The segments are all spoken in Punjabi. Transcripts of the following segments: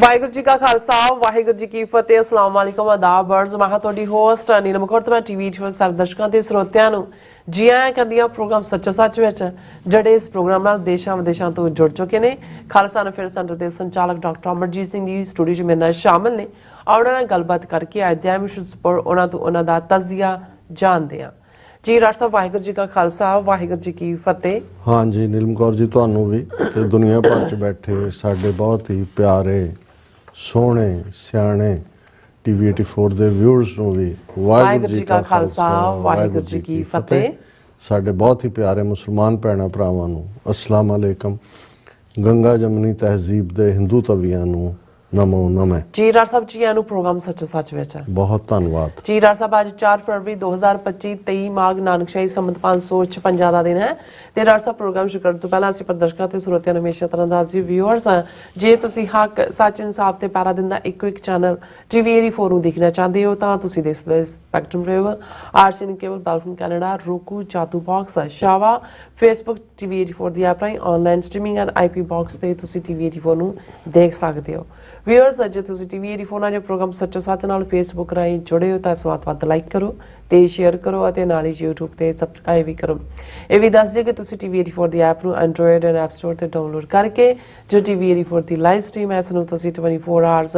ਵਾਹਿਗੁਰੂ ਜੀ ਕਾ ਖਾਲਸਾ ਵਾਹਿਗੁਰੂ ਜੀ ਕੀ ਫਤਿਹ। ਅਸਲਾਮ ਵਾਲੇਕੁਮ ਆਦਾਬ ਬਰਜ਼ ਮੈਂ ਤੁਹਾਡੀ ਹੋਸਟ ਨੀਲਮ ਕੌਰ ਤੇ ਮੈਂ ਟੀਵੀ ਦੇ ਸਾਰੇ ਦਰਸ਼ਕਾਂ ਤੇ ਸਰੋਤਿਆਂ ਨੂੰ ਜੀ ਆਇਆਂ ਕਹਿੰਦੀ ਹਾਂ ਪ੍ਰੋਗਰਾਮ ਸੱਚੋ ਸੱਚ ਵਿੱਚ, ਜਿਹੜੇ ਇਸ ਪ੍ਰੋਗਰਾਮ ਨਾਲ ਦੇਸ਼ਾਂ ਵਿਦੇਸ਼ਾਂ ਤੋਂ ਜੁੜ ਚੁੱਕੇ ਨੇ। ਖਾਲਸਾ ਨਫੇਰ ਸੈਂਟਰ ਦੇ ਸੰਚਾਲਕ ਡਾਕਟਰ ਅਮਰਜੀਤ ਸਿੰਘ ਜੀ ਸਟੂਡੀਓ 'ਚ ਮੇਰੇ ਨਾਲ ਸ਼ਾਮਿਲ ਨੇ। ਉਹਨਾਂ ਨਾਲ ਗੱਲਬਾਤ ਕਰਕੇ ਅੱਜ ਦੇ ਵਿਸ਼ੇ ਉੱਪਰ ਉਹਨਾਂ ਤੋਂ ਉਹਨਾਂ ਦਾ ਤਜ਼ੀਆ ਜਾਣਦੇ ਹਾਂ। ਜੀ ਡਾਕਟਰ ਸਾਹਿਬ ਵਾਹਿਗੁਰੂ ਜੀ ਕਾ ਖਾਲਸਾ ਵਾਹਿਗੁਰੂ ਜੀ ਕੀ ਫਤਿਹ। हाँ जी नीलम कौर जी, ਤੁਹਾਨੂੰ ਵੀ ਤੇ ਦੁਨੀਆ ਭਰ 'ਚ ਬੈਠੇ ਸਾਡੇ ਬਹੁਤ ਹੀ ਪਿਆਰੇ ਸੋਹਣੇ ਸਿਆਣੇ ਟੀਵੀ 84 ਦੇ ਵਿਊਅਰਸ ਨੂੰ ਵੀ ਵਾਹਿਗੁਰੂ ਜੀ ਕਾ ਖਾਲਸਾ ਵਾਹਿਗੁਰੂ ਜੀ ਕੀ ਫਤਿਹ। ਸਾਡੇ ਬਹੁਤ ਹੀ ਪਿਆਰੇ ਮੁਸਲਮਾਨ ਭੈਣਾਂ ਭਰਾਵਾਂ ਨੂੰ ਅਸਲਾਮ ਅਲੈਕਮ। ਗੰਗਾ ਜਮਨੀ ਤਹਿਜ਼ੀਬ ਦੇ ਹਿੰਦੂ ਤਵੀਆਂ ਨੂੰ ਨਮੋ ਨਮः। ਜੀ ਡਾਕਟਰ ਸਾਹਿਬ ਜੀ ਆਇਆਂ ਨੂੰ ਪ੍ਰੋਗਰਾਮ ਸੱਚੋ ਸੱਚ ਵਿੱਚ। ਬਹੁਤ ਧੰਨਵਾਦ ਜੀ ਡਾਕਟਰ ਸਾਹਿਬ ਅੱਜ 4 ਫਰਵਰੀ 2025 23 ਮਾਘ ਨਾਨਕਸ਼ਾਹੀ ਸੰਮਤ 556 ਦਾ ਦਿਨ ਹੈ ਤੇ ਡਾਕਟਰ ਸਾਹਿਬ ਪ੍ਰੋਗਰਾਮ ਸ਼ੁਰੂ ਕਰਨ ਤੋਂ ਪਹਿਲਾਂ ਅਸੀਂ ਪ੍ਰਦਰਸ਼ਕਾਂ ਤੇ ਸਰੋਤਿਆਂ ਨੂੰ ਹਮੇਸ਼ਾ ਤਰ੍ਹਾਂ ਦਾ ਜੀ ਵਿਊਅਰਸ ਜੇ ਤੁਸੀਂ ਹੱਕ ਸੱਚ ਇਨਸਾਫ ਤੇ ਪੈਰਾ ਦਿੰਦਾ ਇੱਕੋ ਇੱਕ ਚੈਨਲ ਟੀਵੀ 84 ਨੂੰ ਦੇਖਣਾ ਚਾਹੁੰਦੇ ਹੋ ਤਾਂ ਤੁਸੀਂ ਦੇਖ ਸਕਦੇ ਸਪੈਕਟਰਮ ਰੇਵ ਆਰਸੀਐਨ ਕੇਬਲ ਬੈਲਫਨ ਕੈਨੇਡਾ ਰੋਕੂ ਚਾਤੂ ਬਾਕਸ ਸ਼ਾਵਾ ਫੇਸਬੁੱਕ ਟੀਵੀ 84 ਦੀ ਐਪ ਰਾਹੀਂ online streaming and IP box ਤੇ ਤੁਸੀਂ ਟੀਵੀ 84 ਨੂੰ ਦੇਖ ਸਕਦੇ ਹੋ। ਵਿਊਅਰਸ ਜੇ ਤੁਸੀਂ ਟੀਵੀ 84 ਨਾਲ ਜੋ ਪ੍ਰੋਗਰਾਮ ਸੱਚੋ ਸੱਚ ਨਾਲ ਫੇਸਬੁੱਕ ਰਾਹੀਂ ਜੁੜੇ ਹੋ ਤਾਂ ਇਸ ਵੱਧ ਲਾਈਕ ਕਰੋ ਤੇ ਸ਼ੇਅਰ ਕਰੋ ਅਤੇ ਨਾਲ ਹੀ YouTube ਤੇ ਸਬਸਕ੍ਰਾਈਬ ਵੀ ਕਰੋ। ਇਹ ਵੀ ਦੱਸ ਦਿਓ ਕਿ ਤੁਸੀਂ ਟੀਵੀ 84 ਦੀ ਐਪ ਨੂੰ ਐਂਡਰੋਇਡ ਐਂਡ ਐਪ ਸਟੋਰ ਤੇ ਡਾਊਨਲੋਡ ਕਰਕੇ ਜੋ ਟੀਵੀ 84 ਦੀ ਲਾਈਵ ਸਟ੍ਰੀਮ ਹੈ ਇਸ ਨੂੰ ਤੁਸੀਂ 24 ਆਵਰਸ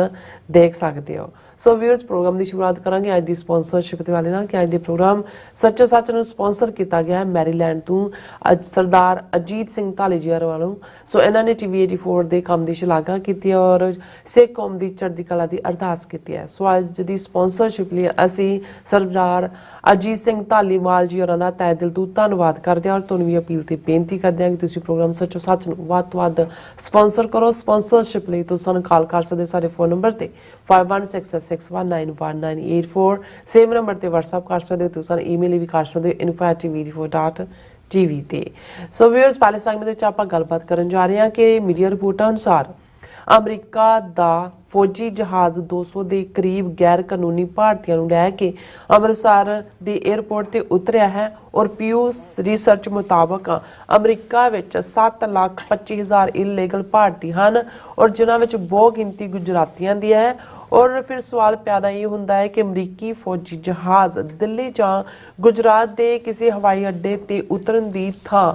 ਦੇਖ ਸਕਦੇ ਹੋ। ਸੋ ਵਿਊਅਰਸ ਪ੍ਰੋਗਰਾਮ ਦੀ ਸ਼ੁਰੂਆਤ ਕਰਾਂਗੇ ਅੱਜ ਦੀ ਸਪਾਂਸਰਸ਼ਿਪ ਦੇ ਵਾਲੇ ਨਾਲ ਕਿ ਅੱਜ ਦੇ ਪ੍ਰੋਗਰਾਮ ਸੱਚੋ ਸੱਚ ਨੂੰ ਸਪਾਂਸਰ ਕੀਤਾ ਗਿਆ ਹੈ ਮੈਰੀਲੈਂਡ ਤੋਂ ਸਰਦਾਰ ਅਜੀਤ ਸਿੰਘ ਧਾਲੀ ਜੀ ਵੱਲੋਂ। ਸੋ ਇਹਨਾਂ ਨੇ ਟੀਵੀ 84 ਦੇ ਕੰਮ ਦੀ ਸ਼ਲਾਘਾ ਕੀਤੀ ਔਰ ਸਿੱਖ ਕੌਮ ਦੀ ਚੜ੍ਹਦੀ ਕਲਾ ਦੀ ਅਰਦਾਸ ਕੀਤੀ ਹੈ। ਸੋ ਅੱਜ ਦੀ ਸਪਾਂਸਰਸ਼ਿਪ ਲਈ ਅਸੀਂ ਸਰਦਾਰ ਅਜੀਤ ਸਿੰਘ ਧਾਲੀਵਾਲ ਜੀ ਹੋਰਾਂ ਦਾ ਤਹਿ ਦਿਲ ਤੋਂ ਧੰਨਵਾਦ ਕਰਦੇ ਹਾਂ ਔਰ ਤੁਹਾਨੂੰ ਵੀ ਅਪੀਲ ਤੇ ਬੇਨਤੀ ਕਰਦੇ ਹਾਂ ਕਿ ਤੁਸੀਂ ਪ੍ਰੋਗਰਾਮ ਸੱਚੋ ਸੱਚ ਨੂੰ ਵੱਧ ਤੋਂ ਵੱਧ ਸਪਾਂਸਰ ਕਰੋ। ਸਪਾਂਸਰਸ਼ਿਪ ਲਈ ਤੁਸੀਂ ਸਾਨੂੰ ਕਾਲ ਕਰ ਸਕਦੇ ਸਾਡੇ ਫੋਨ ਨੰਬਰ ਤੇ 5166191984 ਸੇਮ ਨੰਬਰ ਤੇ WhatsApp ਕਰ ਸਕਦੇ ਹੋ। ਤੁਸੀਂ ਈਮੇਲ ਵੀ ਕਰ ਸਕਦੇ ਹੋ info@tv84.tv ਤੇ। ਸੋ ਵੀਅਰਸ ਪਹਿਲੇ ਸੈਗਮੈਂਟ ਵਿੱਚ ਆਪਾਂ ਗੱਲਬਾਤ ਕਰਨ ਜਾ ਰਹੇ ਹਾਂ ਕਿ ਮੀਡੀਆ ਰਿਪੋਰਟਾਂ ਅਨੁਸਾਰ ਅਮਰੀਕਾ ਦਾ ਫੌਜੀ ਜਹਾਜ਼ 200 ਦੇ ਕਰੀਬ ਗੈਰ ਕਾਨੂੰਨੀ ਭਾਰਤੀਆਂ ਨੂੰ ਲੈ ਕੇ ਅੰਮ੍ਰਿਤਸਰ ਦੇ 에ਅਰਪੋਰਟ ਤੇ ਉਤਰਿਆ ਹੈ ਔਰ ਪਿਊ ਰਿਸਰਚ ਮੁਤਾਬਕ ਅਮਰੀਕਾ ਵਿੱਚ 7,25,000 ਇਲੀਗਲ ਭਾਰਤੀ ਹਨ ਔਰ ਜਿਨ੍ਹਾਂ ਵਿੱਚ ਬਹੁਤ ਗਿਣਤੀ ਗੁਜਰਾਤੀਆਂ ਦੀ ਹੈ। ਔਰ ਫਿਰ ਸਵਾਲ ਪੈਦਾ ਇਹ ਹੁੰਦਾ ਹੈ ਕਿ ਅਮਰੀਕੀ ਫੌਜੀ ਜਹਾਜ਼ ਦਿੱਲੀ ਜਾਂ ਗੁਜਰਾਤ ਦੇ ਕਿਸੇ ਹਵਾਈ ਅੱਡੇ ਤੇ ਉਤਰਨ ਦੀ ਥਾਂ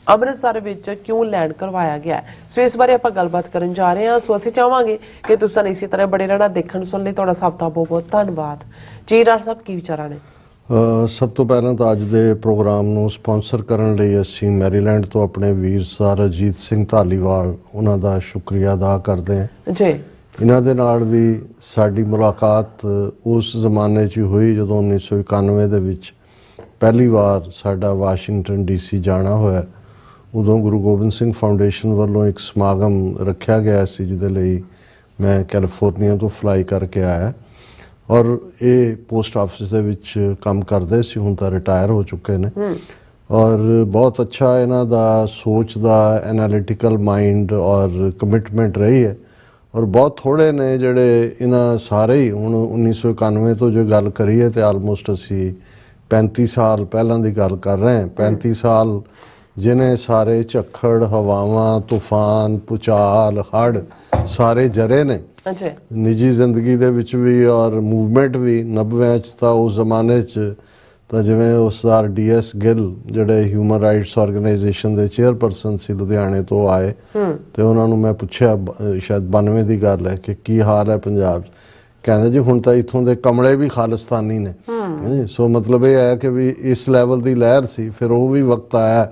ਅੰਮ੍ਰਿਤਸਰ ਵਿੱਚ ਕਿਉਂ ਲੈਂਡ ਕਰਵਾਇਆ ਗਿਆ। ਸੋ ਇਸ ਬਾਰੇ ਆਪਾਂ ਗੱਲਬਾਤ ਕਰਨ ਜਾ ਰਹੇ ਹਾਂ। ਸੋ ਅਸੀਂ ਚਾਹਾਂਗੇ ਕਿ ਤੁਸੀਂ ਇਸੇ ਤਰ੍ਹਾਂ ਬੜੇ ਰਹਿਣਾ ਦੇਖਣ ਸੁਣ ਲਈ। ਤੁਹਾਡਾ ਸਭ ਦਾ ਬਹੁਤ ਬਹੁਤ ਧੰਨਵਾਦ। ਜੀ ਡਾਕਟਰ ਸਾਹਿਬ ਕੀ ਵਿਚਾਰਾਂ ਨੇ? ਸਭ ਤੋਂ ਪਹਿਲਾਂ ਤਾਂ ਅੱਜ ਦੇ ਪ੍ਰੋਗਰਾਮ ਨੂੰ ਸਪਾਂਸਰ ਕਰਨ ਲਈ ਅਸੀਂ ਮੈਰੀਲੈਂਡ ਤੋਂ ਆਪਣੇ ਵੀਰ ਸਰ ਅਜੀਤ ਸਿੰਘ ਧਾਲੀਵਾਲ ਉਹਨਾਂ ਦਾ ਸ਼ੁਕਰੀਆ ਅਦਾ ਕਰਦੇ ਹਾਂ ਜੀ। ਇਹਨਾਂ ਦੇ ਨਾਲ ਵੀ ਸਾਡੀ ਮੁਲਾਕਾਤ ਉਸ ਜ਼ਮਾਨੇ 'ਚ ਹੋਈ ਜਦੋਂ 1991 ਦੇ ਵਿੱਚ ਪਹਿਲੀ ਵਾਰ ਸਾਡਾ ਵਾਸ਼ਿੰਗਟਨ DC ਜਾਣਾ ਹੋਇਆ। ਉਦੋਂ ਗੁਰੂ ਗੋਬਿੰਦ ਸਿੰਘ ਫਾਊਂਡੇਸ਼ਨ ਵੱਲੋਂ ਇੱਕ ਸਮਾਗਮ ਰੱਖਿਆ ਗਿਆ ਸੀ ਜਿਹਦੇ ਲਈ ਮੈਂ ਕੈਲੀਫੋਰਨੀਆ ਤੋਂ ਫਲਾਈ ਕਰਕੇ ਆਇਆ ਔਰ ਇਹ ਪੋਸਟ ਆਫਿਸ ਦੇ ਵਿੱਚ ਕੰਮ ਕਰਦੇ ਸੀ, ਹੁਣ ਤਾਂ ਰਿਟਾਇਰ ਹੋ ਚੁੱਕੇ ਨੇ ਔਰ ਬਹੁਤ ਅੱਛਾ ਇਹਨਾਂ ਦਾ ਸੋਚ ਦਾ ਐਨਾਲਿਟੀਕਲ ਮਾਈਂਡ ਔਰ ਕਮਿਟਮੈਂਟ ਰਹੀ ਹੈ ਔਰ ਬਹੁਤ ਥੋੜ੍ਹੇ ਨੇ ਜਿਹੜੇ ਇਹਨਾਂ ਸਾਰੇ ਹੀ ਹੁਣ 1991 ਤੋਂ ਜੋ ਗੱਲ ਕਰੀਏ ਤਾਂ ਆਲਮੋਸਟ ਅਸੀਂ 35 ਸਾਲ ਪਹਿਲਾਂ ਦੀ ਗੱਲ ਕਰ ਰਹੇ ਹਾਂ। 35 ਸਾਲ ਜਿਹਨੇ ਸਾਰੇ ਝੱਖੜ ਹਵਾਵਾਂ ਤੂਫਾਨ ਭੂਚਾਲ ਹੜ੍ਹ ਸਾਰੇ ਜਰੇ ਨੇ ਨਿੱਜੀ ਜ਼ਿੰਦਗੀ ਦੇ ਵਿੱਚ ਵੀ ਔਰ ਮੂਵਮੈਂਟ ਵੀ। 90 'ਚ ਤਾਂ ਉਸ ਜ਼ਮਾਨੇ 'ਚ ਤਾਂ ਜਿਵੇਂ ਉਸਦਾਰ DS ਗਿੱਲ ਜਿਹੜੇ ਹਿਊਮਨ ਰਾਈਟਸ ਆਰਗੇਨਾਈਜੇਸ਼ਨ ਦੇ ਚੇਅਰਪਰਸਨ ਸੀ ਲੁਧਿਆਣੇ ਤੋਂ ਆਏ ਤੇ ਉਹਨਾਂ ਨੂੰ ਮੈਂ ਪੁੱਛਿਆ ਸ਼ਾਇਦ 92 ਦੀ ਗੱਲ ਹੈ ਕਿ ਕੀ ਹਾਲ ਹੈ ਪੰਜਾਬ 'ਚ। ਕਹਿੰਦੇ ਜੀ ਹੁਣ ਤਾਂ ਇੱਥੋਂ ਦੇ ਕਮਲੇ ਵੀ ਖਾਲਿਸਤਾਨੀ ਨੇ। ਸੋ ਮਤਲਬ ਇਹ ਹੈ ਕਿ ਵੀ ਇਸ ਲੈਵਲ ਦੀ ਲਹਿਰ ਸੀ। ਫਿਰ ਉਹ ਵੀ ਵਕਤ ਆਇਆ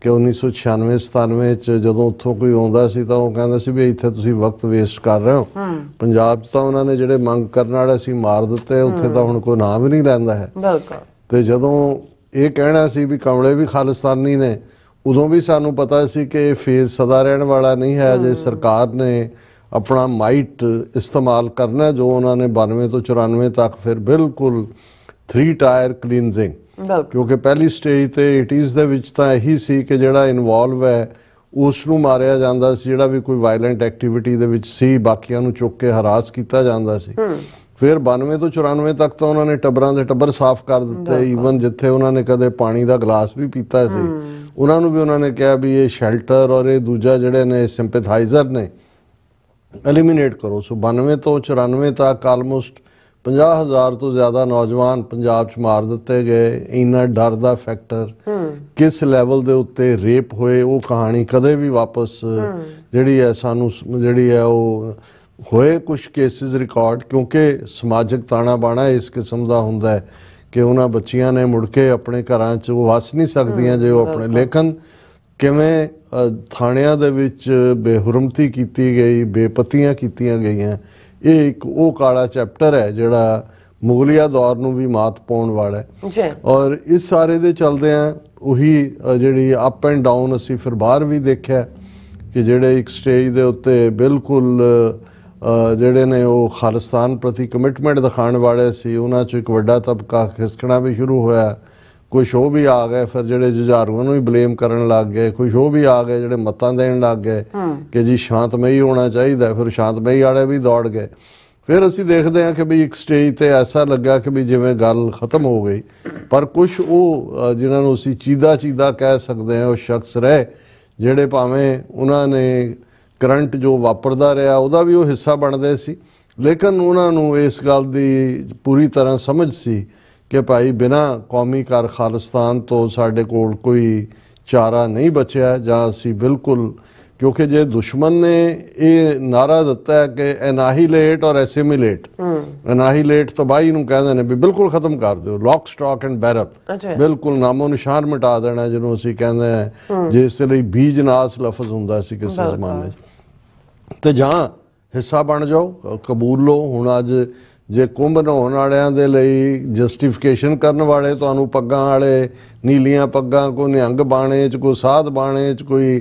ਕਿ 1996-97 'ਚ ਜਦੋਂ ਉੱਥੋਂ ਕੋਈ ਆਉਂਦਾ ਸੀ ਤਾਂ ਉਹ ਕਹਿੰਦਾ ਸੀ ਵੀ ਇੱਥੇ ਤੁਸੀਂ ਵਕਤ ਵੇਸਟ ਕਰ ਰਹੇ ਹੋ। ਪੰਜਾਬ 'ਚ ਤਾਂ ਉਹਨਾਂ ਨੇ ਜਿਹੜੇ ਮੰਗ ਕਰਨ ਵਾਲੇ ਸੀ ਮਾਰ ਦਿੱਤੇ, ਉੱਥੇ ਤਾਂ ਹੁਣ ਕੋਈ ਨਾਂ ਵੀ ਨਹੀਂ ਲੈਂਦਾ ਹੈ। ਤੇ ਜਦੋਂ ਇਹ ਕਹਿਣਾ ਸੀ ਵੀ ਕਮਲੇ ਵੀ ਖਾਲਿਸਤਾਨੀ ਨੇ ਉਦੋਂ ਵੀ ਸਾਨੂੰ ਪਤਾ ਸੀ ਕਿ ਇਹ ਫੇਜ਼ ਸਦਾ ਰਹਿਣ ਵਾਲਾ ਨਹੀਂ ਹੈ। ਜੇ ਸਰਕਾਰ ਨੇ ਆਪਣਾ ਮਾਈਟ ਇਸਤੇਮਾਲ ਕਰਨਾ ਜੋ ਉਹਨਾਂ ਨੇ 92 ਤੋਂ 94 ਤੱਕ ਫਿਰ ਬਿਲਕੁਲ 3 ਟਾਇਰ ਕਲੀਨਜ਼ਿੰਗ, ਕਿਉਂਕਿ ਪਹਿਲੀ ਸਟੇਜ ਤੇ 80s ਦੇ ਵਿੱਚ ਤਾਂ ਇਹੀ ਸੀ ਕਿ ਜਿਹੜਾ ਇਨਵੋਲਵ ਹੈ ਉਸ ਨੂੰ ਮਾਰਿਆ ਜਾਂਦਾ ਸੀ, ਜਿਹੜਾ ਵੀ ਕੋਈ ਵਾਇਲੈਂਟ ਐਕਟੀਵਿਟੀ ਦੇ ਵਿੱਚ ਸੀ ਬਾਕੀਆਂ ਨੂੰ ਚੁੱਕ ਕੇ ਹਰਾਸ ਕੀਤਾ ਜਾਂਦਾ ਸੀ। ਫਿਰ 92 ਤੋਂ 94 ਤੱਕ ਤਾਂ ਉਹਨਾਂ ਨੇ ਟੱਬਰਾਂ ਦੇ ਟੱਬਰ ਸਾਫ਼ ਕਰ ਦਿੱਤੇ। ਈਵਨ ਜਿੱਥੇ ਉਹਨਾਂ ਨੇ ਕਦੇ ਪਾਣੀ ਦਾ ਗਲਾਸ ਵੀ ਪੀਤਾ ਸੀ ਉਹਨਾਂ ਨੂੰ ਵੀ ਉਹਨਾਂ ਨੇ ਕਿਹਾ ਵੀ ਇਹ ਸ਼ੈਲਟਰ ਔਰ ਇਹ ਦੂਜਾ ਜਿਹੜੇ ਨੇ ਸਿੰਪੈਥਾਈਜ਼ਰ ਨੇ ਐਲੀਮੀਨੇਟ ਕਰੋ। ਸੋ 92 ਤੋਂ 94 ਤੱਕ ਆਲਮੋਸਟ 50,000 ਤੋਂ ਜ਼ਿਆਦਾ ਨੌਜਵਾਨ ਪੰਜਾਬ 'ਚ ਮਾਰ ਦਿੱਤੇ ਗਏ। ਇੰਨਾ ਡਰ ਦਾ ਫੈਕਟਰ, ਕਿਸ ਲੈਵਲ ਦੇ ਉੱਤੇ ਰੇਪ ਹੋਏ, ਉਹ ਕਹਾਣੀ ਕਦੇ ਵੀ ਵਾਪਸ ਜਿਹੜੀ ਹੈ ਸਾਨੂੰ ਜਿਹੜੀ ਹੈ ਉਹ ਹੋਏ ਕੁਝ ਕੇਸਿਸ ਰਿਕਾਰਡ, ਕਿਉਂਕਿ ਸਮਾਜਿਕ ਤਾਣਾ ਬਾਣਾ ਇਸ ਕਿਸਮ ਦਾ ਹੁੰਦਾ ਹੈ ਕਿ ਉਹਨਾਂ ਬੱਚੀਆਂ ਨੇ ਮੁੜ ਕੇ ਆਪਣੇ ਘਰਾਂ 'ਚ ਉਹ ਵਸ ਨਹੀਂ ਸਕਦੀਆਂ ਜੇ ਉਹ ਆਪਣੇ। ਲੇਕਿਨ ਕਿਵੇਂ ਥਾਣਿਆਂ ਦੇ ਵਿੱਚ ਬੇਹੁਰਮਤੀ ਕੀਤੀ ਗਈ, ਬੇਪਤੀਆਂ ਕੀਤੀਆਂ ਗਈਆਂ, ਇਹ ਇੱਕ ਉਹ ਕਾਲਾ ਚੈਪਟਰ ਹੈ ਜਿਹੜਾ ਮੁਗਲਿਆ ਦੌਰ ਨੂੰ ਵੀ ਮਾਤ ਪਾਉਣ ਵਾਲਾ ਹੈ। ਔਰ ਇਸ ਸਾਰੇ ਦੇ ਚਲਦਿਆਂ ਉਹੀ ਜਿਹੜੀ ਅਪ ਐਂਡ ਡਾਊਨ ਅਸੀਂ ਫਿਰ ਬਾਹਰ ਵੀ ਦੇਖਿਆ ਕਿ ਜਿਹੜੇ ਇੱਕ ਸਟੇਜ ਦੇ ਉੱਤੇ ਬਿਲਕੁਲ ਜਿਹੜੇ ਨੇ ਉਹ ਖਾਲਿਸਤਾਨ ਪ੍ਰਤੀ ਕਮਿਟਮੈਂਟ ਦਿਖਾਉਣ ਵਾਲੇ ਸੀ, ਉਹਨਾਂ 'ਚੋਂ ਇੱਕ ਵੱਡਾ ਤਬਕਾ ਖਿਸਕਣਾ ਵੀ ਸ਼ੁਰੂ ਹੋਇਆ। ਕੁਛ ਉਹ ਵੀ ਆ ਗਏ ਫਿਰ ਜਿਹੜੇ ਜੁਝਾਰੂਆਂ ਨੂੰ ਹੀ ਬਲੇਮ ਕਰਨ ਲੱਗ ਗਏ, ਕੁਛ ਉਹ ਵੀ ਆ ਗਏ ਜਿਹੜੇ ਮਤਾਂ ਦੇਣ ਲੱਗ ਗਏ ਕਿ ਜੀ ਸ਼ਾਂਤਮਈ ਹੋਣਾ ਚਾਹੀਦਾ, ਫਿਰ ਸ਼ਾਂਤਮਈ ਵਾਲੇ ਵੀ ਦੌੜ ਗਏ। ਫਿਰ ਅਸੀਂ ਦੇਖਦੇ ਹਾਂ ਕਿ ਵੀ ਇੱਕ ਸਟੇਜ ਤੇ ਐਸਾ ਲੱਗਾ ਕਿ ਵੀ ਜਿਵੇਂ ਗੱਲ ਖਤਮ ਹੋ ਗਈ, ਪਰ ਕੁਛ ਉਹ ਜਿਨ੍ਹਾਂ ਨੂੰ ਅਸੀਂ ਚੀਦਾ ਕਹਿ ਸਕਦੇ ਹਾਂ ਉਹ ਸ਼ਖਸ ਰਹੇ ਜਿਹੜੇ ਭਾਵੇਂ ਉਹਨਾਂ ਨੇ ਕਰੰਟ ਜੋ ਵਾਪਰਦਾ ਰਿਹਾ ਉਹਦਾ ਵੀ ਉਹ ਹਿੱਸਾ ਬਣਦੇ ਸੀ, ਲੇਕਿਨ ਉਹਨਾਂ ਨੂੰ ਇਸ ਗੱਲ ਦੀ ਪੂਰੀ ਤਰ੍ਹਾਂ ਸਮਝ ਸੀ ਕਿ ਭਾਈ ਬਿਨਾਂ ਕੌਮੀ ਘਰ ਖਾਲਿਸਤਾਨ ਤੋਂ ਸਾਡੇ ਕੋਲ ਕੋਈ ਚਾਰਾ ਨਹੀਂ ਬਚਿਆ, ਜਾਂ ਅਸੀਂ ਬਿਲਕੁਲ, ਕਿਉਂਕਿ ਜੇ ਦੁਸ਼ਮਣ ਨੇ ਇਹ ਨਾਰਾ ਦਿੱਤਾ ਹੈ ਕਿ ਐਨਾਹੀਲੇਟ ਔਰ ਐਸਿਮੀਲੇਟ, ਐਨਾਹੀਲੇਟ ਤਬਾਹੀ ਨੂੰ ਕਹਿੰਦੇ ਨੇ ਵੀ ਬਿਲਕੁਲ ਖਤਮ ਕਰ ਦਿਓ, ਲੌਕ ਸਟਾਕ ਐਂਡ ਬੈਰਲ, ਬਿਲਕੁਲ ਨਾਮੋ ਨਿਸ਼ਾਨ ਮਿਟਾ ਦੇਣਾ ਜਿਹਨੂੰ ਅਸੀਂ ਕਹਿੰਦੇ ਹਾਂ, ਜਿਸ ਲਈ ਬੀਜਨਾਸ ਲਫ਼ਜ਼ ਹੁੰਦਾ ਸੀ ਕਿਸੇ ਜ਼ਮਾਨੇ 'ਚ, ਤੇ ਜਾਂ ਹਿੱਸਾ ਬਣ ਜਾਓ, ਕਬੂਲ ਲਓ। ਹੁਣ ਅੱਜ ਜੇ ਕੁੰਭ ਨਹਾਉਣ ਵਾਲਿਆਂ ਦੇ ਲਈ ਜਸਟੀਫਿਕੇਸ਼ਨ ਕਰਨ ਵਾਲੇ ਤੁਹਾਨੂੰ ਪੱਗਾਂ ਵਾਲੇ, ਨੀਲੀਆਂ ਪੱਗਾਂ, ਕੋਈ ਨਿਹੰਗ ਬਾਣੇ 'ਚ, ਕੋਈ ਸਾਧ ਬਾਣੇ 'ਚ, ਕੋਈ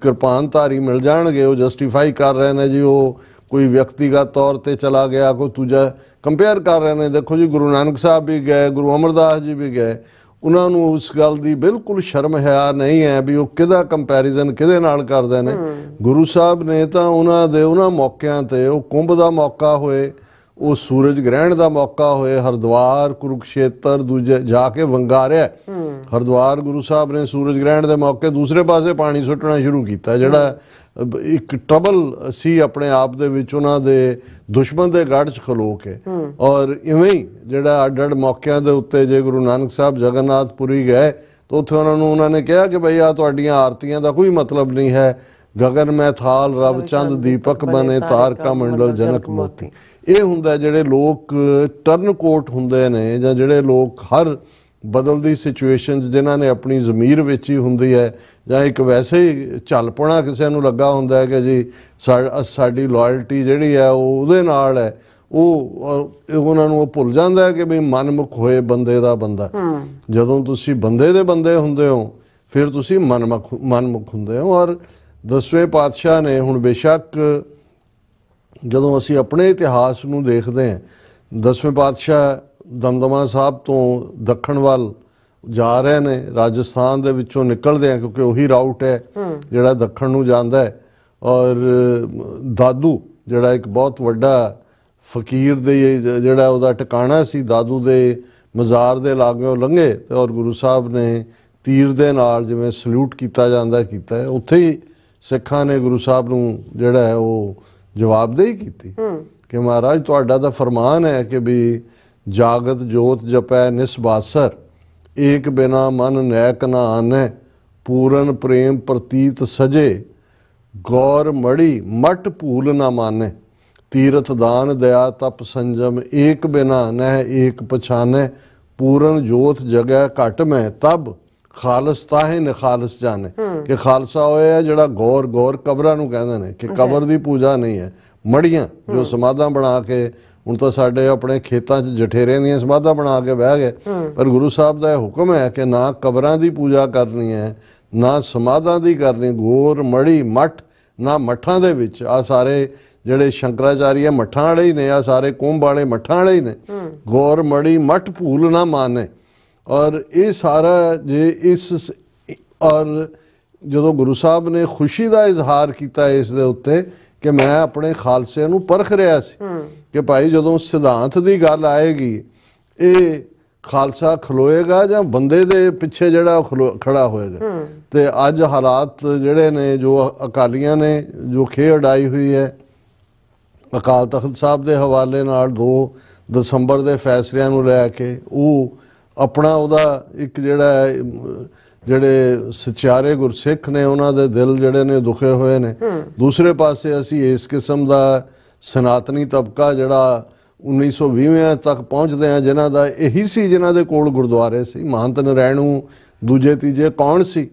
ਕਿਰਪਾਨਧਾਰੀ ਮਿਲ ਜਾਣਗੇ, ਉਹ ਜਸਟੀਫਾਈ ਕਰ ਰਹੇ ਨੇ ਜੀ ਉਹ ਕੋਈ ਵਿਅਕਤੀਗਤ ਤੌਰ ਤੇ ਚਲਾ ਗਿਆ, ਕੋਈ ਦੂਜਾ ਕੰਪੇਅਰ ਕਰ ਰਹੇ ਨੇ। ਦੇਖੋ ਜੀ ਗੁਰੂ ਨਾਨਕ ਸਾਹਿਬ ਵੀ ਗਏ, ਗੁਰੂ ਅਮਰਦਾਸ ਜੀ ਵੀ ਗਏ, ਉਹਨਾਂ ਨੂੰ ਉਸ ਗੱਲ ਦੀ ਬਿਲਕੁਲ ਸ਼ਰਮ ਹਿਆ ਨਹੀਂ ਹੈ ਵੀ ਉਹ ਕਿਹਦਾ ਕੰਪੈਰੀਜ਼ਨ ਕਿਹਦੇ ਨਾਲ ਕਰਦੇ ਨੇ। ਗੁਰੂ ਸਾਹਿਬ ਨੇ ਤਾਂ ਉਹਨਾਂ ਮੌਕਿਆਂ ਤੇ, ਉਹ ਕੁੰਭ ਦਾ ਮੌਕਾ ਹੋਏ, ਉਹ ਸੂਰਜ ਗ੍ਰਹਿਣ ਦਾ ਮੌਕਾ ਹੋਏ, ਹਰਿਦੁਆਰ, ਕੁਰੂਕਸ਼ੇਤਰ, ਦੂਜੇ ਜਾ ਕੇ ਵੰਗਾਰਿਆ। ਹਰਿਦੁਆਰ ਗੁਰੂ ਸਾਹਿਬ ਨੇ ਸੂਰਜ ਗ੍ਰਹਿਣ ਦੇ ਮੌਕੇ ਦੂਸਰੇ ਪਾਸੇ ਪਾਣੀ ਸੁੱਟਣਾ ਸ਼ੁਰੂ ਕੀਤਾ, ਜਿਹੜਾ ਇੱਕ ਟਰਬਲ ਸੀ ਆਪਣੇ ਆਪ ਦੇ ਵਿੱਚ ਉਹਨਾਂ ਦੇ ਦੁਸ਼ਮਣ ਦੇ ਗੜ੍ਹ 'ਚ ਖਲੋ ਕੇ। ਔਰ ਇਵੇਂ ਹੀ ਜਿਹੜਾ ਅੱਡ-ਅੱਡ ਮੌਕਿਆਂ ਦੇ ਉੱਤੇ ਜੇ ਗੁਰੂ ਨਾਨਕ ਸਾਹਿਬ ਜਗਨਨਾਥਪੁਰੀ ਗਏ ਤਾਂ ਉੱਥੇ ਉਹਨਾਂ ਨੇ ਕਿਹਾ ਕਿ ਬਈ ਆ ਤੁਹਾਡੀਆਂ ਆਰਤੀਆਂ ਦਾ ਕੋਈ ਮਤਲਬ ਨਹੀਂ ਹੈ, ਗਗਨ ਮੈਂ ਥਾਲ ਰਬ ਚੰਦ ਦੀਪਕ ਬਣੇ ਤਾਰਕਾ ਮੰਡਲ ਜਨਕ ਮੋਤੀ। ਇਹ ਹੁੰਦਾ ਜਿਹੜੇ ਲੋਕ ਟਰਨ ਕੋਟ ਹੁੰਦੇ ਨੇ, ਜਾਂ ਜਿਹੜੇ ਲੋਕ ਹਰ ਬਦਲਦੀ ਸਿਚੁਏਸ਼ਨ ਜਿਨ੍ਹਾਂ ਨੇ ਆਪਣੀ ਜ਼ਮੀਰ ਵਿੱਚ ਹੀ ਹੁੰਦੀ ਹੈ, ਜਾਂ ਇੱਕ ਵੈਸੇ ਹੀ ਝਲਪਣਾ ਕਿਸੇ ਨੂੰ ਲੱਗਾ ਹੁੰਦਾ ਹੈ ਕਿ ਜੀ ਸਾਡੀ ਲਾਇਲਟੀ ਜਿਹੜੀ ਹੈ ਉਹ ਉਹਦੇ ਨਾਲ ਹੈ, ਉਹ ਉਹਨਾਂ ਨੂੰ ਉਹ ਭੁੱਲ ਜਾਂਦਾ ਹੈ ਕਿ ਵੀ ਮਨਮੁਖ ਹੋਏ ਬੰਦੇ ਦਾ ਬੰਦਾ। ਜਦੋਂ ਤੁਸੀਂ ਬੰਦੇ ਦੇ ਬੰਦੇ ਹੁੰਦੇ ਹੋ ਫਿਰ ਤੁਸੀਂ ਮਨਮੁਖ ਹੁੰਦੇ ਹੋ। ਔਰ 10ਵੇਂ ਪਾਤਸ਼ਾਹ ਨੇ ਹੁਣ ਬੇਸ਼ੱਕ ਜਦੋਂ ਅਸੀਂ ਆਪਣੇ ਇਤਿਹਾਸ ਨੂੰ ਦੇਖਦੇ ਹਾਂ, 10ਵੇਂ ਪਾਤਸ਼ਾਹ ਦਮਦਮਾ ਸਾਹਿਬ ਤੋਂ ਦੱਖਣ ਵੱਲ ਜਾ ਰਹੇ ਨੇ, ਰਾਜਸਥਾਨ ਦੇ ਵਿੱਚੋਂ ਨਿਕਲਦੇ ਆ ਕਿਉਂਕਿ ਉਹੀ ਰਾਊਟ ਹੈ ਜਿਹੜਾ ਦੱਖਣ ਨੂੰ ਜਾਂਦਾ ਹੈ। ਔਰ ਦਾਦੂ ਜਿਹੜਾ ਇੱਕ ਬਹੁਤ ਵੱਡਾ ਫਕੀਰ ਦੇ ਜਿਹੜਾ ਉਹਦਾ ਟਿਕਾਣਾ ਸੀ, ਦਾਦੂ ਦੇ ਮਜ਼ਾਰ ਦੇ ਲਾਗਿਓਂ ਲੰਘੇ ਤੇ ਔਰ ਗੁਰੂ ਸਾਹਿਬ ਨੇ ਤੀਰ ਦੇ ਨਾਲ ਜਿਵੇਂ ਸਲੂਟ ਕੀਤਾ ਜਾਂਦਾ ਕੀਤਾ ਹੈ, ਉੱਥੇ ਹੀ ਸਿੱਖਾਂ ਨੇ ਗੁਰੂ ਸਾਹਿਬ ਨੂੰ ਜਿਹੜਾ ਹੈ ਉਹ ਜਵਾਬਦੇਹੀ ਕੀਤੀ ਕਿ ਮਹਾਰਾਜ ਤੁਹਾਡਾ ਤਾਂ ਫਰਮਾਨ ਹੈ ਕਿ ਵੀ ਜਾਗਤ ਜੋਤ ਜਪੈ ਨਿਸਬਾਸਰ, ਏਕ ਬਿਨਾ ਮਨ ਨੈਕ ਨਾ ਆਨੈ, ਪੂਰਨ ਪ੍ਰੇਮ ਪ੍ਰਤੀਤ ਸਜੇ, ਗੌਰ ਮੜੀ ਮਟ ਭੂਲ ਨਾ ਮਾਨੈ, ਤੀਰਥ ਦਾਨ ਦਇਆ ਤਪ ਸੰਜਮ, ਏਕ ਬਿਨਾ ਨਹਿ ਏਕ ਪਛਾਨੈ, ਪੂਰਨ ਜੋਤ ਜਗੈ ਘਟ ਮੈਂ ਤਬ, ਖਾਲਸ ਤਾਹੇ ਨਿਖਾਲਸ ਜਾਣੇ। ਕਿ ਖਾਲਸਾ ਹੋਇਆ ਜਿਹੜਾ ਗੌਰ ਕਬਰਾਂ ਨੂੰ ਕਹਿੰਦੇ ਨੇ ਕਿ ਕਬਰ ਦੀ ਪੂਜਾ ਨਹੀਂ ਹੈ, ਮੜੀਆਂ ਜੋ ਸਮਾਧਾਂ ਬਣਾ ਕੇ, ਹੁਣ ਤਾਂ ਸਾਡੇ ਆਪਣੇ ਖੇਤਾਂ 'ਚ ਜਠੇਰਿਆਂ ਦੀਆਂ ਸਮਾਧਾਂ ਬਣਾ ਕੇ ਬਹਿ ਗਏ, ਪਰ ਗੁਰੂ ਸਾਹਿਬ ਦਾ ਇਹ ਹੁਕਮ ਹੈ ਕਿ ਨਾ ਕਬਰਾਂ ਦੀ ਪੂਜਾ ਕਰਨੀ ਹੈ, ਨਾ ਸਮਾਧਾਂ ਦੀ ਕਰਨੀ, ਗੌਰ ਮੜੀ ਮੱਠ ਨਾ ਮੱਠਾਂ ਦੇ ਵਿੱਚ। ਆ ਸਾਰੇ ਜਿਹੜੇ ਸ਼ੰਕਰਾਚਾਰੀਆ ਮੱਠਾਂ ਵਾਲੇ ਹੀ ਨੇ, ਆ ਸਾਰੇ ਕੁੰਭ ਵਾਲੇ ਮੱਠਾਂ ਵਾਲੇ ਹੀ ਨੇ। ਗੌਰ ਮੜੀ ਮੱਠ ਭੂਲ ਨਾ ਮਾਨੇ। ਔਰ ਇਹ ਸਾਰਾ ਜੇ ਇਸ ਔਰ ਜਦੋਂ ਗੁਰੂ ਸਾਹਿਬ ਨੇ ਖੁਸ਼ੀ ਦਾ ਇਜ਼ਹਾਰ ਕੀਤਾ ਇਸ ਦੇ ਉੱਤੇ ਕਿ ਮੈਂ ਆਪਣੇ ਖਾਲਸੇ ਨੂੰ ਪਰਖ ਰਿਹਾ ਸੀ ਕਿ ਭਾਈ ਜਦੋਂ ਸਿਧਾਂਤ ਦੀ ਗੱਲ ਆਏਗੀ ਇਹ ਖਾਲਸਾ ਖਲੋਏਗਾ ਜਾਂ ਬੰਦੇ ਦੇ ਪਿੱਛੇ ਜਿਹੜਾ ਖੜਾ ਹੋਏਗਾ। ਤੇ ਅੱਜ ਹਾਲਾਤ ਜਿਹੜੇ ਨੇ ਜੋ ਅਕਾਲੀਆਂ ਨੇ ਜੋ ਖੇਡ ਆਈ ਹੋਈ ਹੈ, ਅਕਾਲ ਤਖਤ ਸਾਹਿਬ ਦੇ ਹਵਾਲੇ ਨਾਲ 2 ਦਸੰਬਰ ਦੇ ਫੈਸਲਿਆਂ ਨੂੰ ਲੈ ਕੇ ਉਹ ਆਪਣਾ ਉਹਦਾ ਇੱਕ ਜਿਹੜੇ ਸਚਿਆਰੇ ਗੁਰਸਿੱਖ ਨੇ ਉਹਨਾਂ ਦੇ ਦਿਲ ਜਿਹੜੇ ਨੇ ਦੁਖੇ ਹੋਏ ਨੇ। ਦੂਸਰੇ ਪਾਸੇ ਅਸੀਂ ਇਸ ਕਿਸਮ ਦਾ ਸਨਾਤਨੀ ਤਬਕਾ ਜਿਹੜਾ 1920 ਤੱਕ ਪਹੁੰਚਦੇ ਆ, ਜਿਨ੍ਹਾਂ ਦਾ ਇਹੀ ਸੀ, ਜਿਨ੍ਹਾਂ ਦੇ ਕੋਲ ਗੁਰਦੁਆਰੇ ਸੀ। ਮਹੰਤ ਨਰੈਣੂ ਦੂਜੇ ਤੀਜੇ ਕੌਣ ਸੀ?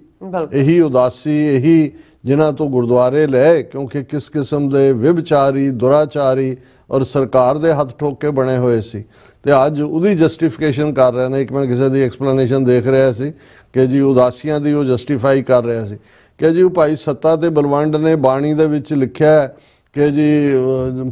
ਇਹੀ ਉਦਾਸੀ, ਇਹੀ ਜਿਨ੍ਹਾਂ ਤੋਂ ਗੁਰਦੁਆਰੇ ਲਏ, ਕਿਉਂਕਿ ਕਿਸ ਕਿਸਮ ਦੇ ਵਿਭਚਾਰੀ, ਦੁਰਾਚਾਰੀ ਔਰ ਸਰਕਾਰ ਦੇ ਹੱਥ ਠੋਕ ਕੇ ਬਣੇ ਹੋਏ ਸੀ। ਤੇ ਅੱਜ ਉਹਦੀ ਜਸਟੀਫਿਕੇਸ਼ਨ ਕਰ ਰਹੇ ਨੇ। ਇੱਕ ਮੈਂ ਕਿਸੇ ਦੀ ਐਕਸਪਲੇਨੇਸ਼ਨ ਦੇਖ ਰਿਹਾ ਸੀ ਕਿ ਜੀ ਉਦਾਸੀਆਂ ਦੀ ਉਹ ਜਸਟੀਫਾਈ ਕਰ ਰਿਹਾ ਸੀ ਕਿ ਜੀ ਉਹ ਭਾਈ ਸੱਤਾ ਤੇ ਬਲਵੰਡ ਨੇ ਬਾਣੀ ਦੇ ਵਿੱਚ ਲਿਖਿਆ ਕਿ ਜੀ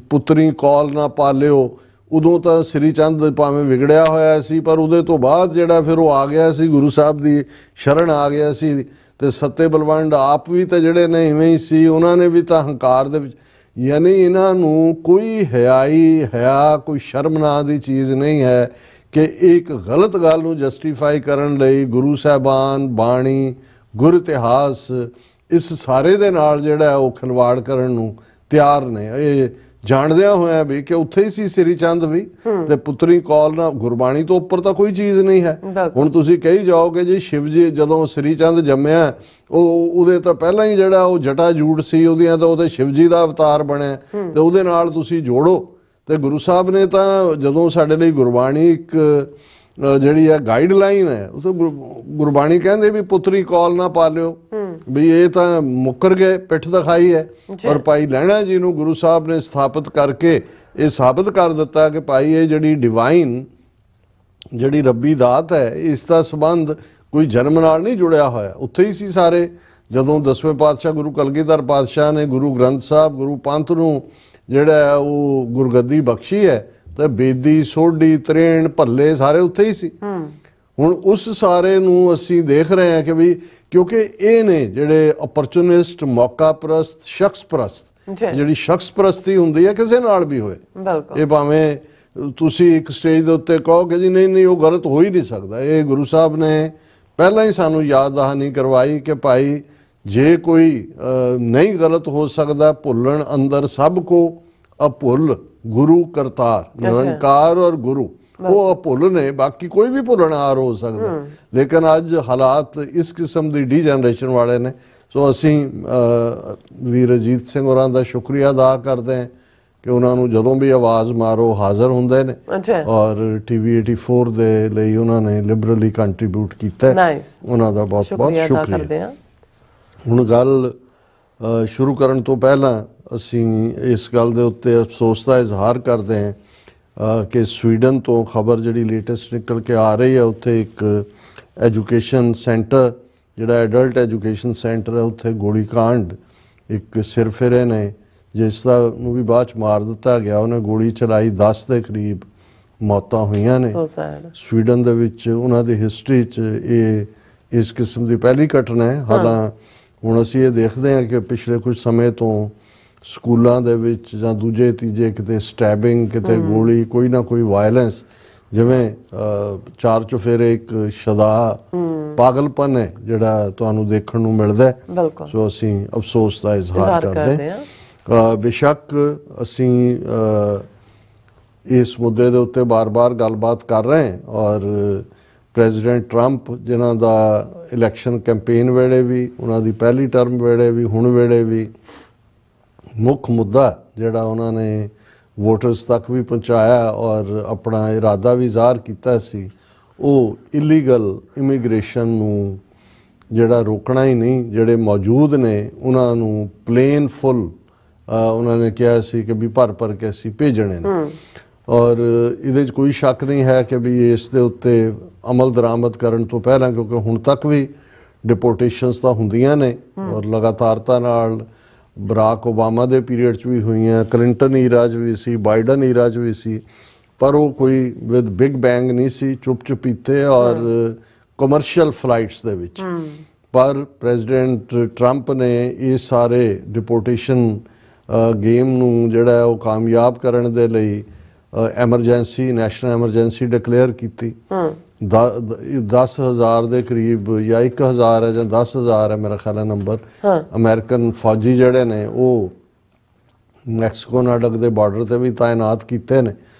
ਪੁੱਤਰੀ ਕੌਲ ਨਾ ਪਾਲਿਓ। ਉਦੋਂ ਤਾਂ ਸ੍ਰੀ ਚੰਦ ਭਾਵੇਂ ਵਿਗੜਿਆ ਹੋਇਆ ਸੀ, ਪਰ ਉਹਦੇ ਤੋਂ ਬਾਅਦ ਜਿਹੜਾ ਫਿਰ ਉਹ ਆ ਗਿਆ ਸੀ, ਗੁਰੂ ਸਾਹਿਬ ਦੀ ਸ਼ਰਨ ਆ ਗਿਆ ਸੀ। ਤੇ ਸੱਤੇ ਬਲਵੰਡ ਆਪ ਵੀ ਤਾਂ ਜਿਹੜੇ ਨੇ ਇਵੇਂ ਹੀ ਸੀ, ਉਹਨਾਂ ਨੇ ਵੀ ਤਾਂ ਹੰਕਾਰ ਦੇ ਵਿੱਚ, ਯਾਨੀ ਇਹਨਾਂ ਨੂੰ ਕੋਈ ਹਿਆ ਕੋਈ ਸ਼ਰਮ ਨਾਂ ਦੀ ਚੀਜ਼ ਨਹੀਂ ਹੈ ਕਿ ਇੱਕ ਗਲਤ ਗੱਲ ਨੂੰ ਜਸਟੀਫਾਈ ਕਰਨ ਲਈ ਗੁਰੂ ਸਾਹਿਬਾਨ, ਬਾਣੀ, ਗੁਰ ਇਤਿਹਾਸ, ਇਸ ਸਾਰੇ ਦੇ ਨਾਲ ਜਿਹੜਾ ਉਹ ਖਿਲਵਾੜ ਕਰਨ ਨੂੰ ਤਿਆਰ ਨੇ। ਇਹ ਜਾਣਦਿਆਂ ਹੋਇਆ ਵੀ ਕਿ ਉੱਥੇ ਹੀ ਸੀ ਸ੍ਰੀ ਚੰਦ ਵੀ, ਤੇ ਪੁੱਤਰੀ ਕੌਲ ਨਾਲ ਗੁਰਬਾਣੀ ਤੋਂ ਉੱਪਰ ਤਾਂ ਕੋਈ ਚੀਜ਼ ਨਹੀਂ ਹੈ। ਹੁਣ ਤੁਸੀਂ ਕਹੀ ਜਾਓਗੇ ਜੀ ਸ਼ਿਵ ਜੀ ਜਦੋਂ ਸ੍ਰੀ ਚੰਦ ਜੰਮਿਆ ਉਹਦੇ ਤਾਂ ਪਹਿਲਾਂ ਹੀ ਜਿਹੜਾ ਉਹ ਜਟਾ ਜੂੜ ਸੀ, ਉਹਦੀਆਂ ਤਾਂ ਉਹਦੇ ਸ਼ਿਵ ਜੀ ਦਾ ਅਵਤਾਰ ਬਣਿਆ, ਤੇ ਉਹਦੇ ਨਾਲ ਤੁਸੀਂ ਜੋੜੋ। ਤੇ ਗੁਰੂ ਸਾਹਿਬ ਨੇ ਤਾਂ ਜਦੋਂ ਸਾਡੇ ਲਈ ਗੁਰਬਾਣੀ ਇੱਕ ਜਿਹੜੀ ਹੈ ਗਾਈਡਲਾਈਨ ਹੈ, ਉਸ ਗੁਰਬਾਣੀ ਕਹਿੰਦੇ ਵੀ ਪੁੱਤਰੀ ਕੌਲ ਨਾ ਪਾਲਿਓ, ਵੀ ਇਹ ਤਾਂ ਮੁੱਕਰ ਗਏ, ਪਿੱਠ ਦਿਖਾਈ ਹੈ। ਔਰ ਭਾਈ ਲਹਿਣਾ ਜੀ ਨੂੰ ਗੁਰੂ ਸਾਹਿਬ ਨੇ ਸਥਾਪਿਤ ਕਰਕੇ ਇਹ ਸਾਬਤ ਕਰ ਦਿੱਤਾ ਕਿ ਭਾਈ ਇਹ ਜਿਹੜੀ ਡਿਵਾਈਨ, ਜਿਹੜੀ ਰੱਬੀ ਦਾਤ ਹੈ, ਇਸ ਦਾ ਸੰਬੰਧ ਕੋਈ ਜਨਮ ਨਾਲ ਨਹੀਂ ਜੁੜਿਆ ਹੋਇਆ। ਉੱਥੇ ਹੀ ਸੀ ਸਾਰੇ। ਜਦੋਂ 10ਵੇਂ ਪਾਤਸ਼ਾਹ ਗੁਰੂ ਕਲਗੀਧਰ ਪਾਤਸ਼ਾਹ ਨੇ ਗੁਰੂ ਗ੍ਰੰਥ ਸਾਹਿਬ, ਗੁਰੂ ਪੰਥ ਨੂੰ ਜਿਹੜਾ ਉਹ ਗੁਰਗੱਦੀ ਬਖਸ਼ੀ ਹੈ, ਤੇ ਬੇਦੀ, ਸੋਢੀ, ਤਰੇਣ, ਭੱਲੇ ਸਾਰੇ ਉੱਥੇ ਹੀ ਸੀ। ਹੁਣ ਉਸ ਸਾਰੇ ਨੂੰ ਅਸੀਂ ਦੇਖ ਰਹੇ ਹਾਂ ਕਿ ਵੀ ਕਿਉਂਕਿ ਇਹ ਨੇ ਜਿਹੜੇ ਅਪਰਚੂਨਿਸਟ, ਮੌਕਾ ਪ੍ਰਸਤ, ਸ਼ਖਸ ਪ੍ਰਸਤ। ਜਿਹੜੀ ਸ਼ਖਸ ਪ੍ਰਸਤੀ ਹੁੰਦੀ ਹੈ ਕਿਸੇ ਨਾਲ ਵੀ ਹੋਏ, ਇਹ ਭਾਵੇਂ ਤੁਸੀਂ ਇੱਕ ਸਟੇਜ ਦੇ ਉੱਤੇ ਕਹੋ ਕਿ ਜੀ ਨਹੀਂ ਉਹ ਗਲਤ ਹੋ ਹੀ ਨਹੀਂ ਸਕਦਾ। ਇਹ ਗੁਰੂ ਸਾਹਿਬ ਨੇ ਪਹਿਲਾਂ ਹੀ ਸਾਨੂੰ ਯਾਦ ਦਹਾਨੀ ਕਰਵਾਈ ਕਿ ਭਾਈ ਜੇ ਕੋਈ ਨਹੀਂ ਗਲਤ ਹੋ ਸਕਦਾ, ਭੁੱਲਣ ਅੰਦਰ ਸਭ ਕੋ ਅਭੁੱਲ ਗੁਰੂ ਕਰਤਾਰ, ਨਿਰੰਕਾਰ ਔਰ ਗੁਰੂ ਉਹ ਅਭੁੱਲ ਨੇ, ਬਾਕੀ ਕੋਈ ਵੀ ਭੁੱਲਣਹਾਰ ਹੋ ਸਕਦਾ। ਲੇਕਿਨ ਅੱਜ ਹਾਲਾਤ ਇਸ ਕਿਸਮ ਦੀ ਡੀਜਨਰੇਸ਼ਨ ਵਾਲੇ ਨੇ। ਸੋ ਅਸੀਂ ਵੀਰ ਅਜੀਤ ਸਿੰਘ ਹੋਰਾਂ ਦਾ ਸ਼ੁਕਰੀਆ ਅਦਾ ਕਰਦੇ ਹਾਂ ਕਿ ਉਹਨਾਂ ਨੂੰ ਜਦੋਂ ਵੀ ਆਵਾਜ਼ ਮਾਰੋ ਹਾਜ਼ਰ ਹੁੰਦੇ ਨੇ, ਔਰ ਟੀਵੀ 84 ਦੇ ਲਈ ਉਹਨਾਂ ਨੇ ਲਿਬਰਲੀ ਕੰਟਰੀਬਿਊਟ ਕੀਤਾ। ਉਹਨਾਂ ਦਾ ਬਹੁਤ ਬਹੁਤ ਸ਼ੁਕਰੀਆ। ਹੁਣ ਗੱਲ ਸ਼ੁਰੂ ਕਰਨ ਤੋਂ ਪਹਿਲਾਂ ਅਸੀਂ ਇਸ ਗੱਲ ਦੇ ਉੱਤੇ ਅਫਸੋਸ ਦਾ ਇਜ਼ਹਾਰ ਕਰਦੇ ਹਾਂ ਕਿ ਸਵੀਡਨ ਤੋਂ ਖਬਰ ਜਿਹੜੀ ਲੇਟੈਸਟ ਨਿਕਲ ਕੇ ਆ ਰਹੀ ਹੈ, ਉੱਥੇ ਇੱਕ ਐਜੂਕੇਸ਼ਨ ਸੈਂਟਰ ਜਿਹੜਾ ਐਡਲਟ ਐਜੂਕੇਸ਼ਨ ਸੈਂਟਰ ਹੈ, ਉੱਥੇ ਗੋਲੀ ਕਾਂਡ ਇੱਕ ਸਿਰਫਿਰੇ ਨੇ ਜਿਸ ਦਾ ਨੂੰ ਵੀ ਬਾਅਦ ਚ ਮਾਰ ਦਿੱਤਾ ਗਿਆ। ਉਹਨੇ ਗੋਲੀ ਚਲਾਈ, 10 ਦੇ ਕਰੀਬ ਮੌਤਾਂ ਹੋਈਆਂ ਨੇ ਸਵੀਡਨ ਦੇ ਵਿੱਚ। ਉਹਨਾਂ ਦੀ ਹਿਸਟਰੀ 'ਚ ਇਹ ਇਸ ਕਿਸਮ ਦੀ ਪਹਿਲੀ ਘਟਨਾ ਹੈ। ਹਾਲਾਂਕਿ ਹੁਣ ਅਸੀਂ ਇਹ ਦੇਖਦੇ ਹਾਂ ਕਿ ਪਿਛਲੇ ਕੁਝ ਸਮੇਂ ਤੋਂ ਸਕੂਲਾਂ ਦੇ ਵਿੱਚ ਜਾਂ ਦੂਜੇ ਤੀਜੇ ਕਿਤੇ ਸਟੈਬਿੰਗ, ਕਿਤੇ ਗੋਲੀ, ਕੋਈ ਨਾ ਕੋਈ ਵਾਇਲੈਂਸ, ਜਿਵੇਂ 4 ਚੁਫੇਰੇ ਇੱਕ ਸ਼ਦਾ ਪਾਗਲਪਨ ਹੈ ਜਿਹੜਾ ਤੁਹਾਨੂੰ ਦੇਖਣ ਨੂੰ ਮਿਲਦਾ ਹੈ। ਸੋ ਅਸੀਂ ਅਫਸੋਸ ਦਾ ਇਜ਼ਹਾਰ ਕਰਦੇ ਹਾਂ। ਬੇਸ਼ੱਕ ਅਸੀਂ ਇਸ ਮੁੱਦੇ ਦੇ ਉੱਤੇ ਬਾਰ-ਬਾਰ ਗੱਲਬਾਤ ਕਰ ਰਹੇ ਹਾਂ, ਔਰ ਪ੍ਰੈਜ਼ੀਡੈਂਟ ਟਰੰਪ ਜਿਨ੍ਹਾਂ ਦਾ ਇਲੈਕਸ਼ਨ ਕੈਂਪੇਨ ਵੇਲੇ ਵੀ, ਉਹਨਾਂ ਦੀ ਪਹਿਲੀ ਟਰਮ ਵੇਲੇ ਵੀ, ਹੁਣ ਵੇਲੇ ਵੀ ਮੁੱਖ ਮੁੱਦਾ ਜਿਹੜਾ ਉਹਨਾਂ ਨੇ ਵੋਟਰਸ ਤੱਕ ਵੀ ਪਹੁੰਚਾਇਆ ਔਰ ਆਪਣਾ ਇਰਾਦਾ ਵੀ ਜ਼ਾਹਰ ਕੀਤਾ ਸੀ, ਉਹ ਇਲੀਗਲ ਇਮੀਗ੍ਰੇਸ਼ਨ ਨੂੰ ਜਿਹੜਾ ਰੋਕਣਾ ਹੀ ਨਹੀਂ, ਜਿਹੜੇ ਮੌਜੂਦ ਨੇ ਉਹਨਾਂ ਨੂੰ ਪਲੇਨ ਫੁੱਲ ਉਹਨਾਂ ਨੇ ਕਿਹਾ ਸੀ ਕਿ ਵੀ ਭਰ ਕੇ ਅਸੀਂ ਭੇਜਣੇ ਨੇ। ਔਰ ਇਹਦੇ 'ਚ ਕੋਈ ਸ਼ੱਕ ਨਹੀਂ ਹੈ ਕਿ ਵੀ ਇਸ ਦੇ ਉੱਤੇ ਅਮਲ ਦਰਾਮਦ ਕਰਨ ਤੋਂ ਪਹਿਲਾਂ, ਕਿਉਂਕਿ ਹੁਣ ਤੱਕ ਵੀ ਡਿਪੋਰਟੇਸ਼ਨਸ ਤਾਂ ਹੁੰਦੀਆਂ ਨੇ ਔਰ ਲਗਾਤਾਰਤਾ ਨਾਲ ਬਰਾਕ ਓਬਾਮਾ ਦੇ ਪੀਰੀਅਡ 'ਚ ਵੀ ਹੋਈਆਂ, ਕਲਿੰਟਨ ਈਰਾ 'ਚ ਵੀ ਸੀ, ਬਾਈਡਨ ਈਰਾ 'ਚ ਵੀ ਸੀ, ਪਰ ਉਹ ਕੋਈ ਵਿਦ ਬਿਗ ਬੈਂਗ ਨਹੀਂ ਸੀ, ਚੁੱਪ-ਚੁਪੀਤੇ ਔਰ ਕਮਰਸ਼ੀਅਲ ਫਲਾਈਟਸ ਦੇ ਵਿੱਚ। ਪਰ ਪ੍ਰੈਜ਼ੀਡੈਂਟ ਟਰੰਪ ਨੇ ਇਹ ਸਾਰੇ ਡਿਪੋਰਟੇਸ਼ਨ ਗੇਮ ਨੂੰ ਜਿਹੜਾ ਉਹ ਕਾਮਯਾਬ ਕਰਨ ਦੇ ਲਈ ਐਮਰਜੈਂਸੀ, ਨੈਸ਼ਨਲ ਐਮਰਜੈਂਸੀ ਡਿਕਲੇਅਰ ਕੀਤੀ। 10,000 ਦੇ ਕਰੀਬ ਜਾਂ 1,000 ਹੈ ਜਾਂ 10,000 ਹੈ ਮੇਰਾ ਖਿਆਲ ਹੈ ਨੰਬਰ, ਅਮਰੀਕਨ ਫੌਜੀ ਜਿਹੜੇ ਨੇ ਉਹ ਮੈਕਸੀਕੋ ਨਾਲ ਲੱਗਦੇ ਬਾਰਡਰ ਤੇ ਵੀ ਤਾਇਨਾਤ ਕੀਤੇ ਨੇ।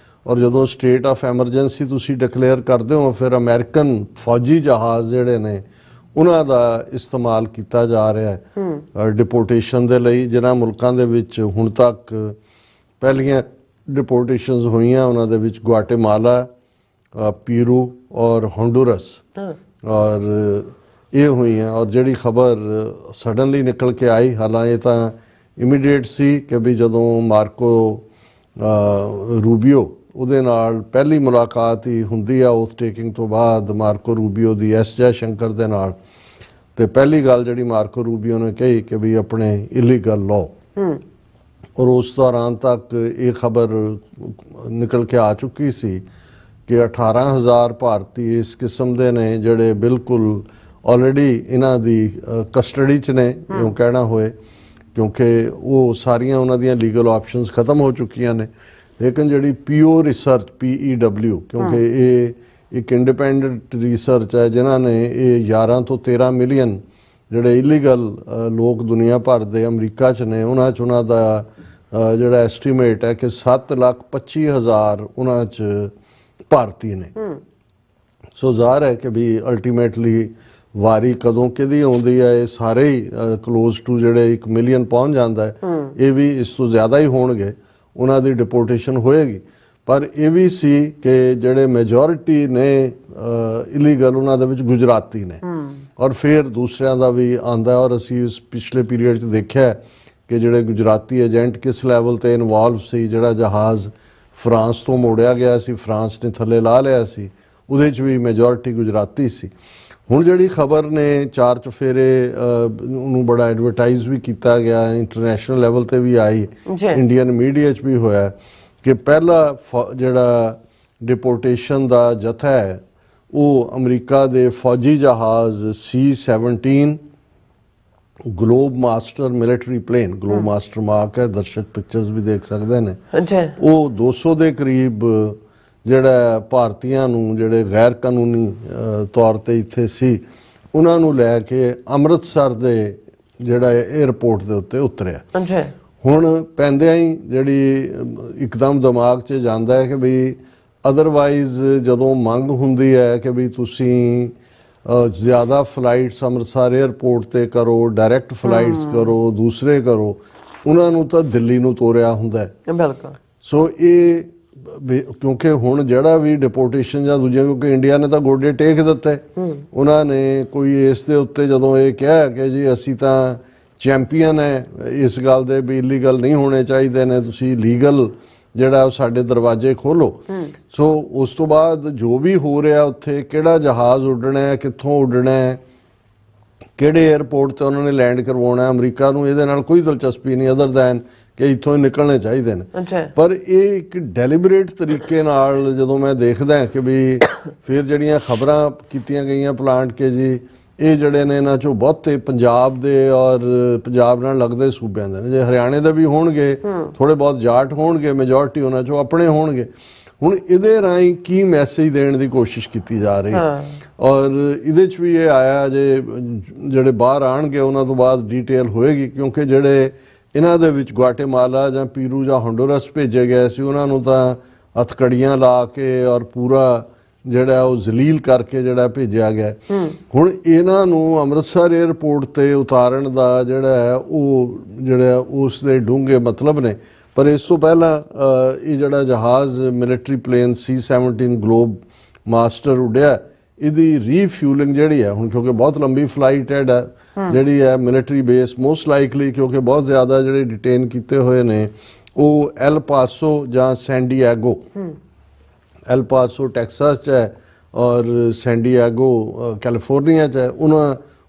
ਔਰ ਜਦੋਂ ਸਟੇਟ ਆਫ ਐਮਰਜੈਂਸੀ ਤੁਸੀਂ ਡਿਕਲੇਅਰ ਕਰਦੇ ਹੋ ਫਿਰ ਅਮਰੀਕਨ ਫੌਜੀ ਜਹਾਜ਼ ਜਿਹੜੇ ਨੇ ਉਹਨਾਂ ਦਾ ਇਸਤੇਮਾਲ ਕੀਤਾ ਜਾ ਰਿਹਾ ਹੈ ਡਿਪੋਰਟੇਸ਼ਨ ਦੇ ਲਈ। ਜਿਨ੍ਹਾਂ ਮੁਲਕਾਂ ਦੇ ਵਿੱਚ ਹੁਣ ਤੱਕ ਪਹਿਲੀਆਂ ਡਿਪੋਰਟੇਸ਼ਨਸ ਹੋਈਆਂ ਉਹਨਾਂ ਦੇ ਵਿੱਚ ਗੁਆਟੇਮਾਲਾ, ਪੀਰੂ ਔਰ ਹੋਂਡੂਰਸ ਔਰ ਇਹ ਹੋਈਆਂ। ਔਰ ਜਿਹੜੀ ਖਬਰ ਸਡਨਲੀ ਨਿਕਲ ਕੇ ਆਈ, ਹਾਲਾਂਕਿ ਇਹ ਤਾਂ ਇਮੀਡੀਏਟ ਸੀ ਕਿ ਵੀ ਜਦੋਂ ਮਾਰਕੋ ਰੂਬੀਓ ਉਹਦੇ ਨਾਲ ਪਹਿਲੀ ਮੁਲਾਕਾਤ ਹੀ ਹੁੰਦੀ ਆ ਓਥ ਟੇਕਿੰਗ ਤੋਂ ਬਾਅਦ ਮਾਰਕੋ ਰੂਬੀਓ ਦੀ ਐਸ ਜੈ ਸ਼ੰਕਰ ਦੇ ਨਾਲ, ਤੇ ਪਹਿਲੀ ਗੱਲ ਜਿਹੜੀ ਮਾਰਕੋ ਰੂਬੀਓ ਨੇ ਕਹੀ ਕਿ ਵੀ ਆਪਣੇ ਇਲੀਗਲ ਲਾਅ। ਔਰ ਉਸ ਦੌਰਾਨ ਤੱਕ ਇਹ ਖਬਰ ਨਿਕਲ ਕੇ ਆ ਚੁੱਕੀ ਸੀ ਕਿ 18,000 ਭਾਰਤੀ ਇਸ ਕਿਸਮ ਦੇ ਨੇ ਜਿਹੜੇ ਬਿਲਕੁਲ ਆਲਰੇਡੀ ਇਹਨਾਂ ਦੀ ਕਸਟਡੀ 'ਚ ਨੇ, ਕਿਉਂ ਕਹਿਣਾ ਹੋਏ, ਕਿਉਂਕਿ ਉਹ ਸਾਰੀਆਂ ਉਹਨਾਂ ਦੀਆਂ ਲੀਗਲ ਆਪਸ਼ਨਸ ਖਤਮ ਹੋ ਚੁੱਕੀਆਂ ਨੇ। ਲੇਕਿਨ ਜਿਹੜੀ ਪੀਓ ਰਿਸਰਚ PEW, ਕਿਉਂਕਿ ਇਹ ਇੱਕ ਇੰਡੀਪੈਂਡੈਂਟ ਰਿਸਰਚ ਹੈ ਜਿਨ੍ਹਾਂ ਨੇ ਇਹ 11 ਤੋਂ 13 ਮਿਲੀਅਨ ਜਿਹੜੇ ਇਲੀਗਲ ਲੋਕ ਦੁਨੀਆ ਭਰ ਦੇ ਅਮਰੀਕਾ 'ਚ ਨੇ ਉਹਨਾਂ 'ਚ ਉਹਨਾਂ ਦਾ ਜਿਹੜਾ ਐਸਟੀਮੇਟ ਹੈ ਕਿ 7,25,000 ਉਹਨਾਂ 'ਚ ਭਾਰਤੀ ਨੇ। ਸੋ ਜ਼ਾਹਰ ਹੈ ਕਿ ਵੀ ਅਲਟੀਮੇਟਲੀ ਵਾਰੀ ਕਦੋਂ ਕਿਹਦੀ ਆਉਂਦੀ ਹੈ, ਇਹ ਸਾਰੇ ਹੀ ਕਲੋਜ਼ ਟੂ ਜਿਹੜੇ 1 ਮਿਲੀਅਨ ਪਹੁੰਚ ਜਾਂਦਾ ਹੈ, ਇਹ ਵੀ ਇਸ ਤੋਂ ਜ਼ਿਆਦਾ ਹੀ ਹੋਣਗੇ, ਉਹਨਾਂ ਦੀ ਡਿਪੋਰਟੇਸ਼ਨ ਹੋਏਗੀ। ਪਰ ਇਹ ਵੀ ਸੀ ਕਿ ਜਿਹੜੇ ਮੈਜੋਰਿਟੀ ਨੇ ਇਲੀਗਲ ਉਹਨਾਂ ਦੇ ਵਿੱਚ ਗੁਜਰਾਤੀ ਨੇ ਔਰ ਫਿਰ ਦੂਸਰਿਆਂ ਦਾ ਵੀ ਆਂਦਾ। ਔਰ ਅਸੀਂ ਇਸ ਪਿਛਲੇ ਪੀਰੀਅਡ 'ਚ ਦੇਖਿਆ ਕਿ ਜਿਹੜੇ ਗੁਜਰਾਤੀ ਏਜੰਟ ਕਿਸ ਲੈਵਲ ਤੇ ਇਨਵੋਲਵ ਸੀ। ਜਿਹੜਾ ਜਹਾਜ਼ ਫਰਾਂਸ ਤੋਂ ਮੋੜਿਆ ਗਿਆ ਸੀ, ਫਰਾਂਸ ਨੇ ਥੱਲੇ ਲਾ ਲਿਆ ਸੀ, ਉਹਦੇ 'ਚ ਵੀ ਮੈਜੋਰਿਟੀ ਗੁਜਰਾਤੀ ਸੀ। ਹੁਣ ਜਿਹੜੀ ਖਬਰ ਨੇ ਚਾਰ ਚੁਫੇਰੇ ਉਹਨੂੰ ਬੜਾ ਐਡਵਰਟਾਈਜ਼ ਵੀ ਕੀਤਾ ਗਿਆ, ਇੰਟਰਨੈਸ਼ਨਲ ਲੈਵਲ ਤੇ ਵੀ ਆਈ, ਇੰਡੀਅਨ ਮੀਡੀਆ 'ਚ ਵੀ ਹੋਇਆ ਕਿ ਪਹਿਲਾ ਜਿਹੜਾ ਡਿਪੋਰਟੇਸ਼ਨ ਦਾ ਜਥਾ ਹੈ ਉਹ ਅਮਰੀਕਾ ਦੇ ਫੌਜੀ ਜਹਾਜ਼ C-17 Globemaster military plane, Globemaster mark ਹੈ, ਦਰਸ਼ਕ ਪਿਕਚਰਸ ਵੀ ਦੇਖ ਸਕਦੇ ਨੇ, ਉਹ 200 ਦੇ ਕਰੀਬ ਜਿਹੜਾ ਭਾਰਤੀਆਂ ਨੂੰ ਜਿਹੜੇ ਗੈਰ ਕਾਨੂੰਨੀ ਤੌਰ ਤੇ ਇੱਥੇ ਸੀ ਉਹਨਾਂ ਨੂੰ ਲੈ ਕੇ ਅੰਮ੍ਰਿਤਸਰ ਦੇ ਜਿਹੜਾ 에ਅਰਪੋਰਟ ਦੇ ਉੱਤੇ ਉਤਰਿਆ। ਹੁਣ ਪੈਂਦਿਆਂ ਹੀ ਜਿਹੜੀ ਇੱਕਦਮ ਦਿਮਾਗ 'ਚ ਜਾਂਦਾ ਹੈ ਕਿ ਵੀ ਅਦਰਵਾਈਜ਼ ਜਦੋਂ ਮੰਗ ਹੁੰਦੀ ਹੈ ਕਿ ਵੀ ਤੁਸੀਂ ਜ਼ਿਆਦਾ ਫਲਾਈਟਸ ਅੰਮ੍ਰਿਤਸਰ 에ਅਰਪੋਰਟ ਤੇ ਕਰੋ, ਡਾਇਰੈਕਟ ਫਲਾਈਟਸ ਕਰੋ, ਦੂਸਰੇ ਕਰੋ, ਉਹਨਾਂ ਨੂੰ ਤਾਂ ਦਿੱਲੀ ਨੂੰ ਤੋਰਿਆ ਹੁੰਦਾ ਹੈ। ਬਿਲਕੁਲ। ਸੋ ਇਹ ਕਿਉਂਕਿ ਹੁਣ ਜਿਹੜਾ ਵੀ ਡਿਪੋਰਟੇਸ਼ਨ ਜਾਂ ਦੂਜੇ, ਕਿਉਂਕਿ ਇੰਡੀਆ ਨੇ ਤਾਂ ਗੋਡੇ ਟੇਕ ਦਿੱਤੇ, ਉਹਨਾਂ ਨੇ ਕੋਈ ਇਸ ਦੇ ਉੱਤੇ ਜਦੋਂ ਇਹ ਕਿਹਾ ਕਿ ਜੀ ਅਸੀਂ ਤਾਂ ਚੈਂਪੀਅਨ ਹੈ ਇਸ ਗੱਲ ਦੇ ਵੀ ਇਲੀਗਲ ਨਹੀਂ ਹੋਣੇ ਚਾਹੀਦੇ ਨੇ, ਤੁਸੀਂ ਲੀਗਲ ਜਿਹੜਾ ਉਹ ਸਾਡੇ ਦਰਵਾਜ਼ੇ ਖੋਲੋ। ਸੋ ਉਸ ਤੋਂ ਬਾਅਦ ਜੋ ਵੀ ਹੋ ਰਿਹਾ ਉੱਥੇ, ਕਿਹੜਾ ਜਹਾਜ਼ ਉੱਡਣਾ ਹੈ, ਕਿੱਥੋਂ ਉੱਡਣਾ ਹੈ, ਕਿਹੜੇ 에ਅਰਪੋਰਟ ਤੇ ਉਹਨਾਂ ਨੇ ਲੈਂਡ ਕਰਵਾਉਣਾ, ਅਮਰੀਕਾ ਨੂੰ ਇਹਦੇ ਨਾਲ ਕੋਈ ਦਿਲਚਸਪੀ ਨਹੀਂ ਅਦਰ ਦੈਨ ਕਿ ਇੱਥੋਂ ਹੀ ਨਿਕਲਣੇ ਚਾਹੀਦੇ ਨੇ। ਪਰ ਇਹ ਇੱਕ ਡੈਲੀਬਰੇਟ ਤਰੀਕੇ ਨਾਲ ਜਦੋਂ ਮੈਂ ਦੇਖਦਾ ਕਿ ਵੀ ਫਿਰ ਜਿਹੜੀਆਂ ਖਬਰਾਂ ਕੀਤੀਆਂ ਗਈਆਂ ਪਲਾਂਟ ਕੇ ਜੀ ਇਹ ਜਿਹੜੇ ਨੇ ਇਹਨਾਂ ਚੋਂ ਬਹੁਤੇ ਪੰਜਾਬ ਦੇ ਔਰ ਪੰਜਾਬ ਨਾਲ ਲੱਗਦੇ ਸੂਬਿਆਂ ਦੇ ਨੇ, ਜੇ ਹਰਿਆਣੇ ਦੇ ਵੀ ਹੋਣਗੇ, ਥੋੜੇ ਬਹੁਤ ਜਾਟ ਹੋਣਗੇ, ਮੈਜੋਰਟੀ ਉਹਨਾਂ ਚੋਂ ਆਪਣੇ ਹੋਣਗੇ। ਹੁਣ ਇਹਦੇ ਰਾਹੀਂ ਕੀ ਮੈਸੇਜ ਦੇਣ ਦੀ ਕੋਸ਼ਿਸ਼ ਕੀਤੀ ਜਾ ਰਹੀ ਹੈ ਔਰ ਇਹਦੇ 'ਚ ਵੀ ਇਹ ਆਇਆ ਜੇ ਜਿਹੜੇ ਬਾਹਰ ਆਣਗੇ ਉਹਨਾਂ ਤੋਂ ਬਾਅਦ ਡੀਟੇਲ ਹੋਏਗੀ, ਕਿਉਂਕਿ ਜਿਹੜੇ ਇਹਨਾਂ ਦੇ ਵਿੱਚ ਗੁਆਟੇਮਾਲਾ ਜਾਂ ਪੀਰੂ ਜਾਂ ਹੋਂਡੂਰਸ ਭੇਜੇ ਗਏ ਸੀ ਉਹਨਾਂ ਨੂੰ ਤਾਂ ਹੱਥਕੜੀਆਂ ਲਾ ਕੇ ਔਰ ਪੂਰਾ ਜਿਹੜਾ ਉਹ ਜ਼ਲੀਲ ਕਰਕੇ ਜਿਹੜਾ ਭੇਜਿਆ ਗਿਆ। ਹੁਣ ਇਹਨਾਂ ਨੂੰ ਅੰਮ੍ਰਿਤਸਰ 에ਅਰਪੋਰਟ ਤੇ ਉਤਾਰਨ ਦਾ ਜਿਹੜਾ ਹੈ ਉਹ ਜਿਹੜਾ ਉਸ ਦੇ ਡੂੰਘੇ ਮਤਲਬ ਨੇ। ਪਰ ਇਸ ਤੋਂ ਪਹਿਲਾਂ ਇਹ ਜਿਹੜਾ ਜਹਾਜ਼ military plane C-17 Globemaster ਉੱਡਿਆ, ਇਹਦੀ ਰੀਫਿਊਲਿੰਗ ਜਿਹੜੀ ਹੈ ਹੁਣ, ਕਿਉਂਕਿ ਬਹੁਤ ਲੰਬੀ ਫਲਾਈਟ ਹੈ ਜਿਹੜੀ ਹੈ ਮਿਲਟਰੀ ਬੇਸ ਮੋਸਟ ਲਾਈਕਲੀ, ਕਿਉਂਕਿ ਬਹੁਤ ਜ਼ਿਆਦਾ ਜਿਹੜੇ ਡਿਟੇਨ ਕੀਤੇ ਹੋਏ ਨੇ ਉਹ ਐਲ ਪਾਸੋ ਜਾਂ ਸੈਂਡੀਐਗੋ, ਐਲ ਪਾਸੋ ਟੈਕਸਾਸ 'ਚ ਹੈ ਔਰ ਸੈਂਡੀਐਗੋ ਕੈਲੀਫੋਰਨੀਆ 'ਚ ਹੈ।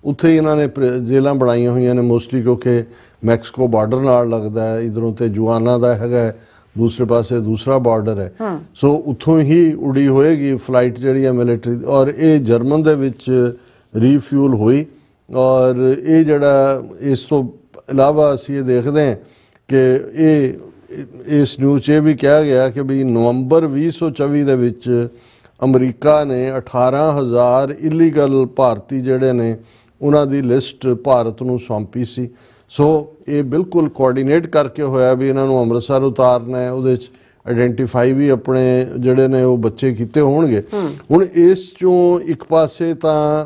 ਉੱਥੇ ਇਹਨਾਂ ਨੇ ਜੇਲਾਂ ਬਣਾਈਆਂ ਹੋਈਆਂ ਨੇ ਮੋਸਟਲੀ, ਕਿਉਂਕਿ ਮੈਕਸੀਕੋ ਬਾਰਡਰ ਨਾਲ ਲੱਗਦਾ ਹੈ, ਇਧਰੋਂ ਤੇ ਜੁਆਨਾ ਦਾ ਹੈਗਾ, ਦੂਸਰੇ ਪਾਸੇ ਦੂਸਰਾ ਬਾਰਡਰ ਹੈ। ਸੋ ਉੱਥੋਂ ਹੀ ਉਡੀ ਹੋਏਗੀ ਫਲਾਈਟ ਜਿਹੜੀ ਹੈ ਮਿਲਟਰੀ, ਔਰ ਇਹ ਜਰਮਨ ਦੇ ਵਿੱਚ ਰੀਫਿਊਲ ਹੋਈ। ਔਰ ਇਹ ਜਿਹੜਾ ਇਸ ਤੋਂ ਇਲਾਵਾ ਅਸੀਂ ਇਹ ਦੇਖਦੇ ਹਾਂ ਕਿ ਇਸ ਨਿਊਜ਼ 'ਚ ਇਹ ਵੀ ਕਿਹਾ ਗਿਆ ਕਿ ਵੀ ਨਵੰਬਰ 2024 ਦੇ ਵਿੱਚ ਅਮਰੀਕਾ ਨੇ 18,000 ਇਲੀਗਲ ਭਾਰਤੀ ਜਿਹੜੇ ਨੇ ਉਹਨਾਂ ਦੀ ਲਿਸਟ ਭਾਰਤ ਨੂੰ ਸੌਂਪੀ ਸੀ। ਸੋ ਇਹ ਬਿਲਕੁਲ ਕੋਆਰਡੀਨੇਟ ਕਰਕੇ ਹੋਇਆ ਵੀ ਇਹਨਾਂ ਨੂੰ ਅੰਮ੍ਰਿਤਸਰ ਉਤਾਰਨਾ ਹੈ, ਉਹਦੇ 'ਚ ਆਇਡੈਂਟੀਫਾਈ ਵੀ ਆਪਣੇ ਜਿਹੜੇ ਨੇ ਉਹ ਬੱਚੇ ਕੀਤੇ ਹੋਣਗੇ। ਹੁਣ ਇਸ ਚੋਂ ਇੱਕ ਪਾਸੇ ਤਾਂ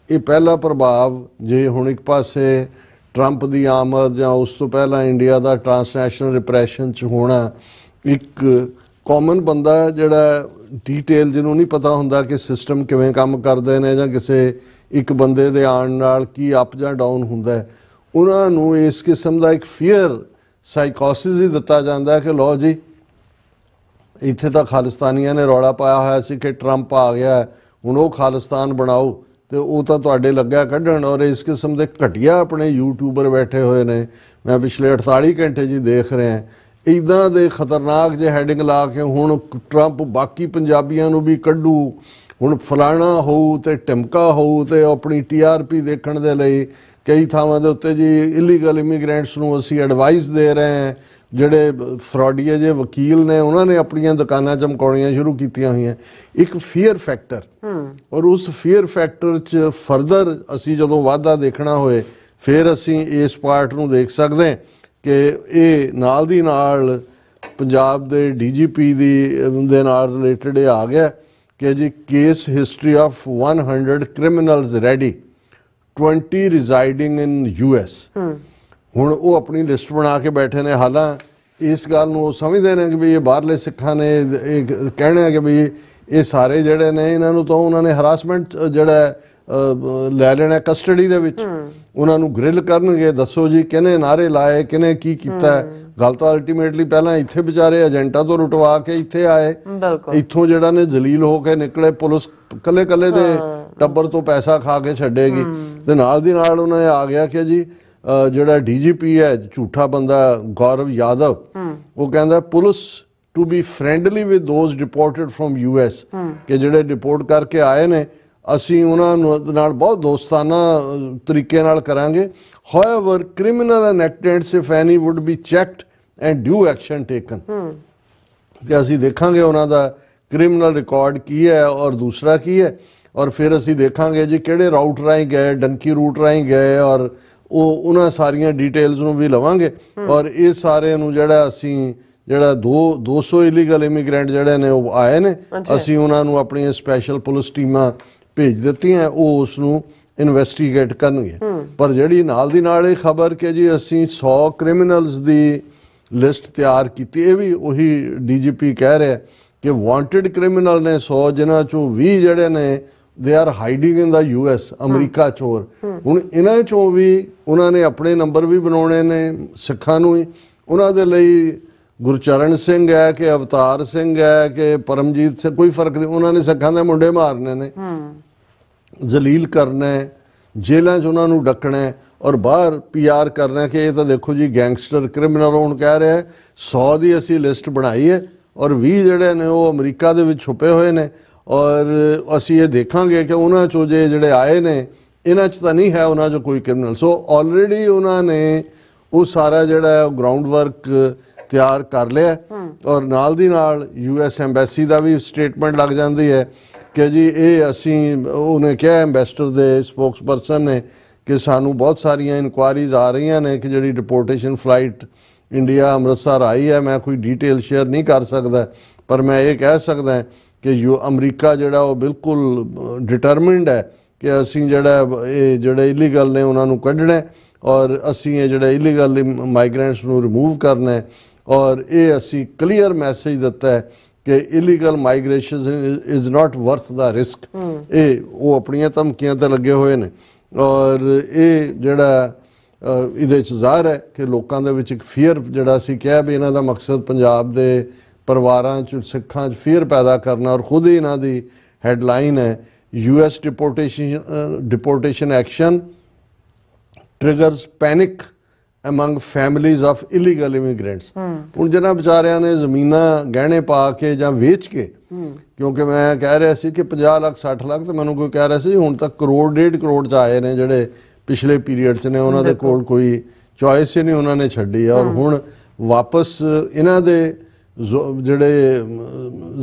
ਇਹ ਪਹਿਲਾ ਪ੍ਰਭਾਵ, ਜੇ ਹੁਣ ਇੱਕ ਪਾਸੇ ਟਰੰਪ ਦੀ ਆਮਦ ਜਾਂ ਉਸ ਤੋਂ ਪਹਿਲਾਂ ਇੰਡੀਆ ਦਾ ਟਰਾਂਸਨੈਸ਼ਨਲ ਰਿਪਰੈਸ਼ਨ 'ਚ ਹੋਣਾ, ਇੱਕ ਕਾਮਨ ਬੰਦਾ ਜਿਹੜਾ ਡੀਟੇਲ ਜਿਹਨੂੰ ਨਹੀਂ ਪਤਾ ਹੁੰਦਾ ਕਿ ਸਿਸਟਮ ਕਿਵੇਂ ਕੰਮ ਕਰਦੇ ਨੇ ਜਾਂ ਕਿਸੇ ਇੱਕ ਬੰਦੇ ਦੇ ਆਉਣ ਨਾਲ ਕੀ ਅਪ ਜਾਂ ਡਾਊਨ ਹੁੰਦਾ, ਉਹਨਾਂ ਨੂੰ ਇਸ ਕਿਸਮ ਦਾ ਇੱਕ ਫੀਅਰ ਸਾਈਕੋਸਿਸ ਹੀ ਦਿੱਤਾ ਜਾਂਦਾ ਕਿ ਲਓ ਜੀ ਇੱਥੇ ਤਾਂ ਖਾਲਿਸਤਾਨੀਆਂ ਨੇ ਰੌਲਾ ਪਾਇਆ ਹੋਇਆ ਸੀ ਕਿ ਟਰੰਪ ਆ ਗਿਆ, ਹੁਣ ਉਹ ਖਾਲਿਸਤਾਨ ਬਣਾਓ, ਤੇ ਉਹ ਤਾਂ ਤੁਹਾਡੇ ਲੱਗਾ ਕੱਢਣ। ਔਰ ਇਸ ਕਿਸਮ ਦੇ ਘਟੀਆ ਆਪਣੇ ਯੂਟਿਊਬਰ ਬੈਠੇ ਹੋਏ ਨੇ, ਮੈਂ ਪਿਛਲੇ 48 ਘੰਟੇ ਜੀ ਦੇਖ ਰਿਹਾ, ਇੱਦਾਂ ਦੇ ਖਤਰਨਾਕ ਜੇ ਹੈਡਿੰਗ ਲਾ ਕੇ ਹੁਣ ਟਰੰਪ ਬਾਕੀ ਪੰਜਾਬੀਆਂ ਨੂੰ ਵੀ ਕੱਢੂ, ਹੁਣ ਫਲਾਣਾ ਹੋਊ ਤੇ ਟਿਮਕਾ ਹੋਊ, ਤੇ ਆਪਣੀ TRP ਦੇਖਣ ਦੇ ਲਈ ਕਈ ਥਾਵਾਂ ਦੇ ਉੱਤੇ ਜੀ ਇਲੀਗਲ ਇਮੀਗ੍ਰੈਂਟਸ ਨੂੰ ਅਸੀਂ ਐਡਵਾਈਸ ਦੇ ਰਹੇ ਹਾਂ। ਜਿਹੜੇ ਫਰਾਡੀਏ ਜੇ ਵਕੀਲ ਨੇ ਉਹਨਾਂ ਨੇ ਆਪਣੀਆਂ ਦੁਕਾਨਾਂ ਚਮਕਾਉਣੀਆਂ ਸ਼ੁਰੂ ਕੀਤੀਆਂ ਹੋਈਆਂ, ਇੱਕ ਫੀਅਰ ਫੈਕਟਰ। ਔਰ ਉਸ ਫੀਅਰ ਫੈਕਟਰ 'ਚ ਫਰਦਰ ਅਸੀਂ ਜਦੋਂ ਵਾਧਾ ਦੇਖਣਾ ਹੋਏ ਫਿਰ ਅਸੀਂ ਇਸ ਪਾਰਟ ਨੂੰ ਦੇਖ ਸਕਦੇ ਕਿ ਇਹ ਨਾਲ ਦੀ ਨਾਲ ਪੰਜਾਬ ਦੇ DGP ਦੇ ਨਾਲ ਰਿਲੇਟਡ ਇਹ ਆ ਗਿਆ ਕਿ ਜੀ case history of 100 criminals ready, 20 residing in US। ਹੁਣ ਉਹ ਆਪਣੀ ਲਿਸਟ ਬਣਾ ਕੇ ਬੈਠੇ ਨੇ। ਹਾਲਾਂ ਇਸ ਗੱਲ ਨੂੰ ਉਹ ਸਮਝਦੇ ਨੇ ਕਿ ਵੀ ਇਹ ਬਾਹਰਲੇ ਸਿੱਖਾਂ ਨੇ ਇਹ ਕਹਿਣਾ ਕਿ ਵੀ ਇਹ ਸਾਰੇ ਜਿਹੜੇ ਨੇ ਇਹਨਾਂ ਨੂੰ ਤਾਂ ਉਹਨਾਂ ਨੇ ਹਰਾਸਮੈਂਟ ਜਿਹੜਾ ਲੈ ਲੈਣਾ ਕਸਟਡੀ ਦੇ ਵਿੱਚ, ਉਹਨਾਂ ਨੂੰ ਗ੍ਰਿਲ ਕਰਨਗੇ, ਦੱਸੋ ਜੀ ਕਿਹਨੇ ਨਾਰੇ ਲਾਏ, ਕਿਹਨੇ ਕੀ ਕੀਤਾ। ਗੱਲ ਤਾਂ ਅਲਟੀਮੇਟਲੀ ਪਹਿਲਾਂ ਇੱਥੇ ਵਿਚਾਰੇ ਏਜੰਟਾਂ ਤੋਂ ਲੁਟਵਾ ਕੇ ਇੱਥੇ ਆਏ, ਇੱਥੋਂ ਜਿਹੜਾ ਨੇ ਜਲੀਲ ਹੋ ਕੇ ਨਿਕਲੇ, ਪੁਲਿਸ ਕੱਲੇ ਕੱਲੇ ਦੇ ਟੱਬਰ ਤੋਂ ਪੈਸਾ ਖਾ ਕੇ ਛੱਡੇਗੀ। ਤੇ ਨਾਲ ਦੀ ਨਾਲ ਉਹਨਾਂ ਨੇ ਆ ਗਿਆ ਕਿ ਜੀ ਜਿਹੜਾ DGP ਹੈ ਝੂਠਾ ਬੰਦਾ ਗੌਰਵ ਯਾਦਵ, ਉਹ ਕਹਿੰਦਾ police to be friendly with those deported from US, ਕਿ ਜਿਹੜੇ ਡਿਪੋਰਟ ਕਰਕੇ ਆਏ ਨੇ ਅਸੀਂ ਉਹਨਾਂ ਨਾਲ ਬਹੁਤ ਦੋਸਤਾਨਾ ਤਰੀਕੇ ਨਾਲ ਕਰਾਂਗੇ। However criminal antecedents if any would be checked and due action taken, ਕਿ ਅਸੀਂ ਦੇਖਾਂਗੇ ਉਹਨਾਂ ਦਾ ਕ੍ਰਿਮੀਨਲ ਰਿਕਾਰਡ ਕੀ ਹੈ ਔਰ ਦੂਸਰਾ ਕੀ ਹੈ, ਔਰ ਫਿਰ ਅਸੀਂ ਦੇਖਾਂਗੇ ਜੀ ਕਿਹੜੇ ਰਾਊਟ ਰਾਹੀਂ ਗਏ, ਡੰਕੀ ਰੂਟ ਰਾਹੀਂ ਗਏ, ਔਰ ਉਹ ਉਹਨਾਂ ਸਾਰੀਆਂ ਡਿਟੇਲਸ ਨੂੰ ਵੀ ਲਵਾਂਗੇ। ਔਰ ਇਹ ਸਾਰੇ ਨੂੰ ਜਿਹੜਾ ਅਸੀਂ ਜਿਹੜਾ 200 ਇਲੀਗਲ ਇਮੀਗ੍ਰੈਂਟ ਜਿਹੜੇ ਨੇ ਉਹ ਆਏ ਨੇ, ਅਸੀਂ ਉਹਨਾਂ ਨੂੰ ਆਪਣੀਆਂ ਸਪੈਸ਼ਲ ਪੁਲਿਸ ਟੀਮਾਂ ਭੇਜ ਦਿੱਤੀਆਂ, ਉਹ ਉਸ ਨੂੰ ਇਨਵੈਸਟੀਗੇਟ ਕਰਨਗੇ। ਪਰ ਜਿਹੜੀ ਨਾਲ ਦੀ ਨਾਲ ਇਹ ਖਬਰ ਕਿ ਜੀ ਅਸੀਂ 100 ਕ੍ਰਿਮੀਨਲਸ ਦੀ ਲਿਸਟ ਤਿਆਰ ਕੀਤੀ, ਇਹ ਵੀ ਉਹੀ DGP ਕਹਿ ਰਿਹਾ ਕਿ ਵਾਂਟਡ ਕ੍ਰਿਮੀਨਲ ਨੇ 100, ਜਿਨ੍ਹਾਂ ਚੋਂ 20 ਜਿਹੜੇ ਨੇ they are hiding in the US, America ਚੋਰ। ਹੁਣ ਇਹਨਾਂ ਚੋਂ ਵੀ ਉਹਨਾਂ ਨੇ ਆਪਣੇ ਨੰਬਰ ਵੀ ਬਣਾਉਣੇ ਨੇ ਸਿੱਖਾਂ ਨੂੰ ਹੀ। ਉਹਨਾਂ ਦੇ ਲਈ ਗੁਰਚਰਨ ਸਿੰਘ ਹੈ ਕਿ ਅਵਤਾਰ ਸਿੰਘ ਹੈ ਕਿ ਪਰਮਜੀਤ ਸਿੰਘ, ਕੋਈ ਫਰਕ ਨਹੀਂ, ਉਹਨਾਂ ਨੇ ਸਿੱਖਾਂ ਦੇ ਮੁੰਡੇ ਮਾਰਨੇ ਨੇ, ਜ਼ਲੀਲ ਕਰਨਾ ਹੈ, ਜੇਲ੍ਹਾਂ 'ਚ ਉਹਨਾਂ ਨੂੰ ਡੱਕਣਾ ਹੈ ਔਰ ਬਾਹਰ PR ਕਰਨਾ ਕਿ ਇਹ ਤਾਂ ਦੇਖੋ ਜੀ ਗੈਂਗਸਟਰ ਕ੍ਰਿਮੀਨਲ। ਹੁਣ ਕਹਿ ਰਿਹਾ 100 ਦੀ ਅਸੀਂ ਲਿਸਟ ਬਣਾਈ ਹੈ ਔਰ 20 ਜਿਹੜੇ ਨੇ ਉਹ ਅਮਰੀਕਾ ਦੇ ਵਿੱਚ ਛੁਪੇ ਹੋਏ ਨੇ, ਔਰ ਅਸੀਂ ਇਹ ਦੇਖਾਂਗੇ ਕਿ ਉਹਨਾਂ 'ਚੋਂ ਜਿਹੜੇ ਆਏ ਨੇ ਇਹਨਾਂ 'ਚ ਤਾਂ ਨਹੀਂ ਹੈ ਉਹਨਾਂ 'ਚੋਂ ਕੋਈ ਕ੍ਰਿਮੀਨਲ। ਸੋ ਆਲਰੇਡੀ ਉਹਨਾਂ ਨੇ ਉਹ ਸਾਰਾ ਜਿਹੜਾ ਗਰਾਊਂਡ ਵਰਕ ਤਿਆਰ ਕਰ ਲਿਆ। ਔਰ ਨਾਲ ਦੀ ਨਾਲ US ਐਮਬੈਸੀ ਦਾ ਵੀ ਸਟੇਟਮੈਂਟ ਲੱਗ ਜਾਂਦੀ ਹੈ ਕਿ ਜੀ ਇਹ ਅਸੀਂ, ਉਹਨੇ ਕਿਹਾ ਐਮਬੈਸਡਰ ਦੇ ਸਪੋਕਸਪਰਸਨ ਨੇ ਕਿ ਸਾਨੂੰ ਬਹੁਤ ਸਾਰੀਆਂ ਇਨਕੁਆਇਰੀਜ਼ ਆ ਰਹੀਆਂ ਨੇ ਕਿ ਜਿਹੜੀ ਡਿਪੋਰਟੇਸ਼ਨ ਫਲਾਈਟ ਇੰਡੀਆ ਅੰਮ੍ਰਿਤਸਰ ਆਈ ਹੈ, ਮੈਂ ਕੋਈ ਡਿਟੇਲ ਸ਼ੇਅਰ ਨਹੀਂ ਕਰ ਸਕਦਾ, ਪਰ ਮੈਂ ਇਹ ਕਹਿ ਸਕਦਾ ਕਿ ਅਮਰੀਕਾ ਜਿਹੜਾ ਉਹ ਬਿਲਕੁਲ ਡਿਟਰਮਿੰਡ ਹੈ ਕਿ ਅਸੀਂ ਇਹ ਜਿਹੜੇ ਇਲੀਗਲ ਨੇ ਉਹਨਾਂ ਨੂੰ ਕੱਢਣਾ ਔਰ ਅਸੀਂ ਇਹ ਜਿਹੜੇ ਇਲੀਗਲ ਮਾਈਗ੍ਰੈਂਟਸ ਨੂੰ ਰਿਮੂਵ ਕਰਨਾ। ਔਰ ਇਹ ਅਸੀਂ ਕਲੀਅਰ ਮੈਸੇਜ ਦਿੱਤਾ ਹੈ ਕਿ illegal migration is not worth the risk. ਇਹ ਉਹ ਆਪਣੀਆਂ ਧਮਕੀਆਂ ਤੇ ਲੱਗੇ ਹੋਏ ਨੇ ਔਰ ਇਹ ਜਿਹੜਾ ਇਹਦੇ 'ਚ ਜ਼ਾਹਰ ਹੈ ਕਿ ਲੋਕਾਂ ਦੇ ਵਿੱਚ ਇੱਕ ਫੀਅਰ, ਜਿਹੜਾ ਅਸੀਂ ਕਿਹਾ ਵੀ ਇਹਨਾਂ ਦਾ ਮਕਸਦ ਪੰਜਾਬ ਦੇ ਪਰਿਵਾਰਾਂ 'ਚ ਸਿੱਖਾਂ 'ਚ ਫੀਅਰ ਪੈਦਾ ਕਰਨਾ। ਔਰ ਖੁਦ ਹੀ ਇਹਨਾਂ ਦੀ ਹੈਡਲਾਈਨ ਹੈ US deportation action triggers panic among families of illegal immigrants. ਹੁਣ ਜਿਹਨਾਂ ਵਿਚਾਰਿਆਂ ਨੇ ਜ਼ਮੀਨਾਂ ਗਹਿਣੇ ਪਾ ਕੇ ਜਾਂ ਵੇਚ ਕੇ, ਕਿਉਂਕਿ ਮੈਂ ਕਹਿ ਰਿਹਾ ਸੀ ਕਿ 50 ਲੱਖ 60 ਲੱਖ, ਤੇ ਮੈਨੂੰ ਕੋਈ ਕਹਿ ਰਿਹਾ ਸੀ ਹੁਣ ਤੱਕ ਕਰੋੜ 1.5 ਕਰੋੜ 'ਚ ਆਏ ਨੇ ਜਿਹੜੇ ਪਿਛਲੇ ਪੀਰੀਅਡ 'ਚ ਨੇ, ਉਹਨਾਂ ਦੇ ਕੋਲ ਕੋਈ ਚੋਇਸ ਹੀ ਨਹੀਂ, ਉਹਨਾਂ ਨੇ ਛੱਡੀ ਆ। ਔਰ ਹੁਣ ਵਾਪਸ ਇਹਨਾਂ ਦੇ ਜਿਹੜੇ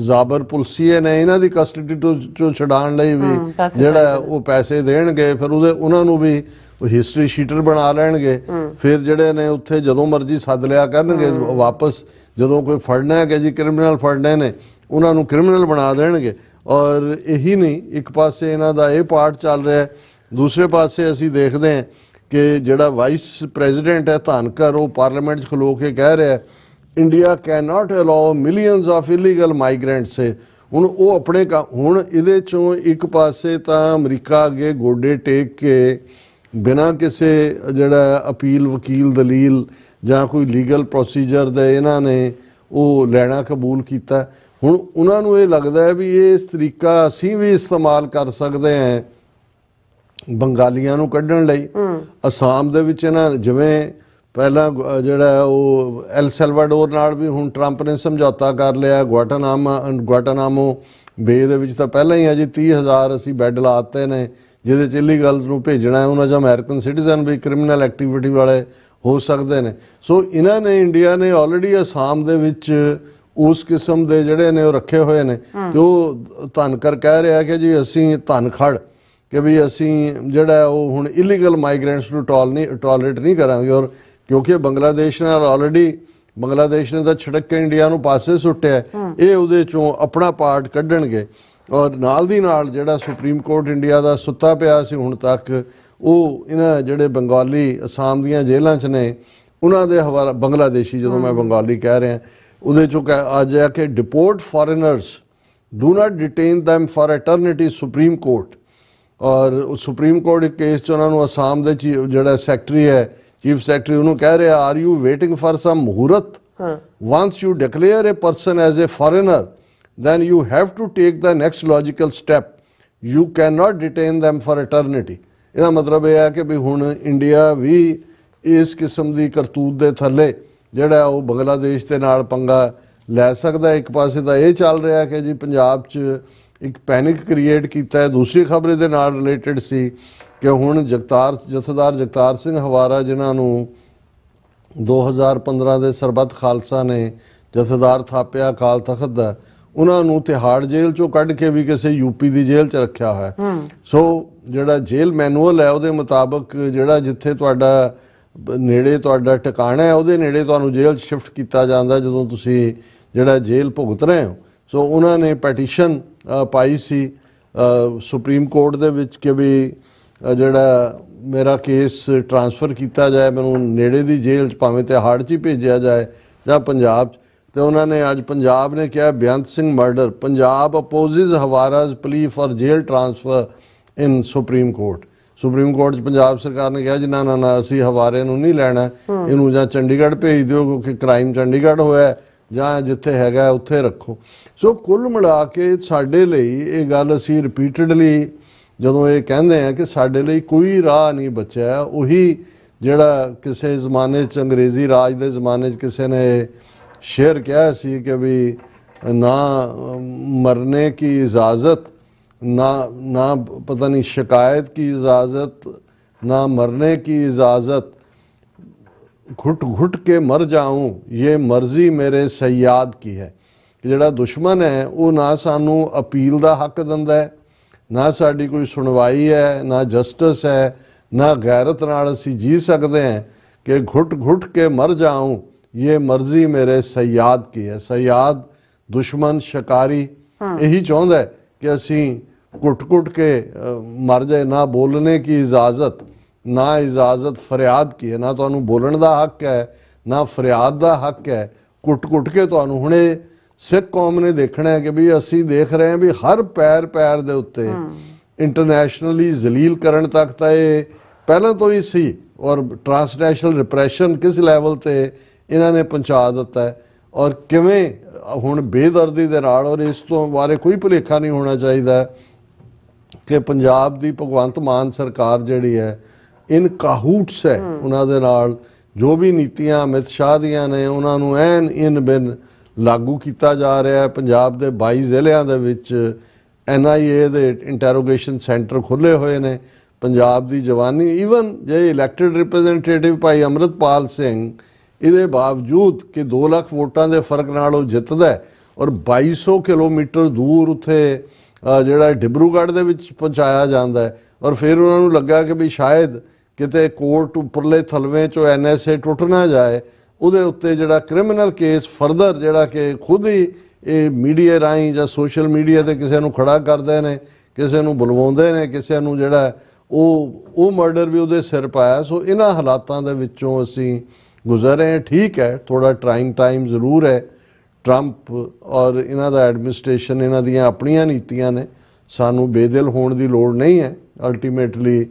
ਜ਼ਾਬਰ ਪੁਲਸੀਏ ਨੇ ਇਹਨਾਂ ਦੀ ਕਸਟਡੀ ਤੋਂ ਛਡਾਉਣ ਲਈ ਵੀ ਜਿਹੜਾ ਉਹ ਪੈਸੇ ਦੇਣਗੇ, ਫਿਰ ਉਹਨਾਂ ਨੂੰ ਵੀ ਉਹ ਹਿਸਟਰੀ ਸ਼ੀਟਰ ਬਣਾ ਲੈਣਗੇ। ਫਿਰ ਜਿਹੜੇ ਨੇ ਉੱਥੇ ਜਦੋਂ ਮਰਜ਼ੀ ਸੱਦ ਲਿਆ ਕਰਨਗੇ ਵਾਪਸ, ਜਦੋਂ ਕੋਈ ਫੜਨਾ ਹੈ ਕਿ ਜੀ ਕ੍ਰਿਮੀਨਲ ਫੜਨੇ ਨੇ, ਉਹਨਾਂ ਨੂੰ ਕ੍ਰਿਮੀਨਲ ਬਣਾ ਦੇਣਗੇ। ਔਰ ਇਹੀ ਨਹੀਂ, ਇੱਕ ਪਾਸੇ ਇਹਨਾਂ ਦਾ ਇਹ ਪਾਰਟ ਚੱਲ ਰਿਹਾ ਹੈ, ਦੂਸਰੇ ਪਾਸੇ ਅਸੀਂ ਦੇਖਦੇ ਹਾਂ ਕਿ ਜਿਹੜਾ ਵਾਈਸ ਪ੍ਰੈਜ਼ੀਡੈਂਟ ਹੈ ਧਾਨਕਰ, ਉਹ ਪਾਰਲੀਮੈਂਟ 'ਚ ਖਲੋ ਕੇ ਕਹਿ ਰਿਹਾ India can not allow millions of illegal migrants. ਹੁਣ ਉਹ ਆਪਣੇ ਹੁਣ ਇਹਦੇ 'ਚੋਂ ਇੱਕ ਪਾਸੇ ਤਾਂ ਅਮਰੀਕਾ ਅੱਗੇ ਗੋਡੇ ਟੇਕ ਕੇ ਬਿਨਾਂ ਕਿਸੇ ਜਿਹੜਾ ਅਪੀਲ ਵਕੀਲ ਦਲੀਲ ਜਾਂ ਕੋਈ ਲੀਗਲ ਪ੍ਰੋਸੀਜਰ ਦੇ ਇਹਨਾਂ ਨੇ ਉਹ ਲੈਣਾ ਕਬੂਲ ਕੀਤਾ। ਹੁਣ ਉਹਨਾਂ ਨੂੰ ਇਹ ਲੱਗਦਾ ਹੈ ਵੀ ਇਹ ਇਸ ਤਰੀਕਾ ਅਸੀਂ ਵੀ ਇਸਤੇਮਾਲ ਕਰ ਸਕਦੇ ਹਾਂ ਬੰਗਾਲੀਆਂ ਨੂੰ ਕੱਢਣ ਲਈ। ਅਸਾਮ ਦੇ ਵਿੱਚ ਇਹਨਾਂ ਜਿਵੇਂ ਪਹਿਲਾਂ ਜਿਹੜਾ ਉਹ ਐਲ ਸੈਲਵਾਡੋਰ ਨਾਲ ਵੀ ਹੁਣ ਟਰੰਪ ਨੇ ਸਮਝੌਤਾ ਕਰ ਲਿਆ। ਗੁਆਟਾਨਾਮੋ ਬੇ ਦੇ ਵਿੱਚ ਤਾਂ ਪਹਿਲਾਂ ਹੀ ਜੀ 30,000 ਅਸੀਂ ਬੈੱਡ ਲਾਤੇ ਨੇ ਜਿਹਦੇ 'ਚ ਇਲੀਗਲਸ ਨੂੰ ਭੇਜਣਾ ਹੈ, ਉਹਨਾਂ 'ਚ ਅਮਰੀਕਨ ਸਿਟੀਜ਼ਨ ਵੀ ਕ੍ਰਿਮੀਨਲ ਐਕਟੀਵਿਟੀ ਵਾਲੇ ਹੋ ਸਕਦੇ ਨੇ। ਸੋ ਇਹਨਾਂ ਨੇ ਇੰਡੀਆ ਨੇ ਆਲਰੇਡੀ ਅਸਾਮ ਦੇ ਵਿੱਚ ਉਸ ਕਿਸਮ ਦੇ ਜਿਹੜੇ ਨੇ ਉਹ ਰੱਖੇ ਹੋਏ ਨੇ। ਤੇ ਉਹ ਧਾਨਕਰ ਕਹਿ ਰਿਹਾ ਕਿ ਜੀ ਅਸੀਂ ਧਨਖੜ ਕਿ ਵੀ ਅਸੀਂ ਜਿਹੜਾ ਉਹ ਹੁਣ ਇਲੀਗਲ ਮਾਈਗ੍ਰੈਂਟਸ ਨੂੰ ਟੋਲਰੇਟ ਨਹੀਂ ਕਰਾਂਗੇ। ਔਰ ਕਿਉਂਕਿ ਬੰਗਲਾਦੇਸ਼ ਨਾਲ ਆਲਰੇਡੀ ਬੰਗਲਾਦੇਸ਼ ਨੇ ਤਾਂ ਛਿੜਕ ਕੇ ਇੰਡੀਆ ਨੂੰ ਪਾਸੇ ਸੁੱਟਿਆ, ਇਹ ਉਹਦੇ ਚੋਂ ਆਪਣਾ ਪਾਰਟ ਕੱਢਣਗੇ। ਔਰ ਨਾਲ ਦੀ ਨਾਲ ਜਿਹੜਾ ਸੁਪਰੀਮ ਕੋਰਟ ਇੰਡੀਆ ਦਾ ਸੁੱਤਾ ਪਿਆ ਸੀ ਹੁਣ ਤੱਕ, ਉਹ ਇਹਨਾਂ ਜਿਹੜੇ ਬੰਗਾਲੀ ਅਸਾਮ ਦੀਆਂ ਜੇਲ੍ਹਾਂ 'ਚ ਨੇ ਉਹਨਾਂ ਦੇ ਹਵਾਲਾ, ਬੰਗਲਾਦੇਸ਼ੀ ਜਦੋਂ ਮੈਂ ਬੰਗਾਲੀ ਕਹਿ ਰਿਹਾ, ਉਹਦੇ 'ਚੋਂ ਅੱਜ ਆ ਕਿ deport foreigners, do not detain them for eternity Supreme Court. ਔਰ ਸੁਪਰੀਮ ਕੋਰਟ ਇੱਕ ਕੇਸ 'ਚ ਉਹਨਾਂ ਨੂੰ ਅਸਾਮ ਦੇ ਜਿਹੜਾ ਸੈਕਟਰੀ ਹੈ, ਚੀਫ ਸੈਕਟਰੀ, ਉਹਨੂੰ ਕਹਿ ਰਿਹਾ are you waiting for some muhurat, once you declare a person as a foreigner then you have to take the next logical step, you cannot detain them for eternity। ਇਹਦਾ ਮਤਲਬ ਇਹ ਹੈ ਕਿ ਵੀ ਹੁਣ ਇੰਡੀਆ ਵੀ ਇਸ ਕਿਸਮ ਦੀ ਕਰਤੂਤ ਦੇ ਥੱਲੇ ਜਿਹੜਾ ਉਹ ਬੰਗਲਾਦੇਸ਼ ਦੇ ਨਾਲ ਪੰਗਾ ਲੈ ਸਕਦਾ। ਇੱਕ ਪਾਸੇ ਤਾਂ ਇਹ ਚੱਲ ਰਿਹਾ ਕਿ ਜੀ ਪੰਜਾਬ 'ਚ ਇੱਕ ਪੈਨਿਕ ਕ੍ਰੀਏਟ ਕੀਤਾ ਹੈ। ਦੂਸਰੀ ਖਬਰ ਇਹਦੇ ਨਾਲ ਰਿਲੇਟਡ ਸੀ ਕਿ ਹੁਣ ਜਥੇਦਾਰ ਜਗਤਾਰ ਸਿੰਘ ਹਵਾਰਾ, ਜਿਨ੍ਹਾਂ ਨੂੰ 2015 ਦੇ ਸਰਬੱਤ ਖਾਲਸਾ ਨੇ ਜਥੇਦਾਰ ਥਾਪਿਆ ਅਕਾਲ ਤਖਤ ਦਾ, ਉਹਨਾਂ ਨੂੰ ਤਿਹਾੜ ਜੇਲ੍ਹ 'ਚੋਂ ਕੱਢ ਕੇ ਵੀ ਕਿਸੇ ਯੂਪੀ ਦੀ ਜੇਲ੍ਹ 'ਚ ਰੱਖਿਆ ਹੋਇਆ। ਸੋ ਜਿਹੜਾ ਜੇਲ੍ਹ ਮੈਨੂਅਲ ਹੈ ਉਹਦੇ ਮੁਤਾਬਕ ਜਿਹੜਾ ਜਿੱਥੇ ਤੁਹਾਡਾ ਨੇੜੇ ਤੁਹਾਡਾ ਟਿਕਾਣਾ ਹੈ ਉਹਦੇ ਨੇੜੇ ਤੁਹਾਨੂੰ ਜੇਲ੍ਹ 'ਚ ਸ਼ਿਫਟ ਕੀਤਾ ਜਾਂਦਾ ਜਦੋਂ ਤੁਸੀਂ ਜਿਹੜਾ ਜੇਲ੍ਹ ਭੁਗਤ ਰਹੇ ਹੋ। ਸੋ ਉਹਨਾਂ ਨੇ ਪੈਟੀਸ਼ਨ ਪਾਈ ਸੀ ਸੁਪਰੀਮ ਕੋਰਟ ਦੇ ਵਿੱਚ ਕਿ ਵੀ ਜਿਹੜਾ ਮੇਰਾ ਕੇਸ ਟ੍ਰਾਂਸਫਰ ਕੀਤਾ ਜਾਏ, ਮੈਨੂੰ ਨੇੜੇ ਦੀ ਜੇਲ੍ਹ 'ਚ ਭਾਵੇਂ ਤਿਹਾੜ 'ਚ ਹੀ ਭੇਜਿਆ ਜਾਏ ਜਾਂ ਪੰਜਾਬ 'ਚ। ਤੇ ਉਹਨਾਂ ਨੇ ਅੱਜ ਪੰਜਾਬ ਨੇ ਕਿਹਾ ਬੇਅੰਤ ਸਿੰਘ ਮਰਡਰ, ਪੰਜਾਬ ਅਪੋਜ਼ਿਸ ਹਵਾਰਾਜ਼ ਪਲੀ for jail transfer in supreme court. Supreme court 'ਚ ਪੰਜਾਬ ਸਰਕਾਰ ਨੇ ਕਿਹਾ ਜੀ ਨਾ ਨਾ ਨਾ, ਅਸੀਂ ਹਵਾਰੇ ਨੂੰ ਨਹੀਂ ਲੈਣਾ, ਇਹਨੂੰ ਜਾਂ ਚੰਡੀਗੜ੍ਹ ਭੇਜ ਦਿਓ ਕਿਉਂਕਿ ਕ੍ਰਾਈਮ ਚੰਡੀਗੜ੍ਹ ਹੋਇਆ, ਜਾਂ ਜਿੱਥੇ ਹੈਗਾ ਉੱਥੇ ਰੱਖੋ। ਸੋ ਕੁੱਲ ਮਿਲਾ ਕੇ ਸਾਡੇ ਲਈ ਇਹ ਗੱਲ ਅਸੀਂ ਰਿਪੀਟਡਲੀ ਜਦੋਂ ਇਹ ਕਹਿੰਦੇ ਆ ਕਿ ਸਾਡੇ ਲਈ ਕੋਈ ਰਾਹ ਨਹੀਂ ਬਚਿਆ, ਉਹੀ ਜਿਹੜਾ ਕਿਸੇ ਜ਼ਮਾਨੇ 'ਚ ਅੰਗਰੇਜ਼ੀ ਰਾਜ ਦੇ ਜ਼ਮਾਨੇ 'ਚ ਕਿਸੇ ਨੇ शेर क्या सी कि भी ना मरने की इजाज़त, ना पता नहीं शिकायत की इजाज़त, ना मरने की इजाज़त, घुट घुट के मर जाऊं ये मर्जी मेरे सयाद की है। कि जिहड़ा दुश्मन है वो ना सानू अपील का हक दिंदा है, ना साडी कोई सुनवाई है, ना जस्टिस है, ना गैरत नाल असीं जी सकते हैं कि घुट घुट के मर जाऊं ये मर्जी मेरे सयाद की है। सयाद दुश्मन शिकारी यही चाहता है कि असी घुट घुट के मर जाए। ना बोलने की इजाज़त, ना इजाज़त फरियाद की है, ना तो बोलने का हक है ना फरियाद का हक है। घुट घुट के तो हुणे सिख कौम ने देखना है कि भी असी देख रहे हैं भी हर पैर पैर दे उत्ते इंटरनेशनली जलील करन तक तो ये पहले तो ही सी, और ट्रांसनैशनल रिप्रैशन किस लैवल ते ਇਹਨਾਂ ਨੇ ਪਹੁੰਚਾ ਦਿੱਤਾ ਹੈ। ਔਰ ਕਿਵੇਂ ਹੁਣ ਬੇਦਰਦੀ ਦੇ ਨਾਲ, ਔਰ ਇਸ ਤੋਂ ਬਾਰੇ ਕੋਈ ਭੁਲੇਖਾ ਨਹੀਂ ਹੋਣਾ ਚਾਹੀਦਾ ਕਿ ਪੰਜਾਬ ਦੀ ਭਗਵੰਤ ਮਾਨ ਸਰਕਾਰ ਜਿਹੜੀ ਹੈ ਇਨ ਕਾਹੂਟਸ ਹੈ ਉਹਨਾਂ ਦੇ ਨਾਲ, ਜੋ ਵੀ ਨੀਤੀਆਂ ਅਮਿਤ ਸ਼ਾਹ ਦੀਆਂ ਨੇ ਉਹਨਾਂ ਨੂੰ ਐਨ ਇਨ ਬਿਨ ਲਾਗੂ ਕੀਤਾ ਜਾ ਰਿਹਾ ਹੈ। ਪੰਜਾਬ ਦੇ 22 ਜ਼ਿਲ੍ਹਿਆਂ ਦੇ ਵਿੱਚ NIA ਦੇ ਇੰਟਰੋਗੇਸ਼ਨ ਸੈਂਟਰ ਖੁੱਲ੍ਹੇ ਹੋਏ ਨੇ। ਪੰਜਾਬ ਦੀ ਜਵਾਨੀ, ਈਵਨ ਜੇ ਇਲੈਕਟਿਡ ਰਿਪਰੈਜ਼ੈਂਟੇਟਿਵ ਭਾਈ ਅੰਮ੍ਰਿਤਪਾਲ ਸਿੰਘ ਇਹਦੇ ਬਾਵਜੂਦ ਕਿ 2 ਲੱਖ ਵੋਟਾਂ ਦੇ ਫਰਕ ਨਾਲ ਉਹ ਜਿੱਤਦਾ ਔਰ 2200 ਕਿਲੋਮੀਟਰ ਦੂਰ ਉੱਥੇ ਜਿਹੜਾ ਡਿਬਰੂਗੜ੍ਹ ਦੇ ਵਿੱਚ ਪਹੁੰਚਾਇਆ ਜਾਂਦਾ ਹੈ। ਔਰ ਫਿਰ ਉਹਨਾਂ ਨੂੰ ਲੱਗਾ ਕਿ ਵੀ ਸ਼ਾਇਦ ਕਿਤੇ ਕੋਰਟ ਉੱਪਰਲੇ ਥਲਵੇਂ ਚੋਂ NSA ਟੁੱਟ ਨਾ ਜਾਏ, ਉਹਦੇ ਉੱਤੇ ਜਿਹੜਾ ਕ੍ਰਿਮੀਨਲ ਕੇਸ ਫਰਦਰ ਜਿਹੜਾ ਕਿ ਖੁਦ ਹੀ ਇਹ ਮੀਡੀਆ ਰਾਹੀਂ ਜਾਂ ਸੋਸ਼ਲ ਮੀਡੀਆ ਤੇ ਕਿਸੇ ਨੂੰ ਖੜਾ ਕਰਦੇ ਨੇ, ਕਿਸੇ ਨੂੰ ਬੁਲਵਾਉਂਦੇ ਨੇ, ਕਿਸੇ ਨੂੰ ਜਿਹੜਾ ਉਹ ਮਰਡਰ ਵੀ ਉਹਦੇ ਸਿਰ ਪਾਇਆ। ਸੋ ਇਹਨਾਂ ਹਾਲਾਤਾਂ ਦੇ ਵਿੱਚੋਂ ਅਸੀਂ ਗੁਜ਼ਰ ਰਹੇ ਹਾਂ। ਠੀਕ ਹੈ, ਥੋੜਾ ਟ੍ਰਾਈਂਗ ਟਾਈਮ ਜ਼ਰੂਰ ਹੈ। ਟਰੰਪ ਔਰ ਇਹਨਾਂ ਦਾ ਐਡਮਿਨਿਸਟ੍ਰੇਸ਼ਨ, ਇਹਨਾਂ ਦੀਆਂ ਆਪਣੀਆਂ ਨੀਤੀਆਂ ਨੇ, ਸਾਨੂੰ ਬੇਦਿਲ ਹੋਣ ਦੀ ਲੋੜ ਨਹੀਂ ਹੈ। ਅਲਟੀਮੇਟਲੀ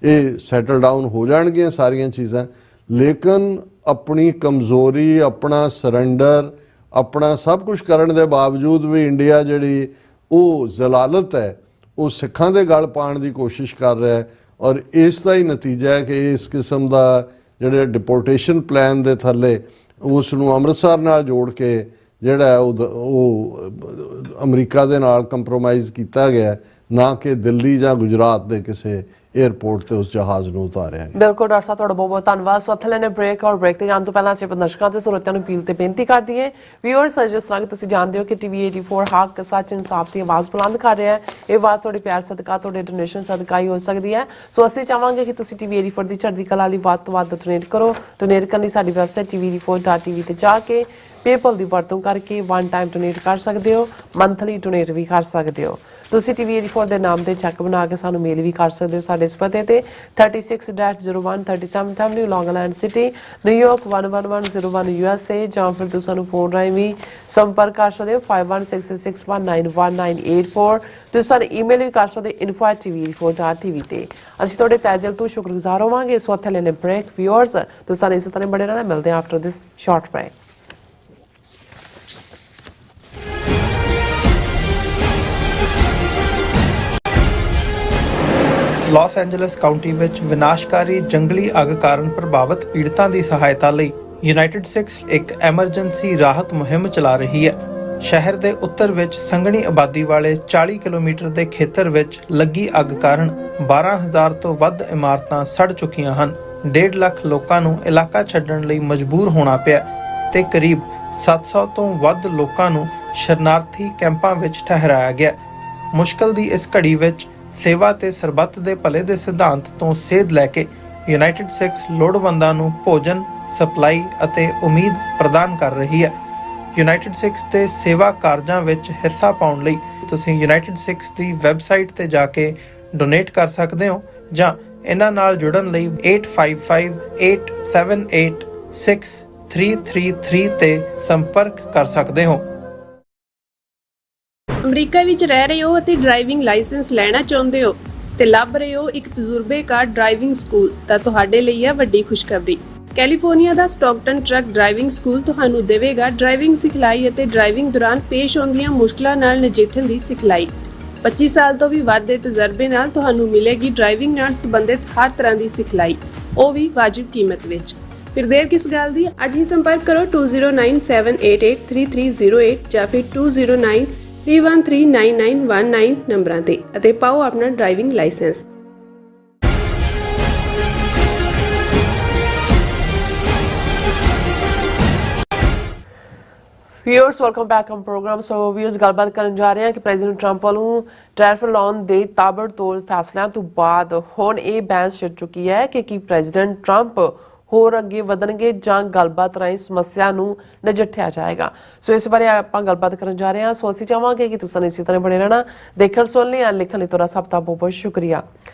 ਇਹ ਸੈਟਲ ਡਾਊਨ ਹੋ ਜਾਣਗੀਆਂ ਸਾਰੀਆਂ ਚੀਜ਼ਾਂ, ਲੇਕਿਨ ਆਪਣੀ ਕਮਜ਼ੋਰੀ, ਆਪਣਾ ਸਰੈਂਡਰ, ਆਪਣਾ ਸਭ ਕੁਝ ਕਰਨ ਦੇ ਬਾਵਜੂਦ ਵੀ ਇੰਡੀਆ ਜਿਹੜੀ ਉਹ ਜ਼ਲਾਲਤ ਹੈ, ਉਹ ਸਿੱਖਾਂ ਦੇ ਗਲ ਪਾਉਣ ਦੀ ਕੋਸ਼ਿਸ਼ ਕਰ ਰਿਹਾ ਹੈ। ਔਰ ਇਸ ਦਾ ਹੀ ਨਤੀਜਾ ਹੈ ਕਿ ਇਸ ਕਿਸਮ ਦਾ ਜਿਹੜੇ ਡਿਪੋਰਟੇਸ਼ਨ ਪਲਾਨ ਦੇ ਥੱਲੇ ਉਸ ਨੂੰ ਅੰਮ੍ਰਿਤਸਰ ਨਾਲ ਜੋੜ ਕੇ ਜਿਹੜਾ ਉਹ ਅਮਰੀਕਾ ਦੇ ਨਾਲ ਕੰਪਰੋਮਾਈਜ਼ ਕੀਤਾ ਗਿਆ, ਨਾ ਕਿ ਦਿੱਲੀ ਜਾਂ ਗੁਜਰਾਤ ਦੇ ਕਿਸੇ 에ਅਰਪੋਰਟ ਤੇ ਉਸ ਜਹਾਜ਼ ਨੂੰ ਉਤਾਰਿਆ। ਬਿਲਕੁਲ ਡਾਕਟਰ ਸਾਹਿਬ, ਤੁਹਾਡਾ ਬਹੁਤ ਬਹੁਤ ਧੰਨਵਾਦ। ਸੋ ਇੱਥੇ ਲੈਣੇ ਬ੍ਰੇਕ, ਔਰ ਬ੍ਰੇਕ ਤੇ ਜਾਣ ਤੋਂ ਪਹਿਲਾਂ ਅਸੀਂ ਆਪਣੇ ਦਰਸ਼ਕਾਂ ਤੇ ਸਰੋਤਿਆਂ ਨੂੰ ਅਪੀਲ ਤੇ ਬੇਨਤੀ ਕਰ ਦਈਏ। ਵੀਅਰਸ, ਜਿਸ ਤਰ੍ਹਾਂ ਕਿ ਤੁਸੀਂ ਜਾਣਦੇ ਹੋ ਕਿ TV 84 ਹੱਕ, ਸੱਚ, ਇਨਸਾਫ ਦੀ ਆਵਾਜ਼ ਬੁਲੰਦ ਕਰ ਰਿਹਾ ਹੈ। ਇਹ ਆਵਾਜ਼ ਤੁਹਾਡੇ ਪਿਆਰ ਸਦਕਾ, ਤੁਹਾਡੇ ਡੋਨੇਸ਼ਨ ਸਦਕਾ ਹੀ ਹੋ ਸਕਦੀ ਹੈ। ਸੋ ਅਸੀਂ ਚਾਹਾਂਗੇ ਕਿ ਤੁਸੀਂ TV 84 ਦੀ ਚੜ੍ਹਦੀ ਕਲਾ ਲਈ ਵੱਧ ਤੋਂ ਵੱਧ ਡੋਨੇਟ ਕਰੋ। ਡੋਨੇਟ ਕਰਨ ਲਈ ਸਾਡੀ ਵੈਬਸਾਈਟ tv84.tv ਤੇ ਜਾ ਕੇ ਪੇਪਲ ਦੀ ਵਰਤੋਂ ਕਰਕੇ ਵਨ ਟਾਈਮ ਡੋਨੇਟ ਕਰ ਸਕਦੇ ਹੋ, ਮੰਥਲੀ ਡੋਨੇਟ ਵੀ ਕਰ ਸਕਦੇ ਹੋ। ਤੁਸੀਂ TV 84 ਦੇ ਨਾਮ ਤੇ ਚੈੱਕ ਬਣਾ ਕੇ ਸਾਨੂੰ ਮੇਲ ਵੀ ਕਰ ਸਕਦੇ ਹੋ ਸਾਡੇ ਇਸ ਪਤੇ ਤੇ 36-01 37 ਐਵਨਿਊ, ਲੌਂਗ ਆਈਲੈਂਡ ਸਿਟੀ, ਨਿਊਯਾਰਕ 11101 USA, ਜਾਂ ਫਿਰ ਤੁਸੀਂ ਸਾਨੂੰ ਫੋਨ ਰਾਹੀਂ ਵੀ ਸੰਪਰਕ ਕਰ ਸਕਦੇ ਹੋ 5166191984। ਤੁਸੀਂ ਸਾਨੂੰ ਈਮੇਲ ਵੀ ਕਰ ਸਕਦੇ info@tv84.tv ਤੇ। ਅਸੀਂ ਤੁਹਾਡੇ ਤਹਿ ਦਿਲ ਤੋਂ ਸ਼ੁਕਰਗੁਜ਼ਾਰ ਹੋਵਾਂਗੇ। ਸੋ ਇੱਥੇ ਲੈਣੇ ਬ੍ਰੇਕ। ਵਿਊਅਰਸ, ਤੁਸੀਂ ਸਾਨੂੰ ਇਸੇ ਤਰ੍ਹਾਂ ਬਣੇ ਰਹਿਣਾ। ਮਿਲਦੇ ਹਾਂ after this short break. Los Angeles County ਵਿੱਚ ਵਿਨਾਸ਼ਕਾਰੀ ਜੰਗਲੀ ਅੱਗ ਕਾਰਨ ਪ੍ਰਭਾਵਿਤ ਪੀੜਤਾਂ ਦੀ ਸਹਾਇਤਾ ਲਈ ਯੂਨਾਈਟਿਡ ਸਿੱਖਸ ਇੱਕ ਐਮਰਜੈਂਸੀ ਰਾਹਤ ਮੁਹਿੰਮ ਚਲਾ ਰਹੀ ਹੈ। ਸ਼ਹਿਰ ਦੇ ਉੱਤਰ ਵਿੱਚ ਸੰਘਣੀ ਆਬਾਦੀ ਵਾਲੇ 40 ਕਿਲੋਮੀਟਰ ਦੇ ਖੇਤਰ ਵਿੱਚ ਲੱਗੀ ਅੱਗ ਕਾਰਨ 12,000 ਤੋਂ ਵੱਧ ਇਮਾਰਤਾਂ ਸੜ ਚੁੱਕੀਆਂ ਹਨ। 1.5 ਲੱਖ ਲੋਕਾਂ ਨੂੰ ਇਲਾਕਾ ਛੱਡਣ ਲਈ ਮਜਬੂਰ ਹੋਣਾ ਪਿਆ ਤੇ ਕਰੀਬ 700 ਤੋਂ ਵੱਧ ਲੋਕਾਂ ਨੂੰ ਸ਼ਰਨਾਰਥੀ ਕੈਂਪਾਂ ਵਿੱਚ ਠਹਿਰਾਇਆ ਗਿਆ। ਮੁਸ਼ਕਲ ਦੀ ਇਸ ਘੜੀ ਵਿੱਚ ਸੇਵਾ ਤੇ ਸਰਬੱਤ ਦੇ ਭਲੇ ਦੇ ਸਿਧਾਂਤ ਤੋਂ ਸੇਧ ਲੈ ਕੇ ਯੂਨਾਈਟਿਡ ਸਿੱਖਸ ਲੋੜਵੰਦਾਂ ਨੂੰ ਭੋਜਨ, ਸਪਲਾਈ ਅਤੇ ਉਮੀਦ ਪ੍ਰਦਾਨ ਕਰ ਰਹੀ ਹੈ। ਯੂਨਾਈਟਿਡ ਸਿੱਖਸ ਦੇ ਸੇਵਾ ਕਾਰਜਾਂ ਵਿੱਚ ਹਿੱਸਾ ਪਾਉਣ ਲਈ ਤੁਸੀਂ ਯੂਨਾਈਟਿਡ ਸਿੱਖਸ ਦੀ ਵੈਬਸਾਈਟ ਤੇ ਜਾ ਕੇ ਡੋਨੇਟ ਕਰ ਸਕਦੇ ਹੋ, ਜਾਂ ਇਹਨਾਂ ਨਾਲ ਜੁੜਨ ਲਈ 8558786333 ਤੇ ਸੰਪਰਕ ਕਰ ਸਕਦੇ ਹੋ। ਅਮਰੀਕਾ ਵਿੱਚ ਰਹਿ ਰਹੇ ਹੋ ਅਤੇ ਡਰਾਈਵਿੰਗ ਲਾਇਸੈਂਸ ਲੈਣਾ ਚਾਹੁੰਦੇ ਹੋ ਤੇ ਲੱਭ ਰਹੇ ਹੋ ਇੱਕ ਤਜਰਬੇਕਾਰ ਡਰਾਈਵਿੰਗ ਸਕੂਲ, ਤਾਂ ਤੁਹਾਡੇ ਲਈ ਹੈ ਵੱਡੀ ਖੁਸ਼ਖਬਰੀ। ਕੈਲੀਫੋਰਨੀਆ ਦਾ ਸਟਾਕਟਨ ਟਰੱਕ ਡਰਾਈਵਿੰਗ ਸਕੂਲ ਤੁਹਾਨੂੰ ਦੇਵੇਗਾ ਡਰਾਈਵਿੰਗ ਸਿਖਲਾਈ ਅਤੇ ਡਰਾਈਵਿੰਗ ਦੌਰਾਨ ਪੇਸ਼ ਆਉਂਦੀਆਂ ਮੁਸ਼ਕਲਾਂ ਨਾਲ ਨਜਿੱਠਣ ਦੀ ਸਿਖਲਾਈ। 25 ਸਾਲ ਤੋਂ ਵੀ ਵੱਧ ਦੇ ਤਜਰਬੇ ਨਾਲ ਤੁਹਾਨੂੰ ਮਿਲੇਗੀ ਡਰਾਈਵਿੰਗ ਨਾਲ ਸੰਬੰਧਿਤ ਹਰ ਤਰ੍ਹਾਂ ਦੀ ਸਿਖਲਾਈ, ਉਹ ਵੀ ਵਾਜਿਬ ਕੀਮਤ ਵਿੱਚ। ਫਿਰ ਦੇਰ ਕਿਸ ਗੱਲ ਦੀ, ਅੱਜ ਹੀ ਸੰਪਰਕ ਕਰੋ 2097883308 ਜਾਂ ਫਿਰ 2093139919 ਨੰਬਰਾਂ ਤੇ ਅਤੇ ਪਾਓ ਆਪਣਾ driving licence. Viewers, welcome back on program. So viewers, ਗੱਲਬਾਤ ਕਰਨ ਜਾ ਰਹੇ ਹਾਂ ਕਿ ਪ੍ਰੈਜ਼ੀਡੈਂਟ ਟਰੰਪ ਵੱਲੋਂ ਟੈਰਿਫ ਲਾਉਣ ਦੇ ਤਾਬੜਤੋੜ ਫੈਸਲਿਆਂ ਤੋਂ ਬਾਅਦ ਹੁਣ ਇਹ ਬਹਿਸ ਛਿੜ ਚੁੱਕੀ ਹੈ ਕਿ ਕੀ ਪ੍ਰੈਜ਼ੀਡੈਂਟ ਟਰੰਪ ਹੋਰ ਅੱਗੇ ਵਧਣਗੇ ਜਾਂ ਗੱਲਬਾਤ ਰਾਹੀਂ ਸਮੱਸਿਆ ਨੂੰ ਨਜਿੱਠਿਆ ਜਾਏਗਾ। ਸੋ ਇਸ ਬਾਰੇ ਆਪਾਂ ਗੱਲਬਾਤ ਕਰਨ ਜਾ ਰਹੇ ਹਾਂ। ਸੋ ਅਸੀਂ ਚਾਹਾਂਗੇ ਕਿ ਤੁਸੀਂ ਇਸੇ ਤਰ੍ਹਾਂ ਬਣੇ ਰਹਿਣਾ। ਦੇਖਣ ਸੁਣਨ ਲਈ ਲਿਖਣ ਲਈ ਤੁਹਾਡਾ ਸਭ ਦਾ ਬਹੁਤ ਬਹੁਤ ਸ਼ੁਕਰੀਆ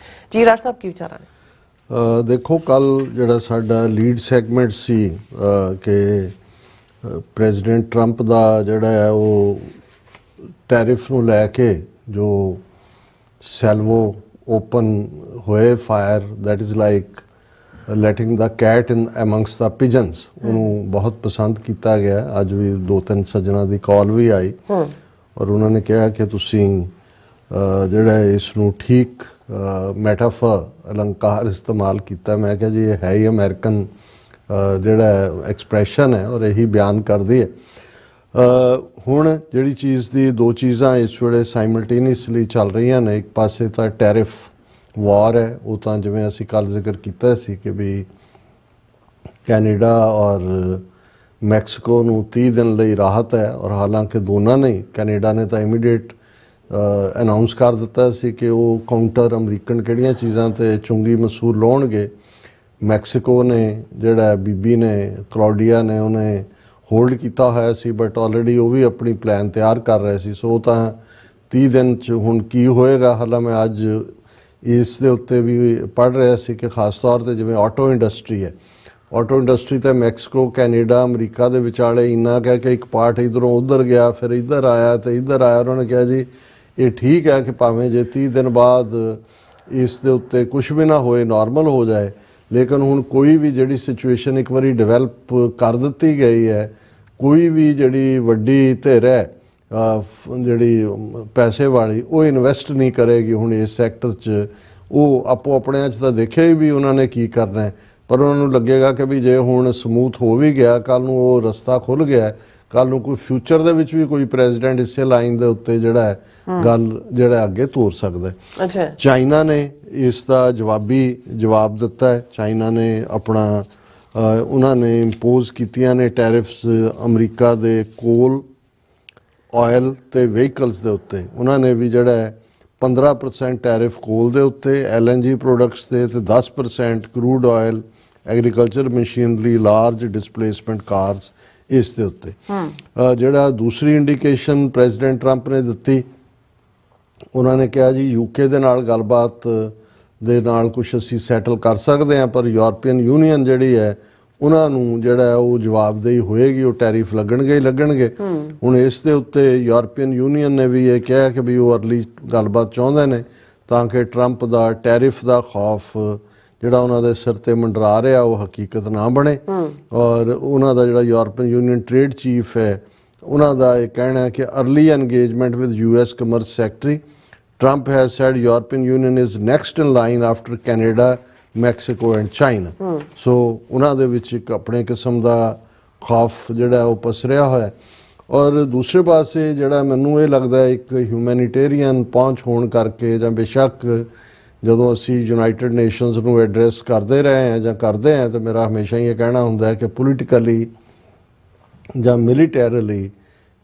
ਜੀ। ਰਾਜ ਸਾਹਿਬ, ਕੀ ਵਿਚਾਰਾਂ ਨੇ? ਦੇਖੋ, ਕੱਲ ਜਿਹੜਾ ਸਾਡਾ ਲੀਡ ਸੈਗਮੈਂਟ ਸੀ ਕਿ ਪ੍ਰੈਜ਼ੀਡੈਂਟ ਟਰੰਪ ਦਾ ਜਿਹੜਾ ਹੈ ਉਹ ਟੈਰਿਫ ਨੂੰ ਲੈ ਕੇ ਜੋ ਸੈਲਵੋ ਓਪਨ ਹੋਏ fire, that is like letting the cat in amongst the pigeons, ਉਹਨੂੰ ਬਹੁਤ ਪਸੰਦ ਕੀਤਾ ਗਿਆ। ਅੱਜ ਵੀ 2-3 ਸੱਜਣਾਂ ਦੀ ਕਾਲ ਵੀ ਆਈ ਔਰ ਉਹਨਾਂ ਨੇ ਕਿਹਾ ਕਿ ਤੁਸੀਂ ਜਿਹੜਾ ਇਸ ਨੂੰ ਠੀਕ ਮੈਟਾਫਰ ਅਲੰਕਾਰ ਇਸਤੇਮਾਲ ਕੀਤਾ। ਮੈਂ ਕਿਹਾ ਜੀ ਇਹ ਹੈ ਹੀ ਅਮਰੀਕਨ ਜਿਹੜਾ ਐਕਸਪ੍ਰੈਸ਼ਨ ਹੈ ਔਰ ਇਹੀ ਬਿਆਨ ਕਰਦੀ ਹੈ। ਹੁਣ ਜਿਹੜੀ ਚੀਜ਼ ਦੀ ਦੋ ਚੀਜ਼ਾਂ ਇਸ ਵੇਲੇ ਸਾਈਮਲਟੇਨੀਅਸਲੀ ਚੱਲ ਰਹੀਆਂ ਨੇ। ਇੱਕ ਪਾਸੇ ਤਾਂ ਟੈਰਿਫ ਵਾਰ ਹੈ, ਉਹ ਤਾਂ ਜਿਵੇਂ ਅਸੀਂ ਕੱਲ੍ਹ ਜ਼ਿਕਰ ਕੀਤਾ ਸੀ ਕਿ ਵੀ ਕੈਨੇਡਾ ਔਰ ਮੈਕਸੀਕੋ ਨੂੰ 30 ਦਿਨ ਲਈ ਰਾਹਤ ਹੈ ਔਰ ਹਾਲਾਂਕਿ ਦੋਨਾਂ ਨੇ, ਕੈਨੇਡਾ ਨੇ ਤਾਂ ਇਮੀਡੀਏਟ ਅਨਾਊਂਸ ਕਰ ਦਿੱਤਾ ਸੀ ਕਿ ਉਹ ਕਾਊਂਟਰ ਅਮਰੀਕਨ ਕਿਹੜੀਆਂ ਚੀਜ਼ਾਂ 'ਤੇ ਚੁੰਗੀ ਮਸੂਲ ਲਾਉਣਗੇ ਮੈਕਸੀਕੋ ਨੇ ਜਿਹੜਾ ਬੀਬੀ ਨੇ ਕਲੌਡੀਆ ਨੇ ਉਹਨੇ ਹੋਲਡ ਕੀਤਾ ਹੋਇਆ ਸੀ, ਬਟ ਆਲਰੇਡੀ ਉਹ ਵੀ ਆਪਣੀ ਪਲਾਨ ਤਿਆਰ ਕਰ ਰਹੇ ਸੀ। ਸੋ ਤਾਂ 30 ਦਿਨ 'ਚ ਹੁਣ ਕੀ ਹੋਏਗਾ। ਹਾਲਾਂ ਮੈਂ ਅੱਜ ਇਸ ਦੇ ਉੱਤੇ ਵੀ ਪੜ੍ਹ ਰਿਹਾ ਸੀ ਕਿ ਖਾਸ ਤੌਰ 'ਤੇ ਜਿਵੇਂ ਆਟੋ ਇੰਡਸਟਰੀ ਹੈ, ਆਟੋ ਇੰਡਸਟਰੀ ਤਾਂ ਮੈਕਸੀਕੋ, ਕੈਨੇਡਾ, ਅਮਰੀਕਾ ਦੇ ਵਿਚਾਲੇ ਇੰਨਾ ਕਹਿ ਕੇ ਇੱਕ ਪਾਰਟ ਇੱਧਰੋਂ ਉੱਧਰ ਗਿਆ, ਫਿਰ ਇੱਧਰ ਆਇਆ ਤੇ ਇੱਧਰ ਆਇਆ। ਉਹਨਾਂ ਨੇ ਕਿਹਾ ਜੀ ਇਹ ਠੀਕ ਹੈ ਕਿ ਭਾਵੇਂ ਜੇ 30 ਦਿਨ ਬਾਅਦ ਇਸ ਦੇ ਉੱਤੇ ਕੁਝ ਵੀ ਨਾ ਹੋਏ, ਨਾਰਮਲ ਹੋ ਜਾਏ, ਲੇਕਿਨ ਹੁਣ ਕੋਈ ਵੀ ਜਿਹੜੀ ਸਿਚੁਏਸ਼ਨ ਇੱਕ ਵਾਰੀ ਡਿਵੈਲਪ ਕਰ ਦਿੱਤੀ ਗਈ ਹੈ, ਕੋਈ ਵੀ ਜਿਹੜੀ ਵੱਡੀ ਧਿਰ ਹੈ ਜਿਹੜੀ ਪੈਸੇ ਵਾਲੀ, ਉਹ ਇਨਵੈਸਟ ਨਹੀਂ ਕਰੇਗੀ ਹੁਣ ਇਸ ਸੈਕਟਰ 'ਚ। ਉਹ ਆਪੋ ਆਪਣਿਆਂ 'ਚ ਤਾਂ ਦੇਖਿਆ ਹੀ ਵੀ ਉਹਨਾਂ ਨੇ ਕੀ ਕਰਨਾ ਹੈ, ਪਰ ਉਹਨਾਂ ਨੂੰ ਲੱਗੇਗਾ ਕਿ ਵੀ ਜੇ ਹੁਣ ਸਮੂਥ ਹੋ ਵੀ ਗਿਆ, ਕੱਲ੍ਹ ਨੂੰ ਉਹ ਰਸਤਾ ਖੁੱਲ੍ਹ ਗਿਆ, ਕੱਲ੍ਹ ਨੂੰ ਕੋਈ ਫਿਊਚਰ ਦੇ ਵਿੱਚ ਵੀ ਕੋਈ ਪ੍ਰੈਜ਼ੀਡੈਂਟ ਇਸੇ ਲਾਈਨ ਦੇ ਉੱਤੇ ਜਿਹੜਾ ਹੈ ਗੱਲ ਜਿਹੜਾ ਅੱਗੇ ਤੋਰ ਸਕਦਾ ਹੈ। ਅੱਛਾ, ਚਾਈਨਾ ਨੇ ਇਸ ਦਾ ਜਵਾਬ ਦਿੱਤਾ ਹੈ। ਚਾਈਨਾ ਨੇ ਆਪਣਾ ਉਹਨਾਂ ਨੇ ਇੰਪੋਜ਼ ਕੀਤੀਆਂ ਨੇ ਟੈਰਿਫਸ ਅਮਰੀਕਾ ਦੇ ਕੋਲ, ਆਇਲ ਤੇ ਵਹੀਕਲਸ ਦੇ ਉੱਤੇ। ਉਹਨਾਂ ਨੇ ਵੀ ਜਿਹੜਾ ਹੈ 15% ਟੈਰਿਫ ਕੋਲ ਦੇ ਉੱਤੇ, LNG ਪ੍ਰੋਡਕਟਸ ਤੇ 10% crude oil, agriculture machinery, large displacement cars, ਇਸ ਦੇ ਉੱਤੇ। ਜਿਹੜਾ ਦੂਸਰੀ ਇੰਡੀਕੇਸ਼ਨ ਪ੍ਰੈਜ਼ੀਡੈਂਟ ਟਰੰਪ ਨੇ ਦਿੱਤੀ, ਉਹਨਾਂ ਨੇ ਕਿਹਾ ਜੀ UK ਦੇ ਨਾਲ ਗੱਲਬਾਤ ਦੇ ਨਾਲ ਕੁਝ ਅਸੀਂ ਸੈਟਲ ਕਰ ਸਕਦੇ ਹਾਂ, ਪਰ ਯੂਰਪੀਅਨ ਯੂਨੀਅਨ ਜਿਹੜੀ ਹੈ ਉਹਨਾਂ ਨੂੰ ਜਿਹੜਾ ਉਹ ਜਵਾਬਦੇਹੀ ਹੋਏਗੀ, ਉਹ ਟੈਰਿਫ ਲੱਗਣਗੇ। ਹੁਣ ਇਸ ਦੇ ਉੱਤੇ ਯੂਰਪੀਅਨ ਯੂਨੀਅਨ ਨੇ ਵੀ ਇਹ ਕਿਹਾ ਕਿ ਵੀ ਉਹ ਅਰਲੀ ਗੱਲਬਾਤ ਚਾਹੁੰਦੇ ਨੇ ਤਾਂ ਕਿ ਟਰੰਪ ਦਾ ਟੈਰਿਫ ਦਾ ਖੌਫ ਜਿਹੜਾ ਉਹਨਾਂ ਦੇ ਸਿਰ ਤੇ ਮੰਡਰਾ ਰਿਹਾ ਉਹ ਹਕੀਕਤ ਨਾ ਬਣੇ। ਔਰ ਉਹਨਾਂ ਦਾ ਜਿਹੜਾ ਯੂਰਪੀਅਨ ਯੂਨੀਅਨ ਟ੍ਰੇਡ ਚੀਫ ਹੈ, ਉਹਨਾਂ ਦਾ ਇਹ ਕਹਿਣਾ ਹੈ ਕਿ early engagement with US commerce secretary Trump has said European Union is next in line after Canada, Mexico and China. So ਉਹਨਾਂ ਦੇ ਵਿੱਚ ਇੱਕ ਆਪਣੇ ਕਿਸਮ ਦਾ ਖੌਫ ਜਿਹੜਾ ਉਹ ਪਸਰਿਆ ਹੋਇਆ। ਔਰ ਦੂਸਰੇ ਪਾਸੇ ਜਿਹੜਾ ਮੈਨੂੰ ਇਹ ਲੱਗਦਾ ਇੱਕ ਹਿਊਮੈਨਿਟੇਰੀਅਨ ਪਹੁੰਚ ਹੋਣ ਕਰਕੇ, ਜਾਂ ਬੇਸ਼ੱਕ ਜਦੋਂ ਅਸੀਂ ਯੂਨਾਈਟਿਡ ਨੇਸ਼ਨਸ ਨੂੰ ਐਡਰੈਸ ਕਰਦੇ ਰਹੇ ਹਾਂ ਜਾਂ ਕਰਦੇ ਹਾਂ, ਤਾਂ ਮੇਰਾ ਹਮੇਸ਼ਾ ਹੀ ਇਹ ਕਹਿਣਾ ਹੁੰਦਾ ਹੈ ਕਿ ਪੋਲੀਟੀਕਲੀ ਜਾਂ ਮਿਲੀਟੈਰੀਲੀ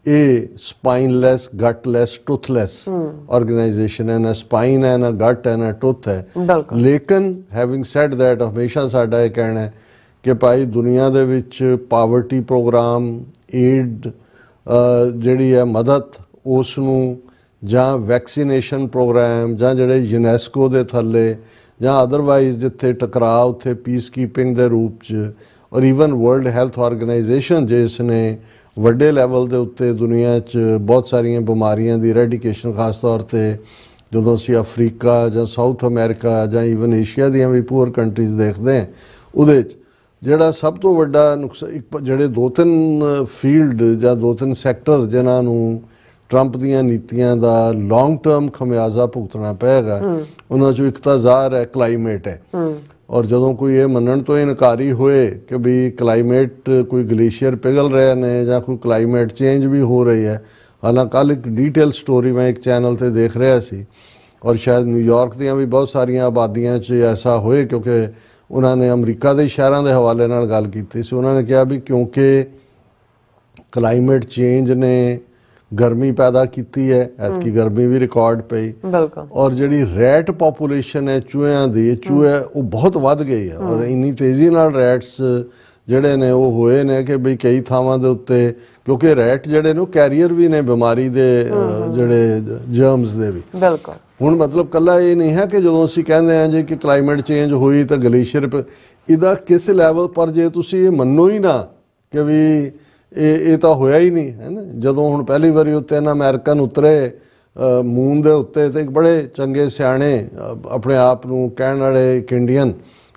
ਇਹ ਸਪਾਈਨਲੈਸ, ਗਟਲੈਸ, ਟੁੱਥਲੈਸ ਆਰਗੇਨਾਈਜੇਸ਼ਨ ਹੈ। ਨਾ ਸਪਾਈਨ ਹੈ, ਨਾ ਗਟ ਹੈ, ਨਾ ਟੁੱਥ ਹੈ। ਲੇਕਿਨ ਹੈਵਿੰਗ ਸੈਡ ਦੈਟ, ਹਮੇਸ਼ਾ ਸਾਡਾ ਇਹ ਕਹਿਣਾ ਹੈ ਕਿ ਭਾਈ ਦੁਨੀਆ ਦੇ ਵਿੱਚ ਪਾਵਰਟੀ ਪ੍ਰੋਗਰਾਮ, ਏਡ ਜਿਹੜੀ ਹੈ ਮਦਦ, ਉਸ ਨੂੰ ਜਾਂ ਵੈਕਸੀਨੇਸ਼ਨ ਪ੍ਰੋਗਰਾਮ, ਜਾਂ ਜਿਹੜੇ UNESCO ਦੇ ਥੱਲੇ ਜਾਂ ਅਦਰਵਾਈਜ਼ ਜਿੱਥੇ ਟਕਰਾਅ ਉੱਥੇ ਪੀਸ ਕੀਪਿੰਗ ਦੇ ਰੂਪ 'ਚ, ਔਰ ਈਵਨ ਵਰਲਡ ਹੈਲਥ ਆਰਗੇਨਾਈਜੇਸ਼ਨ ਜਿਸ ਨੇ ਵੱਡੇ ਲੈਵਲ ਦੇ ਉੱਤੇ ਦੁਨੀਆ 'ਚ ਬਹੁਤ ਸਾਰੀਆਂ ਬਿਮਾਰੀਆਂ ਦੀ ਰੈਡੀਕੇਸ਼ਨ, ਖਾਸ ਤੌਰ 'ਤੇ ਜਦੋਂ ਅਸੀਂ ਅਫਰੀਕਾ ਜਾਂ ਸਾਊਥ ਅਮਰੀਕਾ ਜਾਂ ਈਵਨ ਏਸ਼ੀਆ ਦੀਆਂ ਵੀ ਪੂਅਰ ਕੰਟਰੀਜ਼ ਦੇਖਦੇ ਹਾਂ, ਉਹਦੇ 'ਚ ਜਿਹੜਾ ਸਭ ਤੋਂ ਵੱਡਾ ਜਿਹੜੇ 2-3 ਫੀਲਡ ਜਾਂ 2-3 ਸੈਕਟਰ ਜਿਨ੍ਹਾਂ ਨੂੰ ਟਰੰਪ ਦੀਆਂ ਨੀਤੀਆਂ ਦਾ ਲੌਂਗ ਟਰਮ ਖਮਿਆਜ਼ਾ ਭੁਗਤਣਾ ਪਏਗਾ, ਉਹਨਾਂ 'ਚੋਂ ਇੱਕ ਤਾਂ ਜ਼ਾਹਰ ਹੈ ਕਲਾਈਮੇਟ ਹੈ। ਔਰ ਜਦੋਂ ਕੋਈ ਇਹ ਮੰਨਣ ਤੋਂ ਇਨਕਾਰੀ ਹੋਏ ਕਿ ਵੀ ਕਲਾਈਮੇਟ, ਕੋਈ ਗਲੇਸ਼ੀਅਰ ਪਿਘਲ ਰਹੇ ਨੇ ਜਾਂ ਕੋਈ ਕਲਾਈਮੇਟ ਚੇਂਜ ਵੀ ਹੋ ਰਹੀ ਹੈ। ਹਾਲਾਂਕਿ ਕੱਲ੍ਹ ਇੱਕ ਡੀਟੇਲ ਸਟੋਰੀ ਮੈਂ ਇੱਕ ਚੈਨਲ 'ਤੇ ਦੇਖ ਰਿਹਾ ਸੀ, ਔਰ ਸ਼ਾਇਦ ਨਿਊਯਾਰਕ ਦੀਆਂ ਵੀ ਬਹੁਤ ਸਾਰੀਆਂ ਆਬਾਦੀਆਂ 'ਚ ਐਸਾ ਹੋਏ, ਕਿਉਂਕਿ ਉਹਨਾਂ ਨੇ ਅਮਰੀਕਾ ਦੇ ਸ਼ਹਿਰਾਂ ਦੇ ਹਵਾਲੇ ਨਾਲ ਗੱਲ ਕੀਤੀ ਸੀ। ਉਹਨਾਂ ਨੇ ਕਿਹਾ ਵੀ ਕਿਉਂਕਿ ਕਲਾਈਮੇਟ ਚੇਂਜ ਨੇ ਗਰਮੀ ਪੈਦਾ ਕੀਤੀ ਹੈ, ਐਤਕੀ ਗਰਮੀ ਵੀ ਰਿਕਾਰਡ ਪਈ। ਔਰ ਜਿਹੜੀ ਰੈਟ ਪੋਪੂਲੇਸ਼ਨ ਹੈ ਚੂਹਿਆਂ ਦੀ, ਚੂਹੇ ਉਹ ਬਹੁਤ ਵੱਧ ਗਈ ਹੈ, ਔਰ ਇੰਨੀ ਤੇਜ਼ੀ ਨਾਲ ਰੈਟਸ ਜਿਹੜੇ ਨੇ ਉਹ ਹੋਏ ਨੇ ਕਿ ਬਈ ਕਈ ਥਾਵਾਂ ਦੇ ਉੱਤੇ, ਕਿਉਂਕਿ ਰੈਟ ਜਿਹੜੇ ਨੇ ਉਹ ਕੈਰੀਅਰ ਵੀ ਨੇ ਬਿਮਾਰੀ ਦੇ ਜਿਹੜੇ ਜਰਮਸ ਦੇ ਵੀ। ਹੁਣ ਮਤਲਬ ਕੱਲਾ ਇਹ ਨਹੀਂ ਹੈ ਕਿ ਜਦੋਂ ਅਸੀਂ ਕਹਿੰਦੇ ਹਾਂ ਜੀ ਕਿ ਕਲਾਈਮੇਟ ਚੇਂਜ ਹੋਈ ਤਾਂ ਗਲੇਸ਼ੀਅਰ, ਇਹਦਾ ਕਿਸ ਲੈਵਲ ਪਰ ਜੇ ਤੁਸੀਂ ਇਹ ਮੰਨੋ ਹੀ ਨਾ ਕਿ ਵੀ ਇਹ ਤਾਂ ਹੋਇਆ ਹੀ ਨਹੀਂ ਹੈ ਨਾ। ਜਦੋਂ ਹੁਣ ਪਹਿਲੀ ਵਾਰੀ ਉੱਤੇ ਨਾ ਅਮਰੀਕਨ ਉਤਰੇ ਮੂਨ ਦੇ ਉੱਤੇ, ਤੇ ਇੱਕ ਬੜੇ ਚੰਗੇ ਸਿਆਣੇ ਆਪਣੇ ਆਪ ਨੂੰ ਕਹਿਣ ਵਾਲੇ ਇੱਕ ਇੰਡੀਅਨ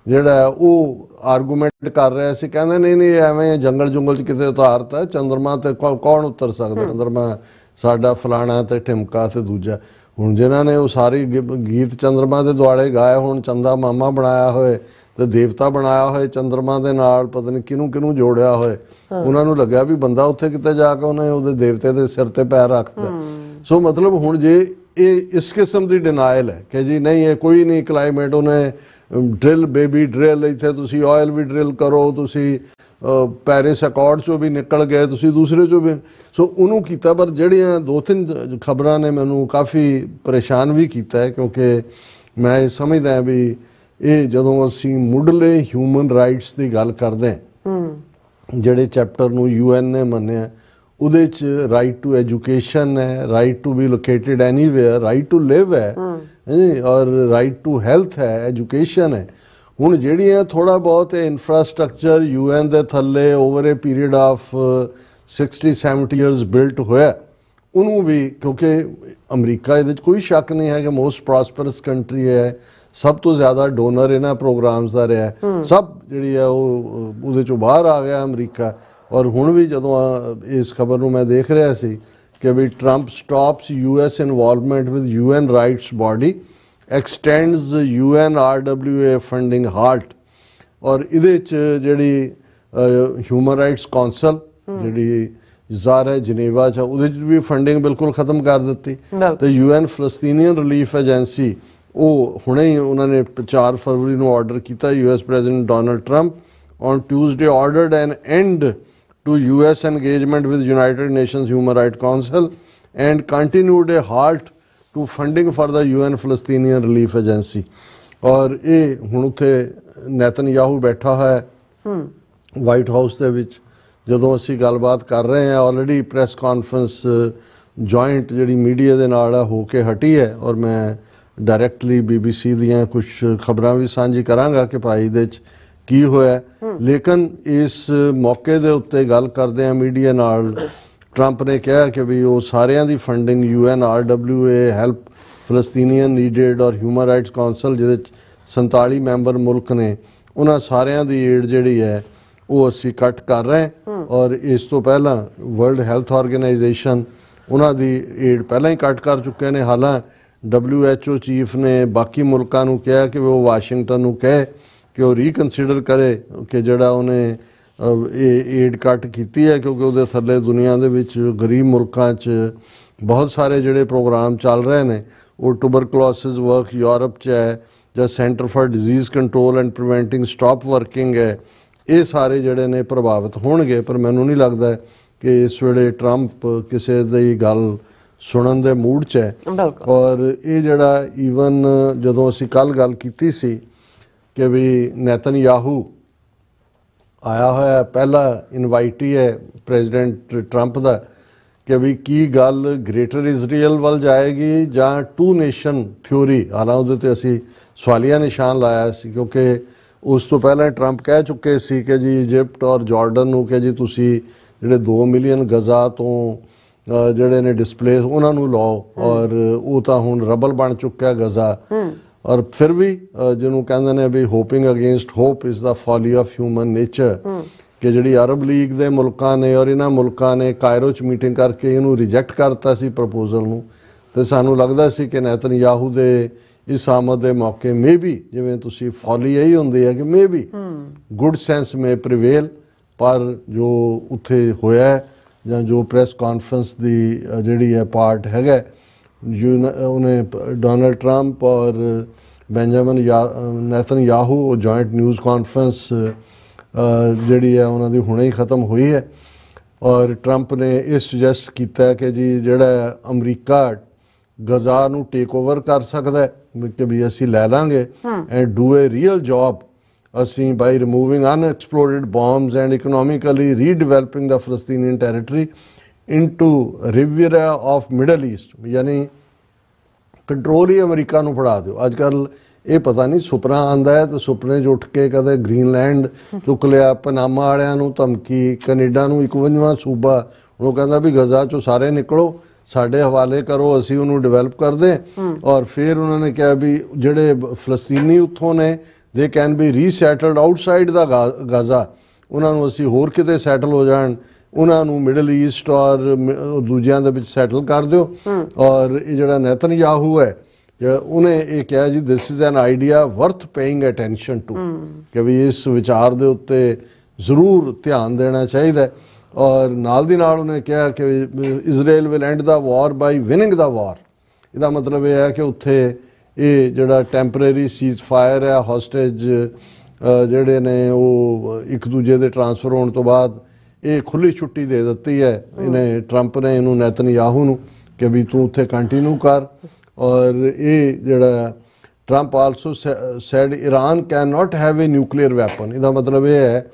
ਜਿਹੜਾ ਉਹ ਆਰਗੂਮੈਂਟ ਕਰ ਰਿਹਾ ਸੀ, ਕਹਿੰਦੇ ਨਹੀਂ ਐਵੇਂ ਜੰਗਲ ਜੁੰਗਲ 'ਚ ਕਿਤੇ ਉਤਾਰਤਾ, ਚੰਦਰਮਾ ਤੇ ਕੌਣ ਉਤਰ ਸਕਦਾ, ਚੰਦਰਮਾ ਸਾਡਾ ਫਲਾਣਾ ਤੇ ਠਿਮਕਾ ਤੇ ਦੂਜਾ। ਹੁਣ ਜਿਨ੍ਹਾਂ ਨੇ ਉਹ ਸਾਰੀ ਗੀਤ ਚੰਦਰਮਾ ਦੇ ਦੁਆਲੇ ਗਾਏ, ਹੁਣ ਚੰਦਾ ਮਾਮਾ ਬਣਾਇਆ ਹੋਏ ਤੇ ਦੇਵਤਾ ਬਣਾਇਆ ਹੋਏ ਚੰਦਰਮਾ ਦੇ ਨਾਲ, ਪਤਾ ਨਹੀਂ ਕਿਹਨੂੰ ਜੋੜਿਆ ਹੋਏ, ਉਹਨਾਂ ਨੂੰ ਲੱਗਿਆ ਵੀ ਬੰਦਾ ਉੱਥੇ ਕਿਤੇ ਜਾ ਕੇ ਉਹਨੇ ਉਹਦੇ ਦੇਵਤੇ ਦੇ ਸਿਰ ਤੇ ਪੈਰ ਰੱਖਦਾ। ਸੋ ਮਤਲਬ ਹੁਣ ਜੇ ਇਹ ਇਸ ਕਿਸਮ ਦੀ ਡਿਨਾਇਲ ਹੈ ਕਿ ਜੀ ਨਹੀਂ ਇਹ ਕੋਈ ਨਹੀਂ ਕਲਾਈਮੇਟ, ਉਹਨੇ ਡਰਿਲ ਬੇਬੀ ਡਰਿਲ, ਇੱਥੇ ਤੁਸੀਂ ਆਇਲ ਵੀ ਡਰਿਲ ਕਰੋ, ਤੁਸੀਂ ਪੈਰਿਸ ਅਕੋਰਡ 'ਚੋਂ ਵੀ ਨਿਕਲ ਗਏ, ਤੁਸੀਂ ਦੂਸਰੇ 'ਚੋਂ ਵੀ, ਸੋ ਉਹਨੂੰ ਕੀਤਾ। ਪਰ ਜਿਹੜੀਆਂ 2-3 ਖਬਰਾਂ ਨੇ ਮੈਨੂੰ ਕਾਫੀ ਪਰੇਸ਼ਾਨ ਵੀ ਕੀਤਾ ਹੈ, ਕਿਉਂਕਿ ਮੈਂ ਸਮਝਦਾ ਵੀ ਇਹ ਜਦੋਂ ਅਸੀਂ ਮੁੱਢਲੇ ਹਿਊਮਨ ਰਾਈਟਸ ਦੀ ਗੱਲ ਕਰਦੇ ਹਾਂ, ਜਿਹੜੇ ਚੈਪਟਰ ਨੂੰ UN ਨੇ ਮੰਨਿਆ, ਉਹਦੇ ਚ ਰਾਈਟ ਟੂ ਐਜੂਕੇਸ਼ਨ ਹੈ, right to be located anywhere, right to live ਹੈ ਔਰ ਰਾਈਟ ਟੂ ਹੈਲਥ ਹੈ, ਐਜੂਕੇਸ਼ਨ ਹੈ। ਹੁਣ ਜਿਹੜੀਆਂ ਥੋੜਾ ਬਹੁਤ ਇਨਫਰਾਸਟ੍ਰਕਚਰ UN ਦੇ ਥੱਲੇ over a period of 60-70 years built ਹੋਇਆ, ਉਹਨੂੰ ਵੀ, ਕਿਉਂਕਿ ਅਮਰੀਕਾ ਇਹਦੇ 'ਚ ਕੋਈ ਸ਼ੱਕ ਨਹੀਂ ਹੈ ਕਿ ਮੋਸਟ ਪ੍ਰੋਸਪਰਸ ਕੰਟਰੀ ਹੈ, ਸਭ ਤੋਂ ਜ਼ਿਆਦਾ ਡੋਨਰ ਇਹਨਾਂ ਪ੍ਰੋਗਰਾਮਸ ਦਾ ਰਿਹਾ, ਸਭ ਜਿਹੜੀ ਹੈ ਉਹ ਉਹਦੇ 'ਚੋਂ ਬਾਹਰ ਆ ਗਿਆ ਅਮਰੀਕਾ। ਔਰ ਹੁਣ ਵੀ ਜਦੋਂ ਇਸ ਖਬਰ ਨੂੰ ਮੈਂ ਦੇਖ ਰਿਹਾ ਸੀ ਕਿ ਵੀ Trump stops US involvement with UN rights body, extends UNRWA funding halt. ਔਰ ਇਹਦੇ 'ਚ ਜਿਹੜੀ ਹਿਊਮਨ ਰਾਈਟਸ ਕੌਂਸਲ ਜਿਹੜੀ ਜ਼ਾਰ ਹੈ ਜਨੇਵਾ 'ਚ, ਉਹਦੇ 'ਚ ਵੀ ਫੰਡਿੰਗ ਬਿਲਕੁਲ ਖਤਮ ਕਰ ਦਿੱਤੀ। ਤੇ UN ਫਲਸਤੀਨੀਅਨ ਰਿਲੀਫ ਏਜੰਸੀ, ਉਹ ਹੁਣੇ ਹੀ ਉਹਨਾਂ ਨੇ 4 ਫਰਵਰੀ ਨੂੰ ਆਰਡਰ ਕੀਤਾ, US president Donald Trump on Tuesday ordered an end to US engagement with United Nations Human Rights Council and continued a halt to funding for the UN Palestinian Relief Agency। और ये हुण उत्थे नेतनयाहू बैठा है वाइट हाउस दे विच, ਜਦੋਂ ਅਸੀਂ ਗੱਲਬਾਤ ਕਰ ਰਹੇ ਹਾਂ ਆਲਰੇਡੀ ਪ੍ਰੈਸ ਕਾਨਫਰੰਸ ਜੁਆਇੰਟ ਜਿਹੜੀ ਮੀਡੀਆ ਦੇ ਨਾਲ ਹੋ ਕੇ ਹਟੀ ਹੈ, ਔਰ ਮੈਂ ਡਾਇਰੈਕਟਲੀ BBC ਦੀਆਂ ਕੁਝ ਖਬਰਾਂ ਵੀ ਸਾਂਝੀ ਕਰਾਂਗਾ ਕਿ ਭਾਈ ਇਹਦੇ 'ਚ ਕੀ ਹੋਇਆ। ਲੇਕਿਨ ਇਸ ਮੌਕੇ ਦੇ ਉੱਤੇ ਗੱਲ ਕਰਦੇ ਆ ਮੀਡੀਆ ਨਾਲ, ਟਰੰਪ ਨੇ ਕਿਹਾ ਕਿ ਵੀ ਉਹ ਸਾਰਿਆਂ ਦੀ ਫੰਡਿੰਗ UNRWA, ਹੈਲਪ ਫਲਸਤੀਨੀਅਨ ਨੀਡਡ ਔਰ ਹਿਊਮਨ ਰਾਈਟਸ ਕਾਉਂਸਲ, ਜਿਹਦੇ 'ਚ 47 ਮੈਂਬਰ ਮੁਲਕ ਨੇ, ਉਹਨਾਂ ਸਾਰਿਆਂ ਦੀ ਏਡ ਜਿਹੜੀ ਹੈ ਉਹ ਅਸੀਂ ਕੱਟ ਕਰ ਰਹੇ। ਔਰ ਇਸ ਤੋਂ ਪਹਿਲਾਂ ਵਰਲਡ ਹੈਲਥ ਆਰਗੇਨਾਈਜੇਸ਼ਨ, ਉਹਨਾਂ ਦੀ ਏਡ ਪਹਿਲਾਂ ਹੀ ਕੱਟ ਕਰ ਚੁੱਕੇ ਨੇ। ਹਾਲਾਂ WHO ਚੀਫ ਨੇ ਬਾਕੀ ਮੁਲਕਾਂ ਨੂੰ ਕਿਹਾ ਕਿ ਉਹ ਵਾਸ਼ਿੰਗਟਨ ਨੂੰ ਕਹੇ ਕਿ ਉਹ ਰੀਕਨਸੀਡਰ ਕਰੇ ਕਿ ਜਿਹੜਾ ਉਹਨੇ ਇਹ ਏਡ ਕੱਟ ਕੀਤੀ ਹੈ, ਕਿਉਂਕਿ ਉਹਦੇ ਥੱਲੇ ਦੁਨੀਆ ਦੇ ਵਿੱਚ ਗਰੀਬ ਮੁਲਕਾਂ 'ਚ ਬਹੁਤ ਸਾਰੇ ਜਿਹੜੇ ਪ੍ਰੋਗਰਾਮ ਚੱਲ ਰਹੇ ਨੇ, ਉਹ ਟੂਬਰਕਲੋਸਿਸ ਵਰਕ ਯੂਰਪ 'ਚ ਹੈ, ਜਾਂ centre for disease control and preventing stop working ਹੈ, ਇਹ ਸਾਰੇ ਜਿਹੜੇ ਨੇ ਪ੍ਰਭਾਵਿਤ ਹੋਣਗੇ। ਪਰ ਮੈਨੂੰ ਨਹੀਂ ਲੱਗਦਾ ਕਿ ਇਸ ਵੇਲੇ ਟਰੰਪ ਕਿਸੇ ਦੀ ਗੱਲ ਸੁਣਨ ਦੇ ਮੂਡ 'ਚ ਹੈ। ਔਰ ਇਹ ਜਿਹੜਾ ਈਵਨ ਜਦੋਂ ਅਸੀਂ ਕੱਲ੍ਹ ਗੱਲ ਕੀਤੀ ਸੀ ਕਿ ਵੀ ਨੇਤਨਯਾਹੂ ਆਇਆ ਹੋਇਆ, ਪਹਿਲਾ ਇਨਵਾਈਟੀ ਹੈ ਪ੍ਰੈਜ਼ੀਡੈਂਟ ਟਰੰਪ ਦਾ, ਕਿ ਵੀ ਕੀ ਗੱਲ ਗ੍ਰੇਟਰ ਇਜ਼ਰਾਈਲ ਵੱਲ ਜਾਏਗੀ ਜਾਂ ਟੂ ਨੇਸ਼ਨ ਥਿਊਰੀ। ਹਾਲਾਂਕਿ ਉਹਦੇ 'ਤੇ ਅਸੀਂ ਸਵਾਲੀਆ ਨਿਸ਼ਾਨ ਲਾਇਆ ਸੀ, ਕਿਉਂਕਿ ਉਸ ਤੋਂ ਪਹਿਲਾਂ ਟਰੰਪ ਕਹਿ ਚੁੱਕੇ ਸੀ ਕਿ ਜੀ ਇਜਿਪਟ ਔਰ ਜਾਰਡਨ ਨੂੰ ਕਿ ਜੀ ਤੁਸੀਂ ਜਿਹੜੇ 2 ਮਿਲੀਅਨ ਗਜ਼ਾ ਤੋਂ ਜਿਹੜੇ ਨੇ ਡਿਸਪਲੇਸ, ਉਹਨਾਂ ਨੂੰ ਲਾਓ, ਔਰ ਉਹ ਤਾਂ ਹੁਣ ਰਬਲ ਬਣ ਚੁੱਕਿਆ ਗਜ਼ਾ। ਔਰ ਫਿਰ ਵੀ ਜਿਹਨੂੰ ਕਹਿੰਦੇ ਨੇ ਵੀ hoping against hope is the folly of human nature, ਕਿ ਜਿਹੜੀ ਅਰਬ ਲੀਗ ਦੇ ਮੁਲਕਾਂ ਨੇ ਔਰ ਇਹਨਾਂ ਮੁਲਕਾਂ ਨੇ ਕਾਇਰੋ 'ਚ ਮੀਟਿੰਗ ਕਰਕੇ ਇਹਨੂੰ ਰਿਜੈਕਟ ਕਰਤਾ ਸੀ ਪ੍ਰਪੋਜ਼ਲ ਨੂੰ। ਤੇ ਸਾਨੂੰ ਲੱਗਦਾ ਸੀ ਕਿ ਨੇਤਨਯਾਹੂ ਦੇ ਇਸ ਆਮਦ ਦੇ ਮੌਕੇ ਮੇਬੀ, ਜਿਵੇਂ ਤੁਸੀਂ ਫੋਲੀ ਇਹੀ ਹੁੰਦੀ ਹੈ ਕਿ ਮੇਬੀ ਗੁੱਡ ਸੈਂਸ ਮੇ ਪ੍ਰੀਵੇਲ, ਪਰ ਜੋ ਉੱਥੇ ਹੋਇਆ ਜਾਂ ਜੋ ਪ੍ਰੈਸ ਕਾਨਫਰੰਸ ਦੀ ਜਿਹੜੀ ਹੈ ਪਾਰਟ ਹੈਗਾ, ਉਹਨੇ ਡੋਨਲਡ ਟਰੰਪ ਔਰ ਬੈਂਜਾਮਿਨ ਨੇਤਨਯਾਹੂ, ਉਹ ਜੁਆਇੰਟ ਨਿਊਜ਼ ਕਾਨਫਰੰਸ ਜਿਹੜੀ ਹੈ ਉਹਨਾਂ ਦੀ ਹੁਣੇ ਹੀ ਖਤਮ ਹੋਈ ਹੈ। ਔਰ ਟਰੰਪ ਨੇ ਇਹ ਸੁਜੈਸਟ ਕੀਤਾ ਕਿ ਜੀ ਜਿਹੜਾ ਅਮਰੀਕਾ ਗਜ਼ਾ ਨੂੰ ਟੇਕ ਓਵਰ ਕਰ ਸਕਦਾ ਹੈ, ਕਿ ਵੀ ਅਸੀਂ ਲੈ ਲਾਂਗੇ and do a real job, ਅਸੀਂ by removing unexploded bombs and economically redeveloping the Palestinian territory into Riviera of Middle East, ਯਾਨੀ ਕੰਟਰੋਲ ਹੀ ਅਮਰੀਕਾ ਨੂੰ ਫੜਾ ਦਿਓ। ਅੱਜ ਕੱਲ੍ਹ ਇਹ ਪਤਾ ਨਹੀਂ ਸੁਪਨਾ ਆਉਂਦਾ ਹੈ ਤਾਂ ਸੁਪਨੇ 'ਚ ਉੱਠ ਕੇ ਕਦੇ ਗ੍ਰੀਨਲੈਂਡ ਚੁੱਕ ਲਿਆ, ਪਨਾਮਾ ਵਾਲਿਆਂ ਨੂੰ ਧਮਕੀ, ਕੈਨੇਡਾ ਨੂੰ 51ਵਾਂ ਸੂਬਾ, ਉਹ ਕਹਿੰਦਾ ਵੀ ਗਜ਼ਾ 'ਚੋਂ ਸਾਰੇ ਨਿਕਲੋ, ਸਾਡੇ ਹਵਾਲੇ ਕਰੋ, ਅਸੀਂ ਉਹਨੂੰ ਡਿਵੈਲਪ ਕਰਦੇ। ਔਰ ਫਿਰ ਉਹਨਾਂ ਨੇ ਕਿਹਾ ਵੀ ਜਿਹੜੇ ਫਲਸਤੀਨੀ ਉੱਥੋਂ ਨੇ ਦੇ ਕੈਨ ਬੀ ਰੀਸੈਟਲਡ ਆਊਟਸਾਈਡ ਦਾ ਗਜ਼ਾ, ਉਹਨਾਂ ਨੂੰ ਅਸੀਂ ਹੋਰ ਕਿਤੇ ਸੈਟਲ ਹੋ ਜਾਣ, ਉਹਨਾਂ ਨੂੰ ਮਿਡਲ ਈਸਟ ਔਰ ਦੂਜਿਆਂ ਦੇ ਵਿੱਚ ਸੈਟਲ ਕਰ ਦਿਓ। ਔਰ ਇਹ ਜਿਹੜਾ ਨੇਤਨਯਾਹੂ ਹੈ, ਉਹਨੇ ਇਹ ਕਿਹਾ ਜੀ this is an idea worth paying attention to, ਕਿ ਵੀ ਇਸ ਵਿਚਾਰ ਦੇ ਉੱਤੇ ਜ਼ਰੂਰ ਧਿਆਨ ਦੇਣਾ ਚਾਹੀਦਾ। ਔਰ ਨਾਲ ਦੀ ਨਾਲ ਉਹਨੇ ਕਿਹਾ ਕਿ Israel will end the war by winning the war. ਇਹਦਾ ਮਤਲਬ ਇਹ ਹੈ ਕਿ ਉੱਥੇ ਇਹ ਜਿਹੜਾ ਟੈਂਪਰੇਰੀ ਸੀਜ਼ ਫਾਇਰ ਹੈ, ਹੋਸਟੇਜ ਜਿਹੜੇ ਨੇ ਉਹ ਇੱਕ ਦੂਜੇ ਦੇ ਟਰਾਂਸਫਰ ਹੋਣ ਤੋਂ ਬਾਅਦ ਇਹ ਖੁੱਲੀ ਛੁੱਟੀ ਦੇ ਦਿੱਤੀ ਹੈ ਇਹਨੇ, ਟਰੰਪ ਨੇ ਇਹਨੂੰ ਨੇਤਨਯਾਹੂ ਨੂੰ, ਕਿ ਵੀ ਤੂੰ ਉੱਥੇ ਕੰਟੀਨਿਊ ਕਰ। ਔਰ ਇਹ ਜਿਹੜਾ Trump also said Iran can not have a nuclear weapon. ਇਹਦਾ ਮਤਲਬ ਇਹ ਹੈ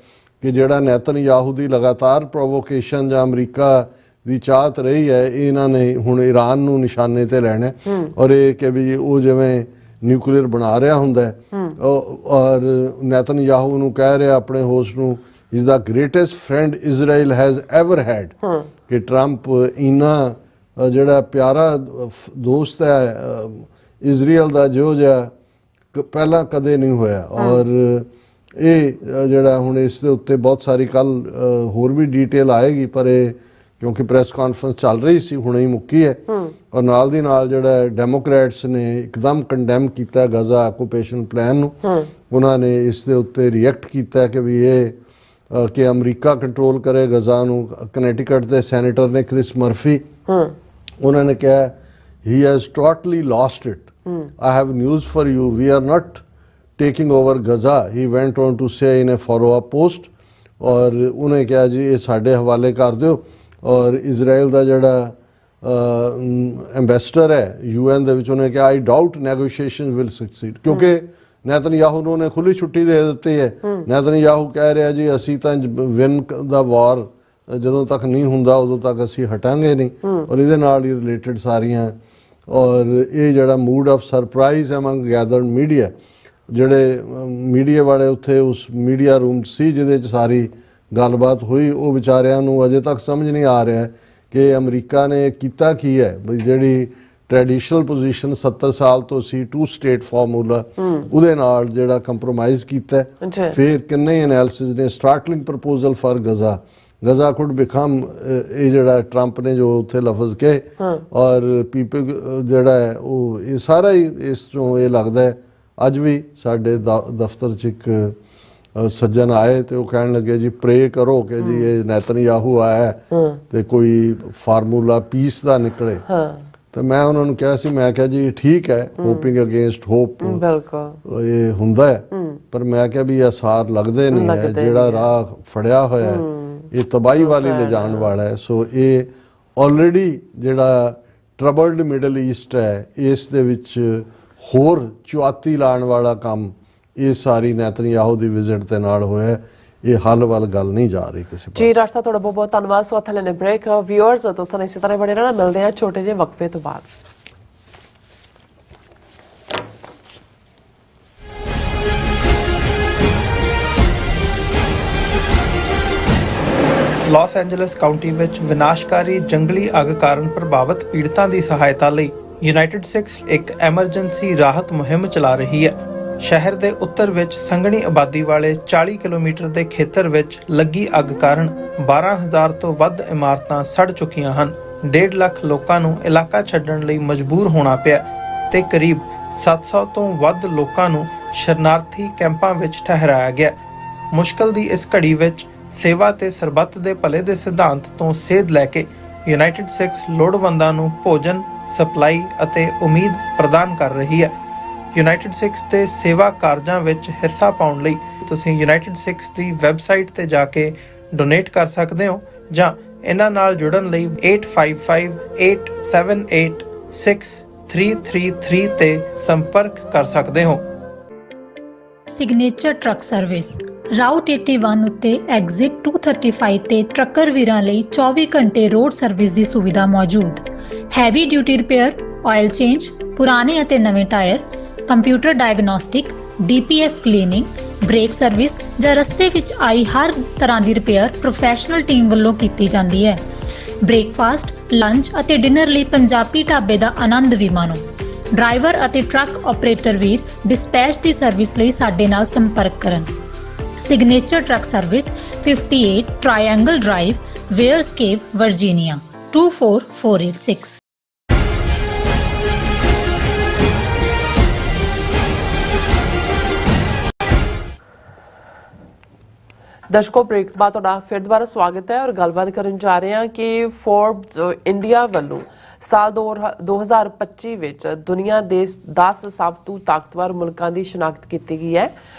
ਕਿ ਜਿਹੜਾ ਨੈਤਨਯਾਹੂ ਦੀ ਲਗਾਤਾਰ ਪ੍ਰੋਵੋਕੇਸ਼ਨ ਜਾਂ ਅਮਰੀਕਾ ਦੀ ਚਾਹਤ ਰਹੀ ਹੈ, ਇਹਨਾਂ ਨੇ ਹੁਣ ਈਰਾਨ ਨੂੰ ਨਿਸ਼ਾਨੇ ਤੇ ਲੈਣਾ ਔਰ ਇਹ ਕਿ ਵੀ ਉਹ ਜਿਵੇਂ ਨਿਊਕਲੀਅਰ ਬਣਾ ਰਿਹਾ ਹੁੰਦਾ ਔਰ ਨੈਤਨਯਾਹੂ ਨੂੰ ਕਹਿ ਰਿਹਾ ਆਪਣੇ ਹੋਸਟ ਨੂੰ is the greatest friend Israel has ever head, ਕਿ ਟਰੰਪ ਇੰਨਾ ਜਿਹੜਾ ਪਿਆਰਾ ਦੋਸਤ ਹੈ ਇਜ਼ਰਾਈਲ ਦਾ ਜਿਹੋ ਜਿਹਾ ਪਹਿਲਾਂ ਕਦੇ ਨਹੀਂ ਹੋਇਆ। ਔਰ ਇਹ ਜਿਹੜਾ ਹੁਣ ਇਸ ਦੇ ਉੱਤੇ ਬਹੁਤ ਸਾਰੀ ਕੱਲ ਹੋਰ ਵੀ ਡੀਟੇਲ ਆਏਗੀ, ਪਰ ਇਹ ਕਿਉਂਕਿ ਪ੍ਰੈਸ ਕਾਨਫਰੰਸ ਚੱਲ ਰਹੀ ਸੀ ਹੁਣੇ ਹੀ ਮੁੱਕੀ ਹੈ ਔਰ ਨਾਲ ਦੀ ਨਾਲ ਜਿਹੜਾ ਡੈਮੋਕ੍ਰੈਟਸ ਨੇ ਇੱਕਦਮ ਕੰਡੈਮ ਕੀਤਾ ਗਜ਼ਾ ਆਕੂਪੇਸ਼ਨ ਪਲਾਨ ਨੂੰ। ਉਹਨਾਂ ਨੇ ਇਸ ਦੇ ਉੱਤੇ ਰਿਐਕਟ ਕੀਤਾ ਕਿ ਵੀ ਇਹ ਕਿ ਅਮਰੀਕਾ ਕੰਟਰੋਲ ਕਰੇ ਗਜ਼ਾ ਨੂੰ। ਕਨੈਟੀਕਟ ਦੇ ਸੈਨੇਟਰ ਨੇ ਕ੍ਰਿਸ ਮਰਫੀ, ਉਹਨਾਂ ਨੇ ਕਿਹਾ he has totally lost it. I have news for you, we are not taking over Gaza, he went on to say in a follow-up post। ਔਰ ਉਹਨੇ ਕਿਹਾ ਜੀ ਇਹ ਸਾਡੇ ਹਵਾਲੇ ਕਰ ਦਿਓ। ਔਰ ਇਜ਼ਰਾਈਲ ਦਾ ਜਿਹੜਾ ਐਂਬੈਸਡਰ ਹੈ UN ਦੇ ਵਿੱਚ, ਉਹਨੇ ਕਿਹਾ I doubt negotiations will succeed, ਕਿਉਂਕਿ ਨੈਤਨਯਾਹੂ ਨੂੰ ਉਹਨੇ ਖੁੱਲੀ ਛੁੱਟੀ ਦੇ ਦਿੱਤੀ ਹੈ। ਨੈਤਨਯਾਹੂ ਕਹਿ ਰਿਹਾ ਜੀ ਅਸੀਂ ਤਾਂ ਵਿਨ ਦਾ ਵਾਰ ਜਦੋਂ ਤੱਕ ਨਹੀਂ ਹੁੰਦਾ ਉਦੋਂ ਤੱਕ ਅਸੀਂ ਹਟਾਂਗੇ ਨਹੀਂ, ਔਰ ਇਹਦੇ ਨਾਲ ਹੀ ਰਿਲੇਟਡ ਸਾਰੀਆਂ। ਔਰ ਇਹ ਜਿਹੜਾ mood off surprise among gathered media, ਜਿਹੜੇ ਮੀਡੀਆ ਵਾਲੇ ਉੱਥੇ ਉਸ ਮੀਡੀਆ ਰੂਮ ਸੀ ਜਿਹਦੇ 'ਚ ਸਾਰੀ ਗੱਲਬਾਤ ਹੋਈ, ਉਹ ਵਿਚਾਰਿਆਂ ਨੂੰ ਅਜੇ ਤੱਕ ਸਮਝ ਨਹੀਂ ਆ ਰਿਹਾ ਕਿ ਅਮਰੀਕਾ ਨੇ ਕੀਤਾ ਕੀ ਹੈ। ਬਈ ਜਿਹੜੀ ਟ੍ਰੈਡੀਸ਼ਨਲ ਪੋਜੀਸ਼ਨ 70 ਸਾਲ ਤੋਂ ਸੀ 2 ਸਟੇਟ ਫਾਰਮੂਲਾ, ਉਹਦੇ ਨਾਲ ਜਿਹੜਾ ਕੰਪਰੋਮਾਈਜ਼ ਕੀਤਾ। ਫਿਰ ਕਿੰਨੇ ਐਨਾਲਿਸਿਸ ਨੇ ਸਟਾਰਟਲਿੰਗ ਪ੍ਰਪੋਜ਼ਲ ਫਾਰ ਗਜ਼ਾ, ਗਜ਼ਾ ਕੁਡ ਬਿਕਮ, ਇਹ ਜਿਹੜਾ ਟਰੰਪ ਨੇ ਜੋ ਉੱਥੇ ਲਫ਼ਜ਼ ਕਹੇ ਔਰ ਪੀਪਲ ਜਿਹੜਾ ਹੈ ਉਹ ਇਹ ਸਾਰਾ ਹੀ ਇਸ ਤੋਂ ਇਹ ਲੱਗਦਾ ਹੈ। ਅੱਜ ਵੀ ਸਾਡੇ ਦਫ਼ਤਰ 'ਚ ਇੱਕ ਸੱਜਣ ਆਏ ਤੇ ਉਹ ਕਹਿਣ ਲੱਗੇ ਜੀ ਪ੍ਰੇ ਕਰੋ ਕਿ ਜੀ ਇਹ ਨੈਤਨਯਾਹੂ ਆਇਆ ਤੇ ਕੋਈ ਫਾਰਮੂਲਾ ਪੀਸ ਦਾ ਨਿਕਲੇ। ਤੇ ਮੈਂ ਉਹਨਾਂ ਨੂੰ ਕਿਹਾ ਸੀ, ਮੈਂ ਕਿਹਾ ਜੀ ਠੀਕ ਹੈ, ਹੋਪਿੰਗ ਅਗੇਂਸਟ ਹੋਪ ਇਹ ਹੁੰਦਾ ਹੈ, ਪਰ ਮੈਂ ਕਿਹਾ ਵੀ ਆਸਾਰ ਲੱਗਦੇ ਨਹੀਂ ਹੈ। ਜਿਹੜਾ ਰਾਹ ਫੜਿਆ ਹੋਇਆ ਇਹ ਤਬਾਹੀ ਵਾਲੀ ਲਿਜਾਣ ਵਾਲਾ ਹੈ। ਸੋ ਇਹ ਆਲਰੇਡੀ ਜਿਹੜਾ ਟਰਬਲਡ ਮਿਡਲ ਈਸਟ ਹੈ, ਇਸ ਦੇ ਵਿੱਚ ਹੋਰ ਚੁਆਤੀ ਲਾਉਣ ਵਾਲਾ ਕੰਮ ਇਹ ਸਾਰੀ ਨੈਤਨਯਾਹੂ ਦੀ ਵਿਜ਼ਿਟ ਦੇ ਨਾਲ ਹੋਇਆ। ਇਹ ਹੱਲ ਵੱਲ ਗੱਲ ਨਹੀਂ ਜਾ ਰਹੀ ਕਿਸੇ ਪਾਸੇ। ਜੀ ਡਾਕਟਰ ਸਾਹਿਬ ਤੁਹਾਡਾ ਬਹੁਤ ਬਹੁਤ ਧੰਨਵਾਦ। ਸੋ ਲੈਣੇ ਬ੍ਰੇਕ। ਵਿਊਅਰਸ ਤੁਸੀਂ ਇਸੇ ਤਰ੍ਹਾਂ ਬਣੇ ਰਹਿਣਾ, ਮਿਲਦੇ ਹਾਂ ਛੋਟੇ ਜਿਹੇ ਵਕਫੇ ਤੋਂ ਬਾਅਦ। ਲਾਸ ਐਂਜਲਸ ਕਾਉਂਟੀ ਵਿੱਚ ਵਿਨਾਸ਼ਕਾਰੀ ਜੰਗਲੀ ਅੱਗ ਕਾਰਨ ਪ੍ਰਭਾਵਿਤ ਪੀੜਤਾਂ ਦੀ ਸਹਾਇਤਾ ਲਈ ਯੂਨਾਈਟਿਡ ਸਿਕਸ ਇੱਕ ਐਮਰਜੈਂਸੀ ਰਾਹਤ ਮੁਹਿੰਮ ਚਲਾ ਰਹੀ ਹੈ। ਸ਼ਹਿਰ ਦੇ ਉੱਤਰ ਵਿੱਚ ਸੰਘਣੀ ਆਬਾਦੀ ਵਾਲੇ 40 ਕਿਲੋਮੀਟਰ ਦੇ ਖੇਤਰ ਵਿੱਚ ਲੱਗੀ ਅੱਗ ਕਾਰਨ 12,000 ਤੋਂ ਵੱਧ ਇਮਾਰਤਾਂ ਸੜ ਚੁੱਕੀਆਂ ਹਨ। 1.5 ਲੱਖ ਲੋਕਾਂ ਨੂੰ ਇਲਾਕਾ ਛੱਡਣ ਲਈ ਮਜਬੂਰ ਹੋਣਾ ਪਿਆ ਤੇ ਕਰੀਬ 700 ਤੋਂ ਵੱਧ ਲੋਕਾਂ ਨੂੰ ਸ਼ਰਨਾਰਥੀ ਕੈਂਪਾਂ ਵਿੱਚ ਠਹਿਰਾਇਆ ਗਿਆ। ਮੁਸ਼ਕਲ ਦੀ ਇਸ ਘੜੀ ਵਿੱਚ ਸੇਵਾ ਤੇ ਸਰਬੱਤ ਦੇ ਭਲੇ ਦੇ ਸਿਧਾਂਤ ਤੋਂ ਸੇਧ ਲੈ ਕੇ ਯੂਨਾਈਟਿਡ ਸਿਕਸ ਲੋੜਵੰਦਾਂ ਨੂੰ ਭੋਜਨ, ਸਪਲਾਈ ਅਤੇ ਉਮੀਦ ਪ੍ਰਦਾਨ ਕਰ ਰਹੀ ਹੈ। ਯੂਨਾਈਟਿਡ ਸਿਕਸ ਦੇ ਸੇਵਾ ਕਾਰਜਾਂ ਵਿੱਚ ਹਿੱਸਾ ਪਾਉਣ ਲਈ ਤੁਸੀਂ ਯੂਨਾਈਟਿਡ ਸਿਕਸ ਦੀ ਵੈਬਸਾਈਟ ਤੇ ਜਾ ਕੇ ਡੋਨੇਟ ਕਰ ਸਕਦੇ ਹੋ ਜਾਂ ਇਹਨਾਂ ਨਾਲ ਜੁੜਨ ਲਈ 8558786333 ਤੇ ਸੰਪਰਕ ਕਰ ਸਕਦੇ ਹੋ। ਸਿਗਨੇਚਰ ਟਰੱਕ ਸਰਵਿਸ ਰਾਊਟ 81 ਉੱਤੇ ਐਗਜ਼ਿਟ 235 ਤੇ ਟਰੱਕਰ ਵੀਰਾਂ ਲਈ 24 ਘੰਟੇ ਰੋਡ ਸਰਵਿਸ ਦੀ ਸੁਵਿਧਾ ਮੌਜੂਦ। Heavy duty repair, oil change, ਪੁਰਾਣੇ ਅਤੇ ਨਵੇਂ tyre, computer diagnostic, DPF cleaning, brake service ਜਾਂ ਰਸਤੇ ਵਿੱਚ ਆਈ ਹਰ ਤਰ੍ਹਾਂ ਦੀ ਰਿਪੇਅਰ ਪ੍ਰੋਫੈਸ਼ਨਲ ਟੀਮ ਵੱਲੋਂ ਕੀਤੀ ਜਾਂਦੀ ਹੈ। ਬ੍ਰੇਕਫਾਸਟ, ਲੰਚ ਅਤੇ ਡਿਨਰ ਲਈ ਪੰਜਾਬੀ ਢਾਬੇ ਦਾ ਆਨੰਦ ਵੀ ਮਾਣੋ। ਡਰਾਈਵਰ ਅਤੇ ਟਰੱਕ ਆਪਰੇਟਰ ਵੀਰ ਡਿਸਪੈਚ ਦੀ ਸਰਵਿਸ ਲਈ ਸਾਡੇ ਨਾਲ ਸੰਪਰਕ ਕਰਨ। Signature truck service 58 triangle drive, Weyers Cave, Virginia 24486। ਦਰਸ਼ਕੋ ਬ੍ਰੇਕ ਤੋਂ ਬਾਅਦ ਤੁਹਾਡਾ ਫਿਰ ਦੁਬਾਰਾ ਸਵਾਗਤ ਹੈ ਔਰ ਗੱਲਬਾਤ ਕਰਨ ਜਾ ਰਹੇ ਹਾਂ ਕਿ ਫੋਰਬਸ ਇੰਡੀਆ ਵੱਲੋਂ ਸਾਲ 2025 ਵਿੱਚ ਦੁਨੀਆ ਦੇ 10 ਸਭ ਤੋਂ ਤਾਕਤਵਰ ਮੁਲਕਾਂ ਦੀ ਸ਼ਨਾਖਤ ਕੀਤੀ ਗਈ ਹੈ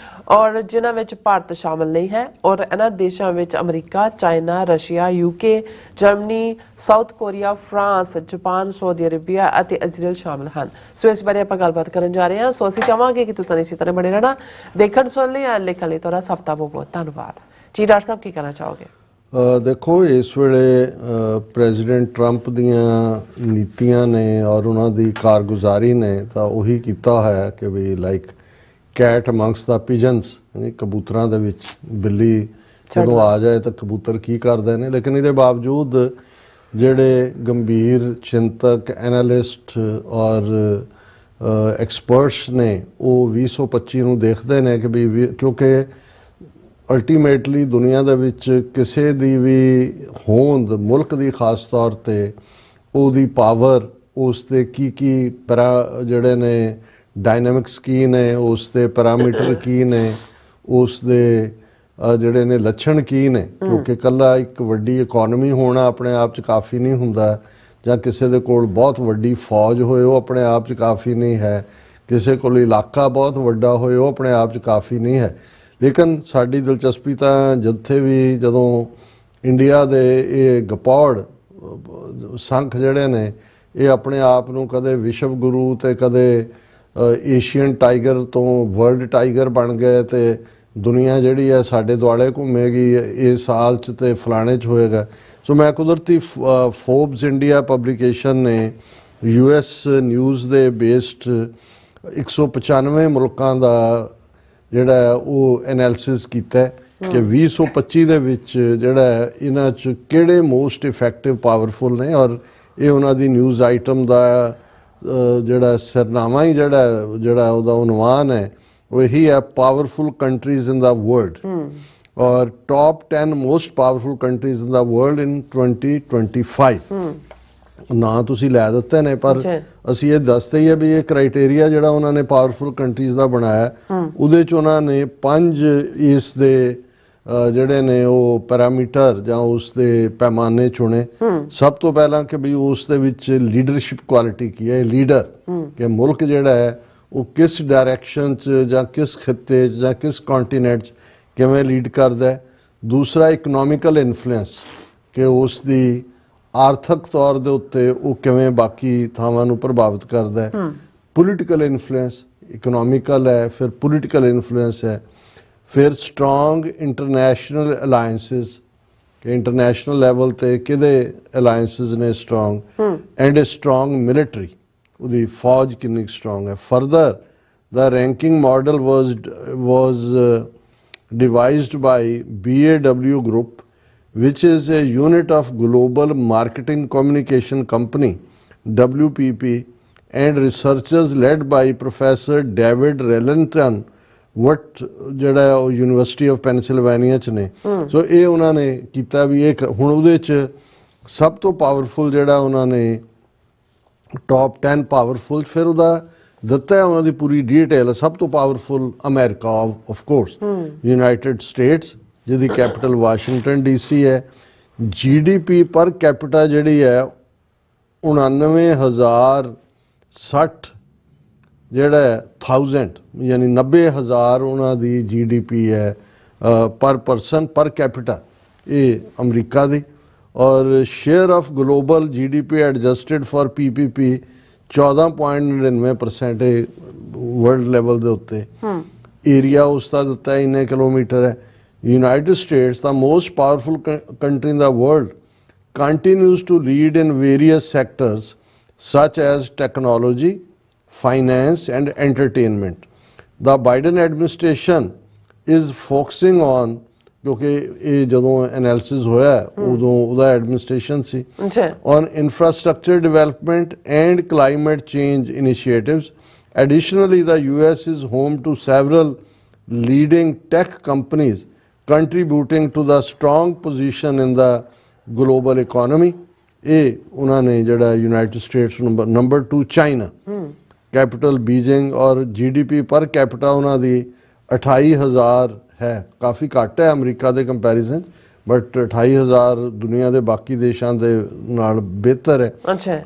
ਔਰ ਜਿਨ੍ਹਾਂ ਵਿੱਚ ਭਾਰਤ ਸ਼ਾਮਲ ਨਹੀਂ ਹੈ। ਔਰ ਇਹਨਾਂ ਦੇਸ਼ਾਂ ਵਿੱਚ America, China, Russia, UK, Germany, south Korea, France, Japan, Saudi Arabia ਅਤੇ ਇਜ਼ਰਾਈਲ ਸ਼ਾਮਲ ਹਨ। ਸੋ ਇਸ ਬਾਰੇ ਆਪਾਂ ਗੱਲਬਾਤ ਕਰਨ ਜਾ ਰਹੇ ਹਾਂ। ਸੋ ਅਸੀਂ ਚਾਹਾਂਗੇ ਕਿ ਤੁਸੀਂ ਇਸੇ ਤਰ੍ਹਾਂ ਬਣੇ ਰਹਿਣਾ। ਦੇਖਣ ਸੁਣ ਲਈ ਲਿਖਣ ਲਈ ਤੁਹਾਡਾ ਸਭ ਦਾ ਬਹੁਤ ਬਹੁਤ ਧੰਨਵਾਦ ਜੀ। ਡਾਕਟਰ ਸਾਹਿਬ ਕੀ ਕਹਿਣਾ ਚਾਹੋਗੇ? ਦੇਖੋ, ਇਸ ਵੇਲੇ ਪ੍ਰੈਜ਼ੀਡੈਂਟ ਟਰੰਪ ਦੀਆਂ ਨੀਤੀਆਂ ਨੇ ਔਰ ਉਹਨਾਂ ਦੀ ਕਾਰਗੁਜ਼ਾਰੀ ਨੇ ਤਾਂ ਉਹੀ ਕੀਤਾ ਹੋਇਆ ਕਿ ਵੀ ਲਾਈਕ ਕੈਟ ਅਮੰਗਸ ਦਾ ਪਿਜਨਸ, ਕਬੂਤਰਾਂ ਦੇ ਵਿੱਚ ਬਿੱਲੀ ਜਦੋਂ ਆ ਜਾਏ ਤਾਂ ਕਬੂਤਰ ਕੀ ਕਰਦੇ ਨੇ। ਲੇਕਿਨ ਇਹਦੇ ਬਾਵਜੂਦ ਜਿਹੜੇ ਗੰਭੀਰ ਚਿੰਤਕ, ਐਨਾਲਿਸਟ ਔਰ ਐਕਸਪਰਟਸ ਨੇ ਉਹ 2025 ਨੂੰ ਦੇਖਦੇ ਨੇ ਕਿ ਵੀ ਕਿਉਂਕਿ ਅਲਟੀਮੇਟਲੀ ਦੁਨੀਆ ਦੇ ਵਿੱਚ ਕਿਸੇ ਦੀ ਵੀ ਹੋਂਦ, ਮੁਲਕ ਦੀ ਖਾਸ ਤੌਰ 'ਤੇ ਉਹਦੀ ਪਾਵਰ, ਉਸ ਦੇ ਕੀ ਜਿਹੜੇ ਨੇ ਡਾਇਨਾਮਿਕਸ ਕੀ ਨੇ, ਉਸ ਦੇ ਪੈਰਾਮੀਟਰ ਕੀ ਨੇ, ਉਸ ਦੇ ਜਿਹੜੇ ਨੇ ਲੱਛਣ ਕੀ ਨੇ। ਕਿਉਂਕਿ ਇਕੱਲਾ ਇੱਕ ਵੱਡੀ ਇਕੋਨਮੀ ਹੋਣਾ ਆਪਣੇ ਆਪ 'ਚ ਕਾਫੀ ਨਹੀਂ ਹੁੰਦਾ, ਜਾਂ ਕਿਸੇ ਦੇ ਕੋਲ ਬਹੁਤ ਵੱਡੀ ਫੌਜ ਹੋਏ ਉਹ ਆਪਣੇ ਆਪ 'ਚ ਕਾਫੀ ਨਹੀਂ ਹੈ, ਕਿਸੇ ਕੋਲ ਇਲਾਕਾ ਬਹੁਤ ਵੱਡਾ ਹੋਏ ਉਹ ਆਪਣੇ ਆਪ 'ਚ ਕਾਫੀ ਨਹੀਂ ਹੈ। ਲੇਕਿਨ ਸਾਡੀ ਦਿਲਚਸਪੀ ਤਾਂ ਜਦੋਂ ਇੰਡੀਆ ਦੇ ਇਹ ਗਪੌੜ ਸੰਖ ਜਿਹੜੇ ਨੇ ਇਹ ਆਪਣੇ ਆਪ ਨੂੰ ਕਦੇ ਵਿਸ਼ਵ ਗੁਰੂ ਤੇ ਕਦੇ ਏਸ਼ੀਅਨ ਟਾਈਗਰ ਤੋਂ ਵਰਲਡ ਟਾਈਗਰ ਬਣ ਗਏ ਤੇ ਦੁਨੀਆ ਜਿਹੜੀ ਹੈ ਸਾਡੇ ਦੁਆਲੇ ਘੁੰਮੇਗੀ, ਇਸ ਸਾਲ 'ਚ ਤੇ ਫਲਾਣੇ 'ਚ ਹੋਏਗਾ। ਸੋ ਮੈਂ ਕੁਦਰਤੀ ਫੋਰਬਸ ਇੰਡੀਆ ਪਬਲੀਕੇਸ਼ਨ ਨੇ US ਨਿਊਜ਼ ਦੇ ਬੇਸਡ 195 ਮੁਲਕਾਂ ਦਾ ਜਿਹੜਾ ਉਹ ਐਨਾਲਿਸਿਸ ਕੀਤਾ ਕਿ 2025 ਦੇ ਵਿੱਚ ਜਿਹੜਾ ਇਹਨਾਂ 'ਚ ਕਿਹੜੇ ਮੋਸਟ ਇਫੈਕਟਿਵ ਪਾਵਰਫੁਲ ਨੇ। ਔਰ ਇਹ ਉਹਨਾਂ ਦੀ ਨਿਊਜ਼ ਆਈਟਮ ਦਾ ਜਿਹੜਾ ਸਿਰਨਾਮਾ ਹੀ ਜਿਹੜਾ ਉਹਦਾ ਉਨਵਾਨ ਹੈ ਉਹ ਇਹੀ ਹੈ, ਪਾਵਰਫੁਲ ਕੰਟਰੀਜ਼ ਇਨ ਦਾ ਵਰਲਡ। ਔਰ ਟੌਪ 10 ਮੋਸਟ ਪਾਵਰਫੁਲ ਕੰਟਰੀਜ਼ ਇਨ ਦਾ ਵਰਲਡ ਇਨ 2025 ਨਾਂ ਤੁਸੀਂ ਲੈ ਦਿੱਤੇ ਨੇ, ਪਰ ਅਸੀਂ ਇਹ ਦੱਸਦੇ ਹੀ ਹੈ ਵੀ ਇਹ ਕ੍ਰਾਈਟੇਰੀਆ ਜਿਹੜਾ ਉਹਨਾਂ ਨੇ ਪਾਵਰਫੁਲ ਕੰਟਰੀਜ਼ ਦਾ ਬਣਾਇਆ ਉਹਦੇ 'ਚ ਉਹਨਾਂ ਨੇ 5 ਇਸ ਦੇ ਜਿਹੜੇ ਨੇ ਉਹ ਪੈਰਾਮੀਟਰ ਜਾਂ ਉਸ ਦੇ ਪੈਮਾਨੇ ਚੁਣੇ। ਸਭ ਤੋਂ ਪਹਿਲਾਂ ਕਿ ਵੀ ਉਸ ਦੇ ਵਿੱਚ ਲੀਡਰਸ਼ਿਪ ਕੁਆਲਿਟੀ ਕੀ ਹੈ, ਲੀਡਰ ਕਿ ਮੁਲਕ ਜਿਹੜਾ ਹੈ ਉਹ ਕਿਸ ਡਾਇਰੈਕਸ਼ਨ 'ਚ ਜਾਂ ਕਿਸ ਖਿੱਤੇ 'ਚ ਜਾਂ ਕਿਸ ਕੰਟੀਨੈਂਟ 'ਚ ਕਿਵੇਂ ਲੀਡ ਕਰਦਾ ਹੈ। ਦੂਸਰਾ ਇਕਨੋਮਿਕਲ ਇਨਫਲੂਐਂਸ ਕਿ ਉਸ ਦੀ ਆਰਥਿਕ ਤੌਰ ਦੇ ਉੱਤੇ ਉਹ ਕਿਵੇਂ ਬਾਕੀ ਥਾਵਾਂ ਨੂੰ ਪ੍ਰਭਾਵਿਤ ਕਰਦਾ ਹੈ। ਪੋਲੀਟੀਕਲ ਇਨਫਲੂਐਂਸ, ਇਕਨੋਮਿਕਲ ਹੈ, ਫਿਰ ਪੋਲੀਟੀਕਲ ਇਨਫਲੂਐਂਸ ਹੈ, ਫਿਰ ਸਟਰੋਂਗ ਇੰਟਰਨੈਸ਼ਨਲ ਅਲਾਇੰਸਿਸ ਕਿ ਇੰਟਰਨੈਸ਼ਨਲ ਲੈਵਲ ਤੇ ਕਿਹਦੇ ਅਲਾਇੰਸਿਸ ਨੇ ਸਟਰੋਂਗ, ਐਂਡ ਸਟਰੋਂਗ ਮਿਲਟਰੀ, ਉਹਦੀ ਫੌਜ ਕਿੰਨੀ ਸਟਰੋਂਗ ਹੈ। Further the ranking model was devised by BAW Group, which is a unit of Global Marketing Communication Company WPP, and researchers led by Professor David Relenton ਜਿਹੜਾ ਉਹ ਯੂਨੀਵਰਸਿਟੀ ਆਫ ਪੈਨਸਿਲਵੇਨੀਆ 'ਚ ਨੇ। ਸੋ ਇਹ ਉਹਨਾਂ ਨੇ ਕੀਤਾ ਵੀ ਇਹ ਹੁਣ ਉਹਦੇ 'ਚ ਸਭ ਤੋਂ ਪਾਵਰਫੁਲ ਜਿਹੜਾ ਉਹਨਾਂ ਨੇ ਟੌਪ 10 ਪਾਵਰਫੁਲ, ਫਿਰ ਉਹਦਾ ਦਿੱਤਾ ਉਹਨਾਂ ਦੀ ਪੂਰੀ ਡਿਟੇਲ। ਸਭ ਤੋਂ powerful America of course, United States ਜਿਹਦੀ ਕੈਪੀਟਲ ਵਾਸ਼ਿੰਗਟਨ DC ਹੈ। GDP ਪਰ ਕੈਪੀਟਾ ਜਿਹੜੀ ਹੈ 99,060 ਜਿਹੜਾ 1000 ਯਾਨੀ 90,000 ਉਹਨਾਂ ਦੀ GDP ਹੈ ਪਰ ਪਰਸਨ ਪਰ ਕੈਪੀਟਾ, ਇਹ ਅਮਰੀਕਾ ਦੀ। ਔਰ share of global GDP adjusted for PPP 14.99% world level ਦੇ ਉੱਤੇ। ਏਰੀਆ ਉਸ ਦਾ ਦਿੱਤਾ ਇੰਨੇ ਕਿਲੋਮੀਟਰ ਹੈ। United States, the most powerful country in the world, continues to lead in various sectors such as technology, finance and entertainment. The Biden administration is focusing on, क्योंकि ये जदों एनालिसिस होया उदों उदा एडमिनिस्ट्रेशन सी, on infrastructure development and climate change initiatives. Additionally, the US is home to several leading tech companies contributing to the strong position in the global economy. ਇਹ ਉਹਨਾਂ ਨੇ ਜਿਹੜਾ United States number 2 China, capital Beijing, ਔਰ GDP ਪਰ ਕੈਪੀਟਾ ਉਹਨਾਂ ਦੀ 28,000 ਹੈ, ਕਾਫੀ ਘੱਟ ਹੈ ਅਮਰੀਕਾ ਦੇ ਕੰਪੈਰੀਜ਼ਨ, ਬਟ 28,000 ਦੁਨੀਆ ਦੇ ਬਾਕੀ ਦੇਸ਼ਾਂ ਦੇ ਨਾਲ ਬਿਹਤਰ ਹੈ।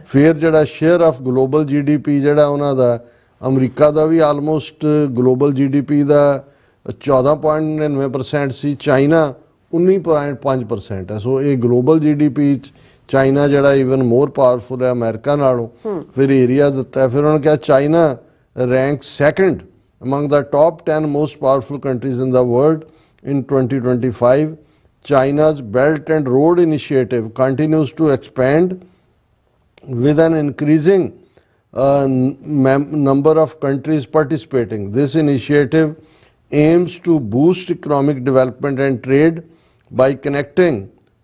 ਫਿਰ ਜਿਹੜਾ ਸ਼ੇਅਰ ਆਫ ਗਲੋਬਲ GDP ਜਿਹੜਾ ਉਹਨਾਂ ਦਾ, ਅਮਰੀਕਾ ਦਾ ਵੀ ਆਲਮੋਸਟ ਗਲੋਬਲ GDP ਦਾ 14.99% ਸੀ, ਚਾਈਨਾ 19.5% ਹੈ। ਸੋ ਇਹ ਗਲੋਬਲ GDP 'ਚ ਚਾਈਨਾ ਜਿਹੜਾ ਈਵਨ ਮੋਰ ਪਾਵਰਫੁਲ ਹੈ ਅਮਰੀਕਾ ਨਾਲੋਂ। ਫਿਰ ਏਰੀਆ ਦਿੱਤਾ, ਫਿਰ ਉਹਨਾਂ ਨੇ ਕਿਹਾ China rank second among the top 10 most powerful countries in the world in 2025. China's Belt and Road Initiative continues to expand with an increasing number of countries participating. This initiative aims to boost economic development and trade by connecting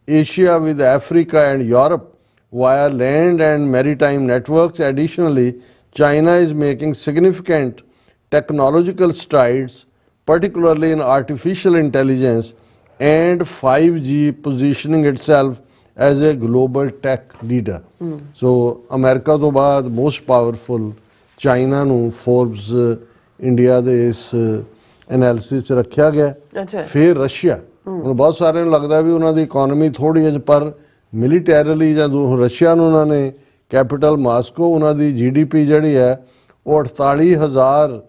Asia with Africa and Europe via land and maritime networks. Additionally, China is making significant technological strides, particularly in artificial intelligence and 5G, positioning itself as a global tech leader. So America ਤੋਂ ਬਾਅਦ most powerful ਚਾਈਨਾ ਨੂੰ ਫੋਰਬਸ ਇੰਡੀਆ ਦੇ ਇਸ ਐਨਾਲਿਸਿਸ 'ਚ ਰੱਖਿਆ ਗਿਆ। ਅੱਛਾ। ਫਿਰ ਰਸ਼ੀਆ, ਹੁਣ ਬਹੁਤ ਸਾਰਿਆਂ ਨੂੰ ਲੱਗਦਾ ਵੀ ਉਹਨਾਂ ਦੀ ਇਕਨੋਮੀ ਥੋੜੀ ਜਿਹੀ, ਪਰ ਮਿਲੀਟੈਰਲੀ ਜਦੋਂ ਰਸ਼ੀਆ ਨੂੰ ਉਹਨਾਂ ਨੇ ਕੈਪੀਟਲ ਮਾਸਕੋ, ਉਹਨਾਂ ਦੀ GDP ਜਿਹੜੀ ਹੈ ਉਹ 48,000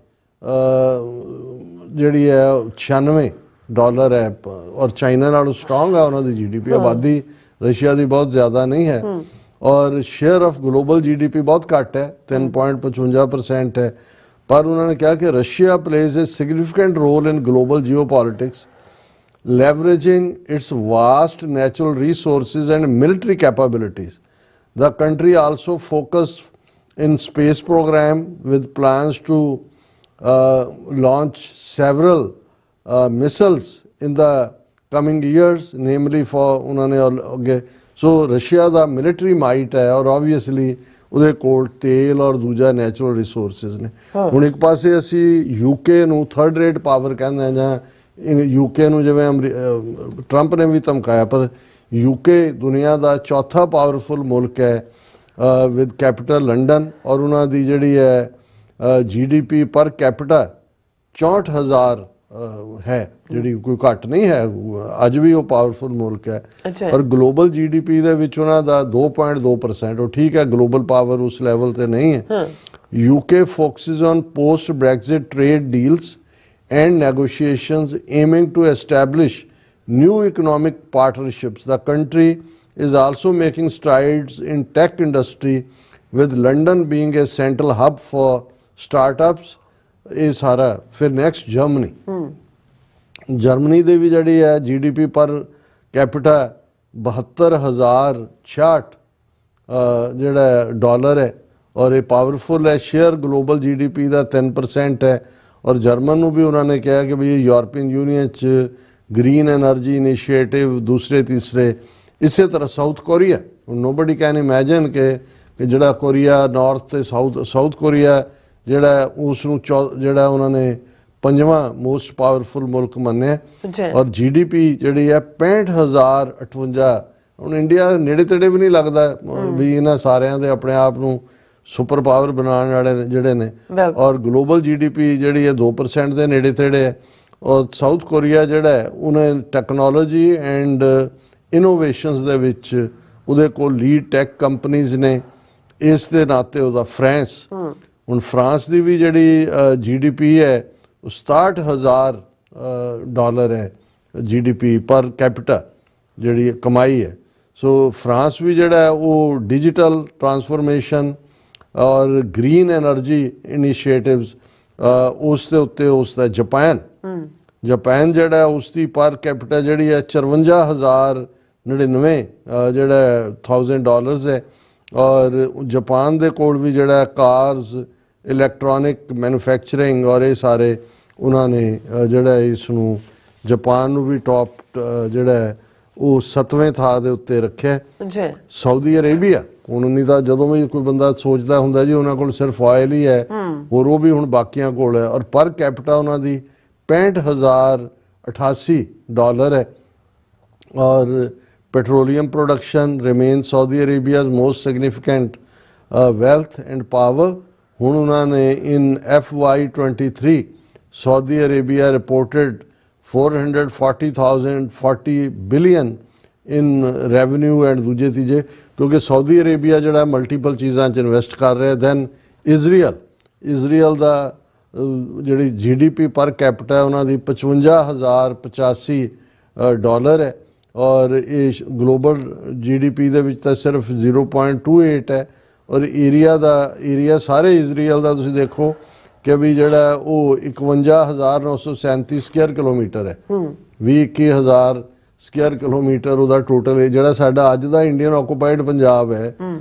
ਜਿਹੜੀ ਹੈ $96 ਹੈ, ਔਰ ਚਾਈਨਾ ਨਾਲੋਂ ਸਟਰੋਂਗ ਹੈ ਉਹਨਾਂ ਦੀ GDP। ਆਬਾਦੀ ਰਸ਼ੀਆ ਦੀ ਬਹੁਤ ਜ਼ਿਆਦਾ ਨਹੀਂ ਹੈ, ਔਰ ਸ਼ੇਅਰ ਆਫ ਗਲੋਬਲ GDP ਬਹੁਤ ਘੱਟ ਹੈ, 3.55% ਹੈ। ਪਰ ਉਹਨਾਂ ਨੇ ਕਿਹਾ ਕਿ Russia plays a significant role in global geopolitics, leveraging its vast natural resources and military capabilities. The country also focused in space program with plans to launch several missiles in the coming years, namely for unhone so Russia da military might hai, aur obviously ਉਹਦੇ ਕੋਲ ਤੇਲ ਔਰ ਦੂਜਾ ਨੈਚੁਰਲ ਰਿਸੋਰਸਿਸ ਨੇ। ਹੁਣ ਇੱਕ ਪਾਸੇ ਅਸੀਂ UK ਨੂੰ ਥਰਡ ਰੇਟ ਪਾਵਰ ਕਹਿੰਦੇ ਹਾਂ, ਜਾਂ UK ਨੂੰ ਜਿਵੇਂ ਟਰੰਪ ਨੇ ਵੀ ਧਮਕਾਇਆ, ਪਰ UK ਦੁਨੀਆ ਦਾ ਚੌਥਾ ਪਾਵਰਫੁਲ ਮੁਲਕ ਹੈ ਵਿਦ ਕੈਪੀਟਲ ਲੰਡਨ, ਔਰ ਉਹਨਾਂ ਦੀ ਜਿਹੜੀ ਹੈ GDP ਪਰ ਕੈਪੀਟਾ 64,000 ਹੈ, ਜਿਹੜੀ ਕੋਈ ਘੱਟ ਨਹੀਂ ਹੈ, ਅੱਜ ਵੀ ਉਹ ਪਾਵਰਫੁਲ ਮੁਲਕ ਹੈ। ਪਰ ਗਲੋਬਲ GDP ਦੇ ਵਿੱਚ ਉਹਨਾਂ ਦਾ 2.2%, ਉਹ ਠੀਕ ਹੈ, ਗਲੋਬਲ ਪਾਵਰ ਉਸ ਲੈਵਲ ਤੇ ਨਹੀਂ ਹੈ। UK focuses on post Brexit trade deals and negotiations aiming to establish new economic partnerships. The country is also making strides in tech industry, with London being a central hub for startups. ਇਹ ਸਾਰਾ ਫਿਰ ਨੈਕਸਟ ਜਰਮਨੀ ਦੇ ਵੀ ਜਿਹੜੀ ਹੈ GDP ਪਰ ਕੈਪੀਟਾ 72,066 ਜਿਹੜਾ ਡਾਲਰ ਹੈ, ਔਰ ਇਹ ਪਾਵਰਫੁਲ ਹੈ। ਸ਼ੇਅਰ ਗਲੋਬਲ GDP ਦਾ 3% ਹੈ, ਔਰ ਜਰਮਨ ਨੂੰ ਵੀ ਉਹਨਾਂ ਨੇ ਕਿਹਾ ਕਿ ਵੀ ਯੂਰਪੀਅਨ ਯੂਨੀਅਨ 'ਚ ਗ੍ਰੀਨ ਐਨਰਜੀ ਇਨੀਸ਼ੀਏਟਿਵ ਦੂਸਰੇ ਤੀਸਰੇ। ਇਸੇ ਤਰ੍ਹਾਂ south Korea, nobody can imagine ਕਿ ਜਿਹੜਾ ਕੋਰੀਆ ਨਾਰਥ ਤੇ ਸਾਊਥ ਕੋਰੀਆ ਜਿਹੜਾ ਉਸ ਨੂੰ ਜਿਹੜਾ ਉਹਨਾਂ ਨੇ 5ਵਾਂ ਮੋਸਟ ਪਾਵਰਫੁਲ ਮੁਲਕ ਮੰਨਿਆ, ਔਰ GDP ਜਿਹੜੀ ਹੈ 65,058। ਹੁਣ ਇੰਡੀਆ ਨੇੜੇ ਤੇੜੇ ਵੀ ਨਹੀਂ ਲੱਗਦਾ ਵੀ ਇਹਨਾਂ ਸਾਰਿਆਂ ਦੇ ਆਪਣੇ ਆਪ ਨੂੰ ਸੁਪਰ ਪਾਵਰ ਬਣਾਉਣ ਵਾਲੇ ਜਿਹੜੇ ਨੇ, ਔਰ ਗਲੋਬਲ GDP ਜਿਹੜੀ ਹੈ 2% ਦੇ ਨੇੜੇ ਤੇੜੇ ਹੈ। ਔਰ ਸਾਊਥ ਕੋਰੀਆ ਜਿਹੜਾ ਹੈ ਉਹਨੇ ਟੈਕਨੋਲੋਜੀ ਐਂਡ ਇਨੋਵੇਸ਼ਨਸ ਦੇ ਵਿੱਚ ਉਹਦੇ ਕੋਲ ਲੀਡ ਟੈਕ ਕੰਪਨੀਜ਼ ਨੇ। ਇਸ ਦੇ ਨਾਤੇ ਉਹਦਾ ਫਰਾਂਸ, ਹੁਣ ਫਰਾਂਸ ਦੀ ਵੀ ਜਿਹੜੀ GDP ਹੈ ਉਹ 67,000 ਡਾਲਰ ਹੈ GDP ਪਰ ਕੈਪੀਟਾ ਜਿਹੜੀ ਕਮਾਈ ਹੈ। ਸੋ ਫਰਾਂਸ ਵੀ ਜਿਹੜਾ ਹੈ ਉਹ ਡਿਜੀਟਲ ਟਰਾਂਸਫੋਰਮੇਸ਼ਨ ਔਰ ਗ੍ਰੀਨ ਐਨਰਜੀ ਇਨੀਸ਼ੀਏਟਿਵਸ ਉਸ ਦੇ ਉੱਤੇ ਉਸ ਦਾ ਜਾਪਾਨ ਜਿਹੜਾ ਉਸ ਦੀ ਪਰ ਕੈਪੀਟਾ ਜਿਹੜੀ ਹੈ 54,099 ਜਿਹੜਾ $1,000 ਹੈ। ਔਰ ਜਾਪਾਨ ਦੇ ਕੋਲ ਵੀ ਜਿਹੜਾ ਕਾਰਸ, ਇਲੈਕਟ੍ਰੋਨਿਕ ਮੈਨੂਫੈਕਚਰਿੰਗ ਔਰ ਇਹ ਸਾਰੇ ਉਹਨਾਂ ਨੇ ਜਿਹੜਾ ਇਸ ਨੂੰ ਜਾਪਾਨ ਨੂੰ ਵੀ ਟੌਪ ਜਿਹੜਾ ਉਹ 7ਵੇਂ ਥਾਂ ਦੇ ਉੱਤੇ ਰੱਖਿਆ। ਸਾਊਦੀ ਅਰੇਬੀਆ, ਹੁਣ ਨਹੀਂ ਤਾਂ ਜਦੋਂ ਵੀ ਕੋਈ ਬੰਦਾ ਸੋਚਦਾ ਹੁੰਦਾ ਜੀ ਉਹਨਾਂ ਕੋਲ ਸਿਰਫ ਆਇਲ ਹੀ ਹੈ, ਔਰ ਉਹ ਵੀ ਹੁਣ ਬਾਕੀਆਂ ਕੋਲ ਹੈ, ਔਰ ਪਰ ਕੈਪੀਟਾ ਉਹਨਾਂ ਦੀ 65,088 ਡਾਲਰ ਹੈ। ਔਰ petroleum production remains Saudi Arabia's most significant wealth and power. ਹੁਣ ਉਹਨਾਂ ਨੇ in FY23 Saudi Arabia reported 440 billion in revenue and ਦੂਜੇ ਤੀਜੇ, ਕਿਉਂਕਿ ਸਾਊਦੀ ਅਰੇਬੀਆ ਜਿਹੜਾ ਮਲਟੀਪਲ ਚੀਜ਼ਾਂ 'ਚ ਇਨਵੈਸਟ ਕਰ ਰਿਹਾ। ਦੈਨ ਇਜ਼ਰਾਈਲ ਦਾ ਜਿਹੜੀ GDP ਪਰ ਕੈਪੀਟਾ ਉਹਨਾਂ ਦੀ 55,085 ਡਾਲਰ ਹੈ, ਔਰ ਇਹ ਗਲੋਬਲ GDP ਦੇ ਵਿੱਚ ਤਾਂ ਸਿਰਫ 0.28 ਹੈ। ਔਰ ਏਰੀਆ ਸਾਰੇ ਇਜ਼ਰਾਈਲ ਦਾ ਤੁਸੀਂ ਦੇਖੋ ਕਿ ਵੀ ਜਿਹੜਾ ਉਹ 51,937 ਸਕੁਅਰ ਕਿਲੋਮੀਟਰ ਹੈ। 21,000 ਸਕੁਅਰ ਕਿਲੋਮੀਟਰ ਉਹਦਾ ਟੋਟਲ ਹੈ। ਜਿਹੜਾ ਸਾਡਾ ਅੱਜ ਦਾ ਇੰਡੀਅਨ ਆਕੂਪਾਈਡ ਪੰਜਾਬ ਹੈ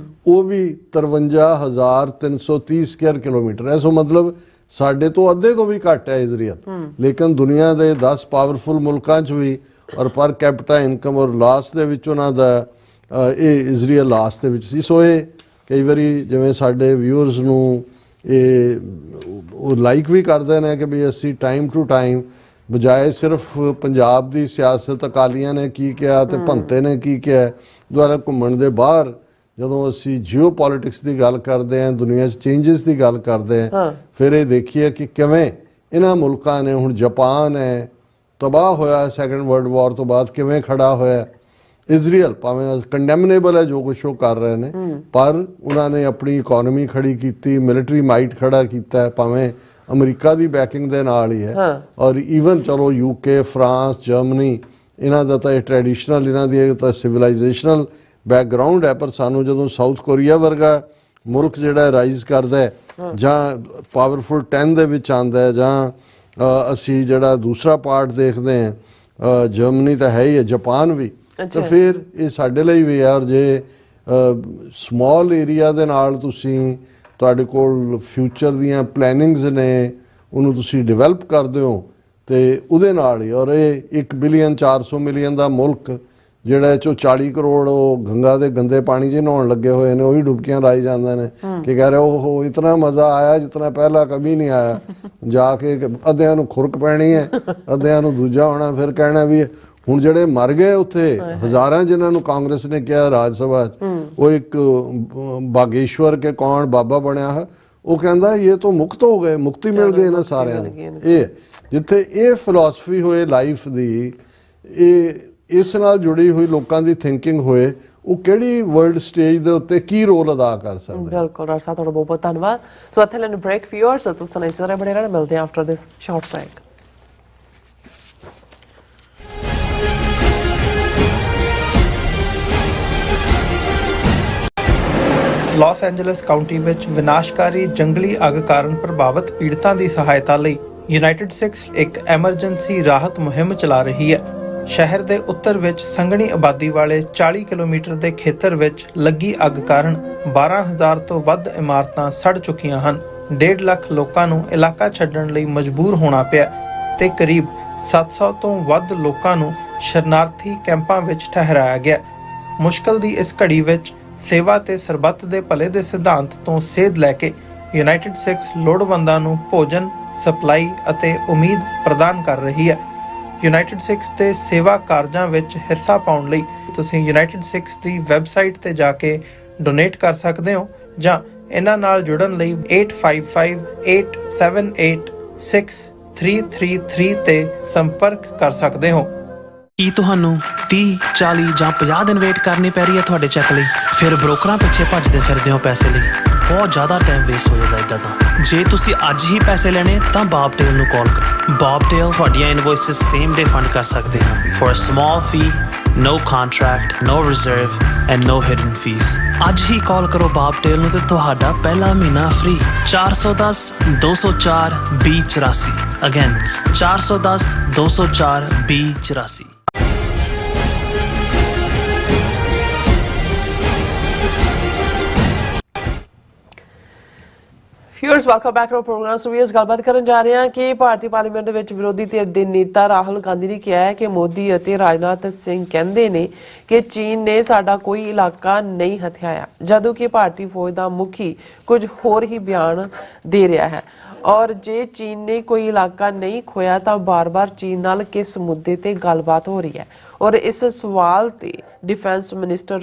ਉਹ ਵੀ 53,330 ਸਕੁਅਰ ਕਿਲੋਮੀਟਰ ਹੈ। ਸੋ ਮਤਲਬ ਸਾਡੇ ਤੋਂ ਅੱਧੇ ਤੋਂ ਵੀ ਘੱਟ ਹੈ ਇਜ਼ਰਾਈਲ। ਲੇਕਿਨ ਦੁਨੀਆ ਦੇ 10 ਪਾਵਰਫੁਲ ਮੁਲਕਾਂ 'ਚ ਵੀ ਔਰ ਪਰ ਕੈਪੀਟਾ ਇਨਕਮ ਔਰ ਲਾਸ ਦੇ ਵਿੱਚ ਉਹਨਾਂ ਦਾ ਇਹ ਇਜ਼ਰਾਈਲ ਲਾਸ ਦੇ ਵਿੱਚ ਸੀ। ਸੋ ਇਹ ਕਈ ਵਾਰੀ ਜਿਵੇਂ ਸਾਡੇ ਵਿਊਅਰਸ ਨੂੰ ਇਹ ਲਾਈਕ ਵੀ ਕਰਦੇ ਨੇ ਕਿ ਵੀ ਅਸੀਂ ਟਾਈਮ ਟੂ ਟਾਈਮ ਬਜਾਏ ਸਿਰਫ ਪੰਜਾਬ ਦੀ ਸਿਆਸਤ ਅਕਾਲੀਆਂ ਨੇ ਕੀ ਕਿਹਾ ਤੇ ਭੰਤੇ ਨੇ ਕੀ ਕਿਹਾ ਦੁਆਰਾ ਘੁੰਮਣ ਦੇ ਬਾਹਰ ਜਦੋਂ ਅਸੀਂ ਜੀਓ ਪੋਲਿਟਿਕਸ ਦੀ ਗੱਲ ਕਰਦੇ ਹਾਂ, ਦੁਨੀਆ 'ਚ ਚੇਂਜਸ ਦੀ ਗੱਲ ਕਰਦੇ ਹਾਂ, ਫਿਰ ਇਹ ਦੇਖੀਏ ਕਿ ਕਿਵੇਂ ਇਹਨਾਂ ਮੁਲਕਾਂ ਨੇ, ਹੁਣ ਜਾਪਾਨ ਹੈ ਤਬਾਹ ਹੋਇਆ ਸੈਕੰਡ ਵਰਲਡ ਵਾਰ ਤੋਂ ਬਾਅਦ, ਕਿਵੇਂ ਖੜਾ ਹੋਇਆ। ਇਜ਼ਰਾਈਲ ਭਾਵੇਂ ਕੰਡੈਮਨੇਬਲ ਹੈ ਜੋ ਕੁਛ ਉਹ ਕਰ ਰਹੇ ਨੇ, ਪਰ ਉਹਨਾਂ ਨੇ ਆਪਣੀ ਇਕੋਨਮੀ ਖੜੀ ਕੀਤੀ, ਮਿਲਟਰੀ ਮਾਈਟ ਖੜਾ ਕੀਤਾ, ਭਾਵੇਂ ਅਮਰੀਕਾ ਦੀ ਬੈਕਿੰਗ ਦੇ ਨਾਲ ਹੀ ਹੈ। ਔਰ ਈਵਨ ਚਲੋ UK, ਫਰਾਂਸ, ਜਰਮਨੀ, ਇਹਨਾਂ ਦਾ ਤਾਂ ਇਹ ਟ੍ਰੈਡੀਸ਼ਨਲ, ਇਹਨਾਂ ਦੀ ਤਾਂ ਸਿਵਲਾਈਜੇਸ਼ਨਲ ਬੈਕਗਰਾਉਂਡ ਹੈ। ਪਰ ਸਾਨੂੰ ਜਦੋਂ ਸਾਊਥ ਕੋਰੀਆ ਵਰਗਾ ਮੁਲਕ ਜਿਹੜਾ ਰਾਈਜ਼ ਕਰਦਾ ਹੈ ਜਾਂ ਪਾਵਰਫੁਲ 10 ਦੇ ਵਿੱਚ ਆਉਂਦਾ ਹੈ, ਜਾਂ ਅਸੀਂ ਜਿਹੜਾ ਦੂਸਰਾ ਪਾਰਟ ਦੇਖਦੇ ਹਾਂ ਜਰਮਨੀ ਤਾਂ ਹੈ ਹੀ ਹੈ, ਜਾਪਾਨ ਵੀ, ਤਾਂ ਫਿਰ ਇਹ ਸਾਡੇ ਲਈ ਵੀ ਹੈ। ਔਰ ਜੇ ਸਮਾਲ ਏਰੀਆ ਦੇ ਨਾਲ ਤੁਸੀਂ ਤੁਹਾਡੇ ਕੋਲ ਫਿਊਚਰ ਦੀਆਂ ਪਲੈਨਿੰਗਸ ਨੇ, ਉਹਨੂੰ ਤੁਸੀਂ ਡਿਵੈਲਪ ਕਰਦੇ ਹੋ ਤੇ ਉਹਦੇ ਨਾਲ ਹੀ, ਔਰ ਇਹ 1 ਬਿਲੀਅਨ 400 ਮਿਲੀਅਨ ਦਾ ਮੁਲਕ ਜਿਹੜਾ ਇਹ 'ਚੋਂ 40 ਕਰੋੜ ਉਹ ਗੰਗਾ ਦੇ ਗੰਦੇ ਪਾਣੀ 'ਚ ਨਹਾਉਣ ਲੱਗੇ ਹੋਏ ਨੇ, ਉਹੀ ਡੁਬਕੀਆਂ ਲਾਈ ਜਾਂਦੇ ਨੇ ਕਿ ਕਹਿ ਰਹੇ ਉਹ ਇਤਨਾ ਮਜ਼ਾ ਆਇਆ ਜਿਤਨਾ ਪਹਿਲਾਂ ਕभी ਨਹੀਂ ਆਇਆ। ਜਾ ਕੇ ਅੱਧਿਆਂ ਨੂੰ ਖੁਰਕ ਪੈਣੀ ਹੈ, ਅੱਧਿਆਂ ਨੂੰ ਦੂਜਾ ਹੋਣਾ, ਫਿਰ ਕਹਿਣਾ ਵੀ ਹੁਣ ਜਿਹੜੇ ਮਰ ਗਏ ਉੱਥੇ ਹਜ਼ਾਰਾਂ ਜਿਨ੍ਹਾਂ ਨੂੰ ਕਾਂਗਰਸ ਨੇ ਕਿਹਾ ਰਾਜ ਸਭਾ 'ਚ, ਉਹ ਇੱਕ ਬਾਗੇਸ਼ਵਰ ਕੇ ਕੌਣ ਬਾਬਾ ਬਣਿਆ ਹੈ, ਉਹ ਕਹਿੰਦਾ ਇਹ ਤਾਂ ਮੁਕਤ ਹੋ ਗਏ, ਮੁਕਤੀ ਮਿਲ ਗਈ ਇਹਨਾਂ ਸਾਰਿਆਂ ਨੂੰ। ਇਹ ਜਿੱਥੇ ਇਹ ਫਿਲਾਸਫੀ ਹੋਏ ਲਾਈਫ ਦੀ, ਇਹ ਇਸ ਨਾਲ ਜੁੜੀ ਹੋਈ ਲੋਕਾਂ ਦੀ ਥਿੰਕਿੰਗ ਹੋਏ, ਉਹ ਕਿਹੜੀ ਵਰਲਡ ਸਟੇਜ ਦੇ ਉੱਤੇ ਕੀ ਰੋਲ ਅਦਾ ਕਰ ਸਕਦੇ। ਬਿਲਕੁਲ ਡਾਕਟਰ ਸਾਹਿਬ, ਤੁਹਾਡਾ ਬਹੁਤ ਬਹੁਤ ਧੰਨਵਾਦ। ਸੋ ਇੱਥੇ ਲੈਣ ਬ੍ਰੇਕ ਵਿਊਅਰਸ, ਤੁਸੀਂ ਇਸੇ ਤਰ੍ਹਾਂ ਬਣੇ ਰਹਿਣਾ, ਮਿਲਦੇ ਹਾਂ after this short break. Los Angeles County ਵਿੱਚ ਵਿਨਾਸ਼ਕਾਰੀ ਜੰਗਲੀ ਅੱਗ ਕਾਰਨ ਪ੍ਰਭਾਵਿਤ ਪੀੜਤਾਂ ਦੀ ਸਹਾਇਤਾ ਲਈ ਯੂਨਾਈਟਿਡ ਸਿਕਸ ਇੱਕ ਐਮਰਜੈਂਸੀ ਰਾਹਤ ਮੁਹਿੰਮ ਚਲਾ ਰਹੀ ਹੈ। ਸ਼ਹਿਰ ਦੇ ਉੱਤਰ ਵਿੱਚ ਸੰਘਣੀ ਆਬਾਦੀ ਵਾਲੇ 40 ਕਿਲੋਮੀਟਰ ਦੇ ਖੇਤਰ ਵਿੱਚ ਲੱਗੀ ਅੱਗ ਕਾਰਨ 12,000 ਤੋਂ ਵੱਧ ਇਮਾਰਤਾਂ ਸੜ ਚੁੱਕੀਆਂ ਹਨ। 1.5 ਲੱਖ ਲੋਕਾਂ ਨੂੰ ਇਲਾਕਾ ਛੱਡਣ ਲਈ ਮਜਬੂਰ ਹੋਣਾ ਪਿਆ ਤੇ ਕਰੀਬ 700 ਤੋਂ ਵੱਧ ਲੋਕਾਂ ਨੂੰ ਸ਼ਰਨਾਰਥੀ ਕੈਂਪਾਂ ਵਿੱਚ ਠਹਿਰਾਇਆ ਗਿਆ। ਮੁਸ਼ਕਲ ਦੀ ਇਸ ਘੜੀ ਵਿੱਚ ਸੇਵਾ ਤੇ ਸਰਬੱਤ ਦੇ ਭਲੇ ਦੇ ਸਿਧਾਂਤ ਤੋਂ ਸੇਧ ਲੈ ਕੇ ਯੂਨਾਈਟਿਡ ਸਿਕਸ ਲੋੜਵੰਦਾਂ ਨੂੰ ਭੋਜਨ, ਸਪਲਾਈ ਅਤੇ ਉਮੀਦ ਪ੍ਰਦਾਨ ਕਰ ਰਹੀ ਹੈ। ਯੂਨਾਈਟਿਡ ਸਿਕਸ ਦੇ ਸੇਵਾ ਕਾਰਜਾਂ ਵਿੱਚ ਹਿੱਸਾ ਪਾਉਣ ਲਈ ਤੁਸੀਂ ਯੂਨਾਈਟਿਡ ਸਿਕਸ ਦੀ ਵੈਬਸਾਈਟ ਤੇ ਜਾ ਕੇ ਡੋਨੇਟ ਕਰ ਸਕਦੇ ਹੋ ਜਾਂ ਇਹਨਾਂ ਨਾਲ ਜੁੜਨ ਲਈ 8558786333 ਤੇ ਸੰਪਰਕ ਕਰ ਸਕਦੇ ਹੋ। ਕੀ ਤੁਹਾਨੂੰ 30, 40 ਜਾਂ 50 ਦਿਨ ਵੇਟ ਕਰਨੀ ਪੈ ਰਹੀ ਹੈ ਤੁਹਾਡੇ ਚੈੱਕ ਲਈ? ਫਿਰ ਬ੍ਰੋਕਰਾਂ ਪਿੱਛੇ ਭੱਜਦੇ ਫਿਰਦੇ ਹੋ ਪੈਸੇ ਲਈ, ਬਹੁਤ ਜ਼ਿਆਦਾ ਟਾਈਮ ਵੇਸਟ ਹੋ ਜਾਂਦਾ ਇੱਦਾਂ ਤਾਂ। ਜੇ ਤੁਸੀਂ ਅੱਜ ਹੀ ਪੈਸੇ ਲੈਣੇ ਤਾਂ ਬੌਬਟੇਲ ਨੂੰ ਕਾਲ ਕਰੋ। ਬੌਬਟੇਲ ਤੁਹਾਡੀਆਂ ਇਨਵੋਇਸਿਸ ਸੇਮ ਡੇ ਫੰਡ ਕਰ ਸਕਦੇ ਹਨ for a small fee, no contract, no reserve and no hidden fees। ਅੱਜ ਹੀ ਕਾਲ ਕਰੋ ਬੌਬਟੇਲ ਨੂੰ ਤੇ ਤੁਹਾਡਾ ਪਹਿਲਾ ਮਹੀਨਾ free. 410 204 2084 again 410 204 2084। Viewers, welcome back to program. So viewers, ਗੱਲਬਾਤ ਕਰਨ ਜਾ ਰਹੇ ਹਾਂ ਕਿ ਭਾਰਤੀ ਪਾਰਲੀਮੈਂਟ ਦੇ ਵਿੱਚ ਵਿਰੋਧੀ ਧਿਰ ਦੇ ਨੇਤਾ ਰਾਹੁਲ ਗਾਂਧੀ ਨੇ ਕਿਹਾ ਹੈ ਕਿ ਮੋਦੀ ਅਤੇ ਰਾਜਨਾਥ ਸਿੰਘ ਕਹਿੰਦੇ ਨੇ ਕਿ ਚੀਨ ਨੇ ਸਾਡਾ ਕੋਈ ਇਲਾਕਾ ਨਹੀਂ ਹਥਿਆਇਆ, ਜਦੋਂ ਕਿ ਭਾਰਤੀ ਫੌਜ ਦਾ ਮੁਖੀ ਕੁਝ ਹੋਰ ਹੀ ਬਿਆਨ ਦੇ ਰਿਹਾ ਹੈ। ਔਰ ਜੇ ਚੀਨ ਨੇ ਕੋਈ ਇਲਾਕਾ ਨਹੀਂ ਖੋਇਆ ਤਾਂ ਬਾਰ-ਬਾਰ ਚੀਨ ਨਾਲ ਕਿਸ ਮੁੱਦੇ ਤੇ ਗੱਲਬਾਤ ਹੋ ਰਹੀ ਹੈ। ਔਰ ਇਸ ਸਵਾਲ ਤੇ ਡਿਫੈਂਸ ਮਿਨਿਸਟਰ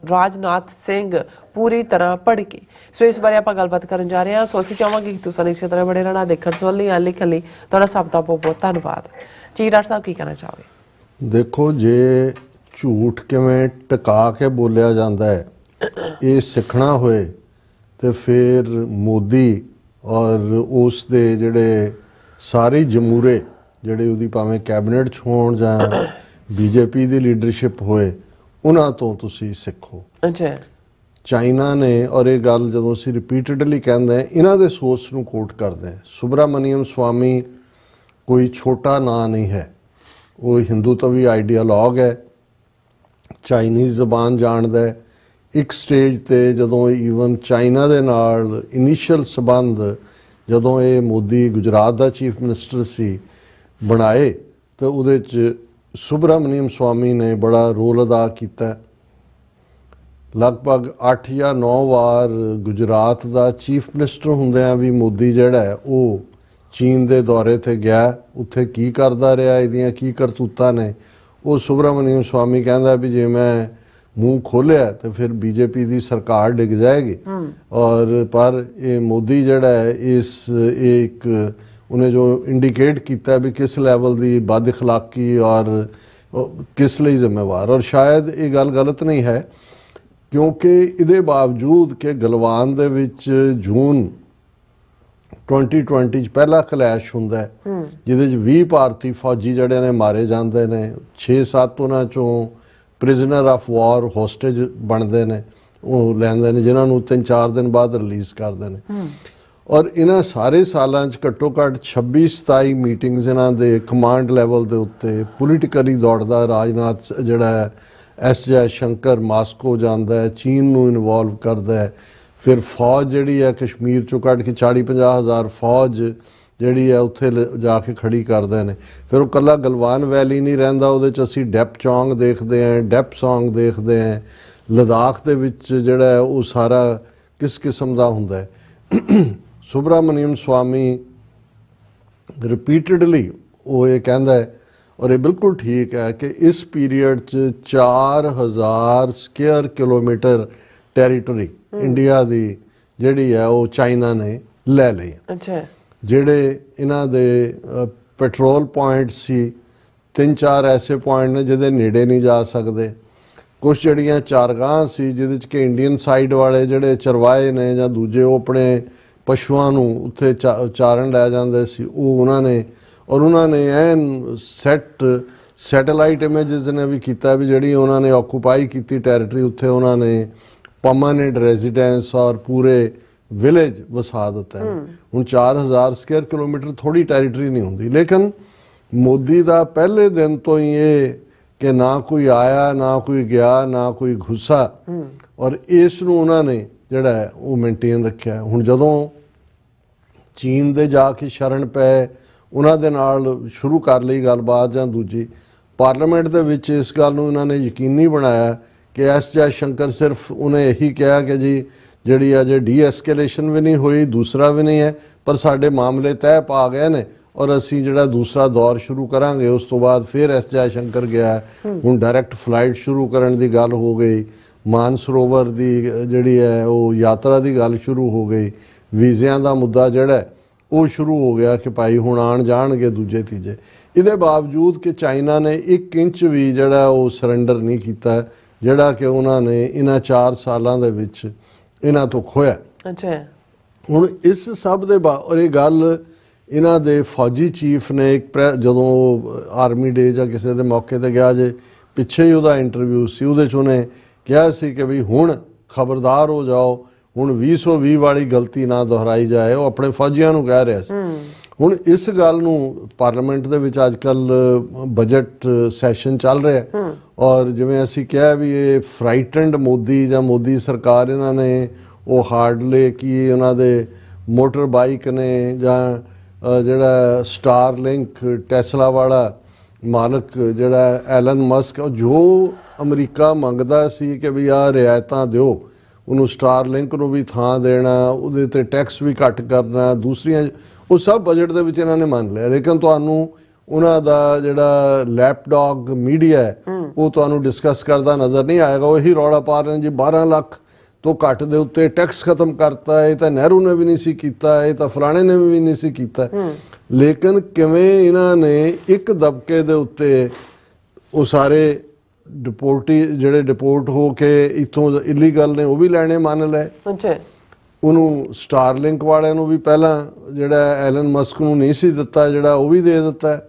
ਰਾਜਨਾਥ ਸਿੰਘ ਪੂਰੀ ਤਰ੍ਹਾਂ ਭੜਕੇ। ਸੋ ਇਸ ਬਾਰੇ ਆਪਾਂ ਗੱਲਬਾਤ ਕਰਨ ਜਾ ਰਹੇ ਹਾਂ। ਸੋ ਅਸੀਂ ਚਾਹਾਂਗੇ ਕਿ ਤੁਸੀਂ ਇਸੇ ਤਰ੍ਹਾਂ ਬੜੇ ਰਹਿਣਾ। ਦੇਖਣ ਸੁਣਨ ਲਈ ਲਿਖਣ ਲਈ ਤੁਹਾਡਾ ਸਭ ਦਾ ਬਹੁਤ ਬਹੁਤ ਧੰਨਵਾਦ ਜੀ। ਡਾਕਟਰ ਸਾਹਿਬ, ਕੀ ਕਹਿਣਾ ਚਾਹੋਗੇ? ਦੇਖੋ, ਜੇ ਝੂਠ ਕਿਵੇਂ ਟਿਕਾ ਕੇ ਬੋਲਿਆ ਜਾਂਦਾ ਹੈ ਇਹ ਸਿੱਖਣਾ ਹੋਏ ਤੇ ਫਿਰ ਮੋਦੀ ਔਰ ਉਸ ਦੇ ਜਿਹੜੇ ਸਾਰੇ ਜਮੂਰੇ ਜਿਹੜੇ ਉਹਦੀ ਭਾਵੇਂ ਕੈਬਨਿਟ 'ਚ ਹੋਣ ਜਾਂ ਬੀਜੇਪੀ ਦੀ ਲੀਡਰਸ਼ਿਪ ਹੋਏ, ਉਹਨਾਂ ਤੋਂ ਤੁਸੀਂ ਸਿੱਖੋ। ਅੱਛਾ। ਚਾਈਨਾ ਨੇ, ਔਰ ਇਹ ਗੱਲ ਜਦੋਂ ਅਸੀਂ ਰਿਪੀਟਡਲੀ ਕਹਿੰਦੇ ਹਾਂ, ਇਹਨਾਂ ਦੇ ਸੋਰਸ ਨੂੰ ਕੋਟ ਕਰਦੇ ਹਾਂ, ਸੁਬਰਾਮਨੀਅਮ ਸਵਾਮੀ ਕੋਈ ਛੋਟਾ ਨਾਂ ਨਹੀਂ ਹੈ। ਉਹ ਹਿੰਦੂਤਵੀ ਆਈਡੀਆਲੌਗ ਹੈ, ਚਾਈਨੀਜ਼ ਜ਼ਬਾਨ ਜਾਣਦਾ ਹੈ। ਇੱਕ ਸਟੇਜ ਤੇ ਜਦੋਂ ਈਵਨ ਚਾਈਨਾ ਦੇ ਨਾਲ ਇਨੀਸ਼ੀਅਲ ਸਬੰਧ ਜਦੋਂ ਇਹ ਮੋਦੀ ਗੁਜਰਾਤ ਦਾ ਚੀਫ ਮਿਨਿਸਟਰ ਸੀ ਬਣਾਏ, ਤਾਂ ਉਹਦੇ 'ਚ ਸੁਬਰਾਮਨੀਅਮ ਸਵਾਮੀ ਨੇ ਬੜਾ ਰੋਲ ਅਦਾ ਕੀਤਾ। ਲਗਭਗ 8 ਜਾਂ 9 ਵਾਰ ਗੁਜਰਾਤ ਦਾ ਚੀਫ ਮਿਨਿਸਟਰ ਹੁੰਦਿਆਂ ਵੀ ਮੋਦੀ ਜਿਹੜਾ ਹੈ ਉਹ ਚੀਨ ਦੇ ਦੌਰੇ ਤੇ ਗਿਆ। ਉੱਥੇ ਕੀ ਕਰਦਾ ਰਿਹਾ, ਇਹਦੀਆਂ ਕੀ ਕਰਤੂਤਾਂ ਨੇ, ਉਹ ਸੁਬਰਾਮਨੀਅਮ ਸਵਾਮੀ ਕਹਿੰਦਾ ਵੀ ਜੇ ਮੈਂ ਮੂੰਹ ਖੋਲਿਆ ਤੇ ਫਿਰ ਬੀਜੇਪੀ ਦੀ ਸਰਕਾਰ ਡਿੱਗ ਜਾਏਗੀ। ਔਰ ਪਰ ਇਹ ਮੋਦੀ ਜਿਹੜਾ ਹੈ ਇਹ ਇੱਕ ਉਹਨੇ ਜੋ ਇੰਡੀਕੇਟ ਕੀਤਾ ਵੀ ਕਿਸ ਲੈਵਲ ਦੀ ਬਦ ਅਖਲਾਕੀ ਔਰ ਕਿਸ ਲਈ ਜ਼ਿੰਮੇਵਾਰ। ਔਰ ਸ਼ਾਇਦ ਇਹ ਗੱਲ ਗਲਤ ਨਹੀਂ ਹੈ, ਕਿਉਂਕਿ ਇਹਦੇ ਬਾਵਜੂਦ ਕਿ ਗਲਵਾਨ ਦੇ ਵਿੱਚ ਜੂਨ 2020 'ਚ ਪਹਿਲਾ ਕਲੈਸ਼ ਹੁੰਦਾ ਹੈ, ਜਿਹਦੇ 'ਚ 20 ਭਾਰਤੀ ਫੌਜੀ ਜਿਹੜੇ ਨੇ ਮਾਰੇ ਜਾਂਦੇ ਨੇ, 6-7 ਉਹਨਾਂ 'ਚੋਂ ਪ੍ਰਿਜ਼ਨਰ ਆਫ ਵਾਰ ਹੋਸਟੇਜ ਬਣਦੇ ਨੇ, ਉਹ ਲੈਂਦੇ ਨੇ, ਜਿਨ੍ਹਾਂ ਨੂੰ 3-4 ਦਿਨ ਬਾਅਦ ਰਿਲੀਜ਼ ਕਰਦੇ ਨੇ। ਔਰ ਇਹਨਾਂ ਸਾਰੇ ਸਾਲਾਂ 'ਚ ਘੱਟੋ ਘੱਟ 26-27 ਮੀਟਿੰਗਸ ਇਹਨਾਂ ਦੇ ਕਮਾਂਡ ਲੈਵਲ ਦੇ ਉੱਤੇ ਪੋਲੀਟੀਕਲੀ ਦੌੜਦਾ। ਰਾਜਨਾਥ ਜਿਹੜਾ ਹੈ, ਐਸ ਜੈ ਸ਼ੰਕਰ ਮਾਸਕੋ ਜਾਂਦਾ ਹੈ, ਚੀਨ ਨੂੰ ਇਨਵੋਲਵ ਕਰਦਾ ਹੈ। ਫਿਰ ਫੌਜ ਜਿਹੜੀ ਹੈ ਕਸ਼ਮੀਰ 'ਚੋਂ ਕੱਢ ਕੇ 40-50 ਹਜ਼ਾਰ ਫੌਜ ਜਿਹੜੀ ਹੈ ਉੱਥੇ ਜਾ ਕੇ ਖੜੀ ਕਰਦੇ ਨੇ। ਫਿਰ ਉਹ ਕੱਲਾ ਗਲਵਾਨ ਵੈਲੀ ਨਹੀਂ ਰਹਿੰਦਾ, ਉਹਦੇ 'ਚ ਅਸੀਂ ਡੈਪ ਚੌਂਗ ਦੇਖਦੇ ਹਾਂ, ਡੈਪ ਸੌਂਗ ਦੇਖਦੇ ਹਾਂ। ਲਦਾਖ ਦੇ ਵਿੱਚ ਜਿਹੜਾ ਹੈ ਉਹ ਸਾਰਾ ਕਿਸ ਕਿਸਮ ਦਾ ਹੁੰਦਾ ਹੈ। ਸੁਬਰਾਮਨੀਅਮ ਸਵਾਮੀ ਰਿਪੀਟਡਲੀ ਉਹ ਇਹ ਕਹਿੰਦਾ ਹੈ, ਔਰ ਇਹ ਬਿਲਕੁਲ ਠੀਕ ਹੈ, ਕਿ ਇਸ ਪੀਰੀਅਡ 'ਚ 4000 ਸਕੁਅਰ ਕਿਲੋਮੀਟਰ ਟੈਰੀਟਰੀ ਇੰਡੀਆ ਦੀ ਜਿਹੜੀ ਹੈ ਉਹ ਚਾਈਨਾ ਨੇ ਲੈ ਲਈ। ਅੱਛਾ। ਜਿਹੜੇ ਇਹਨਾਂ ਦੇ ਪੈਟਰੋਲ ਪੁਆਇੰਟ ਸੀ, 3-4 ਐਸੇ ਪੁਆਇੰਟ ਨੇ ਜਿਹਦੇ ਨੇੜੇ ਨਹੀਂ ਜਾ ਸਕਦੇ। ਕੁਛ ਜਿਹੜੀਆਂ ਚਾਰਗਾਹਾਂ ਸੀ ਜਿਹਦੇ 'ਚ ਕਿ ਇੰਡੀਅਨ ਸਾਈਡ ਵਾਲੇ ਜਿਹੜੇ ਚਰਵਾਏ ਨੇ ਜਾਂ ਦੂਜੇ, ਉਹ ਆਪਣੇ ਪਸ਼ੂਆਂ ਨੂੰ ਉੱਥੇ ਚਾਰਨ ਲੈ ਜਾਂਦੇ ਸੀ, ਉਹ ਉਹਨਾਂ ਨੇ, ਔਰ ਉਹਨਾਂ ਨੇ ਐਨ ਸੈਟੇਲਾਈਟ ਇਮੇਜਸ ਨੇ ਵੀ ਕੀਤਾ ਵੀ ਜਿਹੜੀ ਉਹਨਾਂ ਨੇ ਆਕੂਪਾਈ ਕੀਤੀ ਟੈਰੀਟਰੀ, ਉੱਥੇ ਉਹਨਾਂ ਨੇ ਪਰਮਾਨੈਂਟ ਰੈਜ਼ੀਡੈਂਸ ਔਰ ਪੂਰੇ ਵਿਲੇਜ ਵਸਾ ਦਿੱਤਾ ਹੈ। ਹੁਣ 4000 ਸਕੁਅਰ ਕਿਲੋਮੀਟਰ ਥੋੜੀ ਟੈਰੀਟਰੀ ਨਹੀਂ ਹੁੰਦੀ, ਲੇਕਿਨ ਮੋਦੀ ਦਾ ਪਹਿਲੇ ਦਿਨ ਤੋਂ ਹੀ ਇਹ ਕਿ ਨਾ ਕੋਈ ਆਇਆ, ਨਾ ਕੋਈ ਗਿਆ, ਨਾ ਕੋਈ ਗੁੱਸਾ, ਔਰ ਇਸ ਨੂੰ ਉਹਨਾਂ ਨੇ ਜਿਹੜਾ ਹੈ ਉਹ ਮੇਨਟੇਨ ਰੱਖਿਆ। ਹੁਣ ਜਦੋਂ ਚੀਨ ਦੇ ਜਾ ਕੇ ਸ਼ਰਨ ਪਏ, ਉਹਨਾਂ ਦੇ ਨਾਲ ਸ਼ੁਰੂ ਕਰ ਲਈ ਗੱਲਬਾਤ ਜਾਂ ਦੂਜੀ, ਪਾਰਲੀਮੈਂਟ ਦੇ ਵਿੱਚ ਇਸ ਗੱਲ ਨੂੰ ਇਹਨਾਂ ਨੇ ਯਕੀਨੀ ਬਣਾਇਆ ਕਿ ਐਸ ਜੈ ਸ਼ੰਕਰ ਸਿਰਫ ਉਹਨੇ ਇਹੀ ਕਿਹਾ ਕਿ ਜੀ ਜਿਹੜੀ ਅਜੇ ਡੀ-ਐਸਕੇਲੇਸ਼ਨ ਵੀ ਨਹੀਂ ਹੋਈ, ਦੂਸਰਾ ਵੀ ਨਹੀਂ ਹੈ, ਪਰ ਸਾਡੇ ਮਾਮਲੇ ਤੈਅ ਪਾ ਗਏ ਨੇ ਔਰ ਅਸੀਂ ਜਿਹੜਾ ਦੂਸਰਾ ਦੌਰ ਸ਼ੁਰੂ ਕਰਾਂਗੇ। ਉਸ ਤੋਂ ਬਾਅਦ ਫਿਰ ਐਸ ਜੈ ਸ਼ੰਕਰ ਗਿਆ, ਹੁਣ ਡਾਇਰੈਕਟ ਫਲਾਈਟ ਸ਼ੁਰੂ ਕਰਨ ਦੀ ਗੱਲ ਹੋ ਗਈ, ਮਾਨਸਰੋਵਰ ਦੀ ਜਿਹੜੀ ਹੈ ਉਹ ਯਾਤਰਾ ਦੀ ਗੱਲ ਸ਼ੁਰੂ ਹੋ ਗਈ, ਵੀਜ਼ਿਆਂ ਦਾ ਮੁੱਦਾ ਜਿਹੜਾ ਉਹ ਸ਼ੁਰੂ ਹੋ ਗਿਆ ਕਿ ਭਾਈ ਹੁਣ ਆਣ ਜਾਣਗੇ ਦੂਜੇ ਤੀਜੇ। ਇਹਦੇ ਬਾਵਜੂਦ ਕਿ ਚਾਈਨਾ ਨੇ 1 ਇੰਚ ਵੀ ਜਿਹੜਾ ਉਹ ਸਰੈਂਡਰ ਨਹੀਂ ਕੀਤਾ, ਜਿਹੜਾ ਕਿ ਉਹਨਾਂ ਨੇ ਇਹਨਾਂ 4 ਸਾਲਾਂ ਦੇ ਵਿੱਚ ਇਹਨਾਂ ਤੋਂ ਖੋਇਆ। ਅੱਛਾ। ਹੁਣ ਇਸ ਸਭ ਦੇ ਔਰ ਇਹ ਗੱਲ ਇਹਨਾਂ ਦੇ ਫੌਜੀ ਚੀਫ ਨੇ ਇੱਕ ਜਦੋਂ ਆਰਮੀ ਡੇ ਜਾਂ ਕਿਸੇ ਦੇ ਮੌਕੇ ਤੇ ਗਿਆ, ਜੇ ਪਿੱਛੇ ਹੀ ਉਹਦਾ ਇੰਟਰਵਿਊ ਸੀ, ਉਹਦੇ 'ਚ ਉਹਨੇ ਕਿਹਾ ਸੀ ਕਿ ਵੀ ਹੁਣ ਖਬਰਦਾਰ ਹੋ ਜਾਓ, ਹੁਣ 2020 ਵਾਲੀ ਗਲਤੀ ਨਾ ਦੁਹਰਾਈ ਜਾਏ। ਉਹ ਆਪਣੇ ਫੌਜੀਆਂ ਨੂੰ ਕਹਿ ਰਿਹਾ ਸੀ। ਹੁਣ ਇਸ ਗੱਲ ਨੂੰ ਪਾਰਲੀਮੈਂਟ ਦੇ ਵਿੱਚ ਅੱਜ ਕੱਲ ਬਜਟ ਸੈਸ਼ਨ ਚੱਲ ਰਿਹਾ, ਔਰ ਜਿਵੇਂ ਅਸੀਂ ਕਿਹਾ ਵੀ ਇਹ ਫਰਾਈਟਨਡ ਮੋਦੀ ਜਾਂ ਮੋਦੀ ਸਰਕਾਰ, ਇਹਨਾਂ ਨੇ ਉਹ ਹਾਰਡਲੇ ਕੀ ਉਹਨਾਂ ਦੇ ਮੋਟਰ ਬਾਈਕ ਨੇ ਜਾਂ ਜਿਹੜਾ ਸਟਾਰਲਿੰਕ ਟੈਸਲਾ ਵਾਲਾ ਮਾਲਕ ਜਿਹੜਾ ਐਲਨ ਮਸਕ, ਜੋ ਅਮਰੀਕਾ ਮੰਗਦਾ ਸੀ ਕਿ ਵੀ ਆਹ ਰਿਆਇਤਾਂ ਦਿਓ, ਉਹਨੂੰ ਸਟਾਰਲਿੰਕ ਨੂੰ ਵੀ ਥਾਂ ਦੇਣਾ, ਉਹਦੇ ਤੇ ਟੈਕਸ ਵੀ ਘੱਟ ਕਰਨਾ, ਦੂਸਰੀਆਂ ਉਹ ਸਭ ਬਜਟ ਦੇ ਵਿੱਚ ਇਹਨਾਂ ਨੇ ਮੰਨ ਲਿਆ। ਲੇਕਿਨ ਤੁਹਾਨੂੰ ਉਹਨਾਂ ਦਾ ਜਿਹੜਾ ਲੈਪਡੌਗ ਮੀਡੀਆ ਹੈ ਉਹ ਤੁਹਾਨੂੰ ਡਿਸਕਸ ਕਰਦਾ ਨਜ਼ਰ ਨਹੀਂ ਆਏਗਾ। ਉਹ ਇਹੀ ਰੌਲਾ ਪਾ ਰਹੇ ਨੇ ਜੀ 12 ਲੱਖ ਤੋਂ ਘੱਟ ਦੇ ਉੱਤੇ ਟੈਕਸ ਖਤਮ ਕਰਤਾ, ਇਹ ਤਾਂ ਨਹਿਰੂ ਨੇ ਵੀ ਨਹੀਂ ਸੀ ਕੀਤਾ, ਇਹ ਤਾਂ ਫਲਾਣੇ ਨੇ ਵੀ ਨਹੀਂ ਸੀ ਕੀਤਾ। ਲੇਕਿਨ ਕਿਵੇਂ ਇਹਨਾਂ ਨੇ ਇੱਕ ਦਬਕੇ ਦੇ ਉੱਤੇ ਉਹ ਸਾਰੇ ਡਿਪੋਰਟ ਹੋ ਕੇ ਇੱਥੋਂ ਇਲੀਗਲ ਨੇ ਉਹ ਵੀ ਲੈਣੇ ਮੰਨ ਲਏ। ਅੱਛਾ। ਉਹਨੂੰ ਸਟਾਰਲਿੰਕ ਵਾਲਿਆਂ ਨੂੰ ਵੀ ਪਹਿਲਾਂ ਜਿਹੜਾ ਐਲਨ ਮਸਕ ਨੂੰ ਨਹੀਂ ਸੀ ਦਿੱਤਾ, ਜਿਹੜਾ ਉਹ ਵੀ ਦੇ ਦਿੱਤਾ।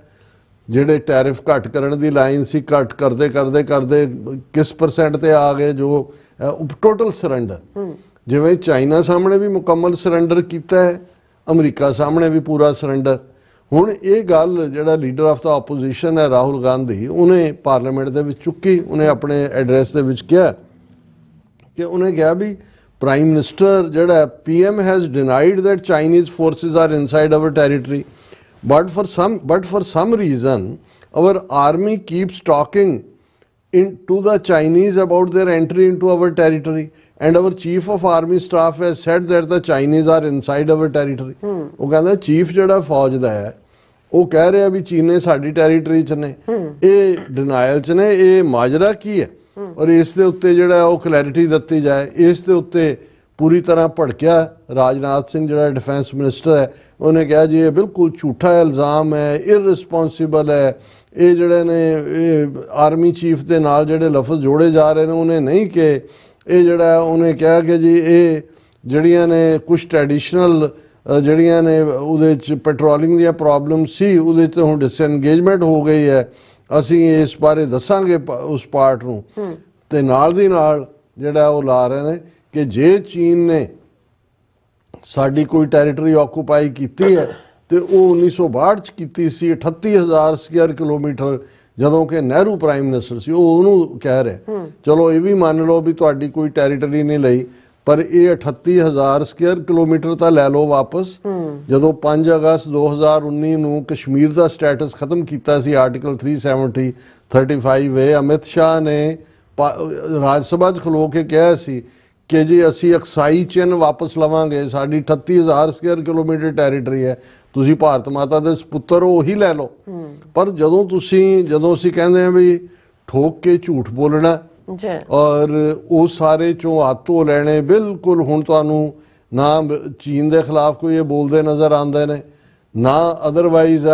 ਜਿਹੜੇ ਟੈਰਿਫ ਘੱਟ ਕਰਨ ਦੀ ਲਾਈਨ ਸੀ, ਘੱਟ ਕਰਦੇ ਕਰਦੇ ਕਰਦੇ ਕਿਸ % ਤੇ ਆ ਗਏ, ਜੋ ਟੋਟਲ ਸਰੈਂਡਰ। ਜਿਵੇਂ ਚਾਈਨਾ ਸਾਹਮਣੇ ਵੀ ਮੁਕੰਮਲ ਸਰੈਂਡਰ ਕੀਤਾ ਹੈ, ਅਮਰੀਕਾ ਸਾਹਮਣੇ ਵੀ ਪੂਰਾ ਸਰੈਂਡਰ। ਹੁਣ ਇਹ ਗੱਲ ਜਿਹੜਾ ਲੀਡਰ ਆਫ ਦਾ ਆਪੋਜੀਸ਼ਨ ਹੈ ਰਾਹੁਲ ਗਾਂਧੀ, ਉਹਨੇ ਪਾਰਲੀਮੈਂਟ ਦੇ ਵਿੱਚ ਚੁੱਕੀ। ਉਹਨੇ ਆਪਣੇ ਐਡਰੈਸ ਦੇ ਵਿੱਚ ਕਿਹਾ ਕਿ ਉਹਨੇ ਕਿਹਾ ਵੀ ਪ੍ਰਾਈਮ ਮਿਨਿਸਟਰ ਜਿਹੜਾ PM has denied that Chinese forces are inside our territory, but for some reason our army keeps talking to the Chinese about their entry into our territory, and our chief of army staff has said that the Chinese are inside our territory. ਉਹ ਕਹਿੰਦਾ ਚੀਫ ਜਿਹੜਾ ਫੌਜ ਦਾ ਹੈ ਉਹ ਕਹਿ ਰਿਹਾ ਵੀ ਚੀਨੇ ਸਾਡੀ ਟੈਰੀਟਰੀ 'ਚ ਨੇ। ਇਹ ਡਿਨਾਇਲ 'ਚ ਨੇ। ਇਹ ਮਾਜਰਾ ਕੀ ਹੈ? ਔਰ ਇਸ ਦੇ ਉੱਤੇ ਜਿਹੜਾ ਉਹ ਕਲੈਰਿਟੀ ਦਿੱਤੀ ਜਾਏ। ਇਸ ਦੇ ਉੱਤੇ ਪੂਰੀ ਤਰ੍ਹਾਂ ਭੜਕਿਆ ਰਾਜਨਾਥ ਸਿੰਘ ਜਿਹੜਾ ਡਿਫੈਂਸ ਮਿਨਿਸਟਰ ਹੈ। ਉਹਨੇ ਕਿਹਾ ਜੀ ਇਹ ਬਿਲਕੁਲ ਝੂਠਾ ਇਲਜ਼ਾਮ ਹੈ, ਇਰਰਿਸਪੌਂਸਿਬਲ ਹੈ। ਇਹ ਜਿਹੜੇ ਨੇ ਇਹ ਆਰਮੀ ਚੀਫ ਦੇ ਨਾਲ ਜਿਹੜੇ ਲਫ਼ਜ਼ ਜੋੜੇ ਜਾ ਰਹੇ ਨੇ, ਉਹਨੇ ਨਹੀਂ ਕਿ ਇਹ ਜਿਹੜਾ ਉਹਨੇ ਕਿਹਾ ਕਿ ਜੀ ਇਹ ਜਿਹੜੀਆਂ ਨੇ ਕੁਛ ਟ੍ਰੈਡੀਸ਼ਨਲ ਜਿਹੜੀਆਂ ਨੇ ਉਹਦੇ 'ਚ ਪੈਟਰੋਲਿੰਗ ਦੀਆਂ ਪ੍ਰੋਬਲਮ ਸੀ, ਉਹਦੇ 'ਚ ਹੁਣ ਡਿਸਐਂਗੇਜਮੈਂਟ ਹੋ ਗਈ ਹੈ। ਅਸੀਂ ਇਸ ਬਾਰੇ ਦੱਸਾਂਗੇ ਉਸ ਪਾਰਟ ਨੂੰ। ਤੇ ਨਾਲ ਦੀ ਨਾਲ ਜਿਹੜਾ ਉਹ ਲਾ ਰਹੇ ਨੇ ਕਿ ਜੇ ਚੀਨ ਨੇ ਸਾਡੀ ਕੋਈ ਟੈਰੀਟਰੀ ਆਕੂਪਾਈ ਕੀਤੀ ਹੈ ਤੇ ਉਹ 1962 'ਚ ਕੀਤੀ ਸੀ, 38,000 ਸਕੁਅਰ ਕਿਲੋਮੀਟਰ, ਜਦੋਂ ਕਿ ਨਹਿਰੂ ਪ੍ਰਾਈਮ ਮਿਨਿਸਟਰ ਸੀ। ਉਹ ਉਹਨੂੰ ਕਹਿ ਰਿਹਾ ਚਲੋ ਇਹ ਵੀ ਮੰਨ ਲਓ ਵੀ ਤੁਹਾਡੀ ਕੋਈ ਟੈਰੀਟਰੀ ਨਹੀਂ ਲਈ, ਪਰ ਇਹ 38,000 ਸਕੁਅਰ ਕਿਲੋਮੀਟਰ ਤਾਂ ਲੈ ਲਓ ਵਾਪਸ। ਜਦੋਂ 5 ਅਗਸਤ 2019 ਨੂੰ ਕਸ਼ਮੀਰ ਦਾ ਸਟੇਟਸ ਖਤਮ ਕੀਤਾ ਸੀ ਆਰਟੀਕਲ 370-35A, ਅਮਿਤ ਸ਼ਾਹ ਨੇ ਰਾਜ ਸਭਾ 'ਚ ਖਲੋ ਕੇ ਕਿਹਾ ਸੀ ਕਿ ਜੀ ਅਸੀਂ ਅਕਸਾਈ ਚਿੰਨ੍ਹ ਵਾਪਸ ਲਵਾਂਗੇ, ਸਾਡੀ 38,000 ਸਕੁਅਰ ਕਿਲੋਮੀਟਰ ਟੈਰੀਟਰੀ ਹੈ, ਤੁਸੀਂ ਭਾਰਤ ਮਾਤਾ ਦੇ ਸਪੁੱਤਰ ਹੋ, ਉਹੀ ਲੈ ਲਓ। ਪਰ ਜਦੋਂ ਅਸੀਂ ਕਹਿੰਦੇ ਹਾਂ ਵੀ ਠੋਕ ਕੇ ਝੂਠ ਬੋਲਣਾ ਔਰ ਉਹ ਸਾਰੇ ਚੋਂ ਹੱਥ ਧੋ ਲੈਣੇ, ਬਿਲਕੁਲ ਹੁਣ ਤੁਹਾਨੂੰ ਨਾ ਚੀਨ ਦੇ ਖਿਲਾਫ ਕੋਈ ਇਹ ਬੋਲਦੇ ਨਜ਼ਰ ਆਉਂਦੇ ਨੇ ਨਾ ਅਦਰਵਾਈਜ਼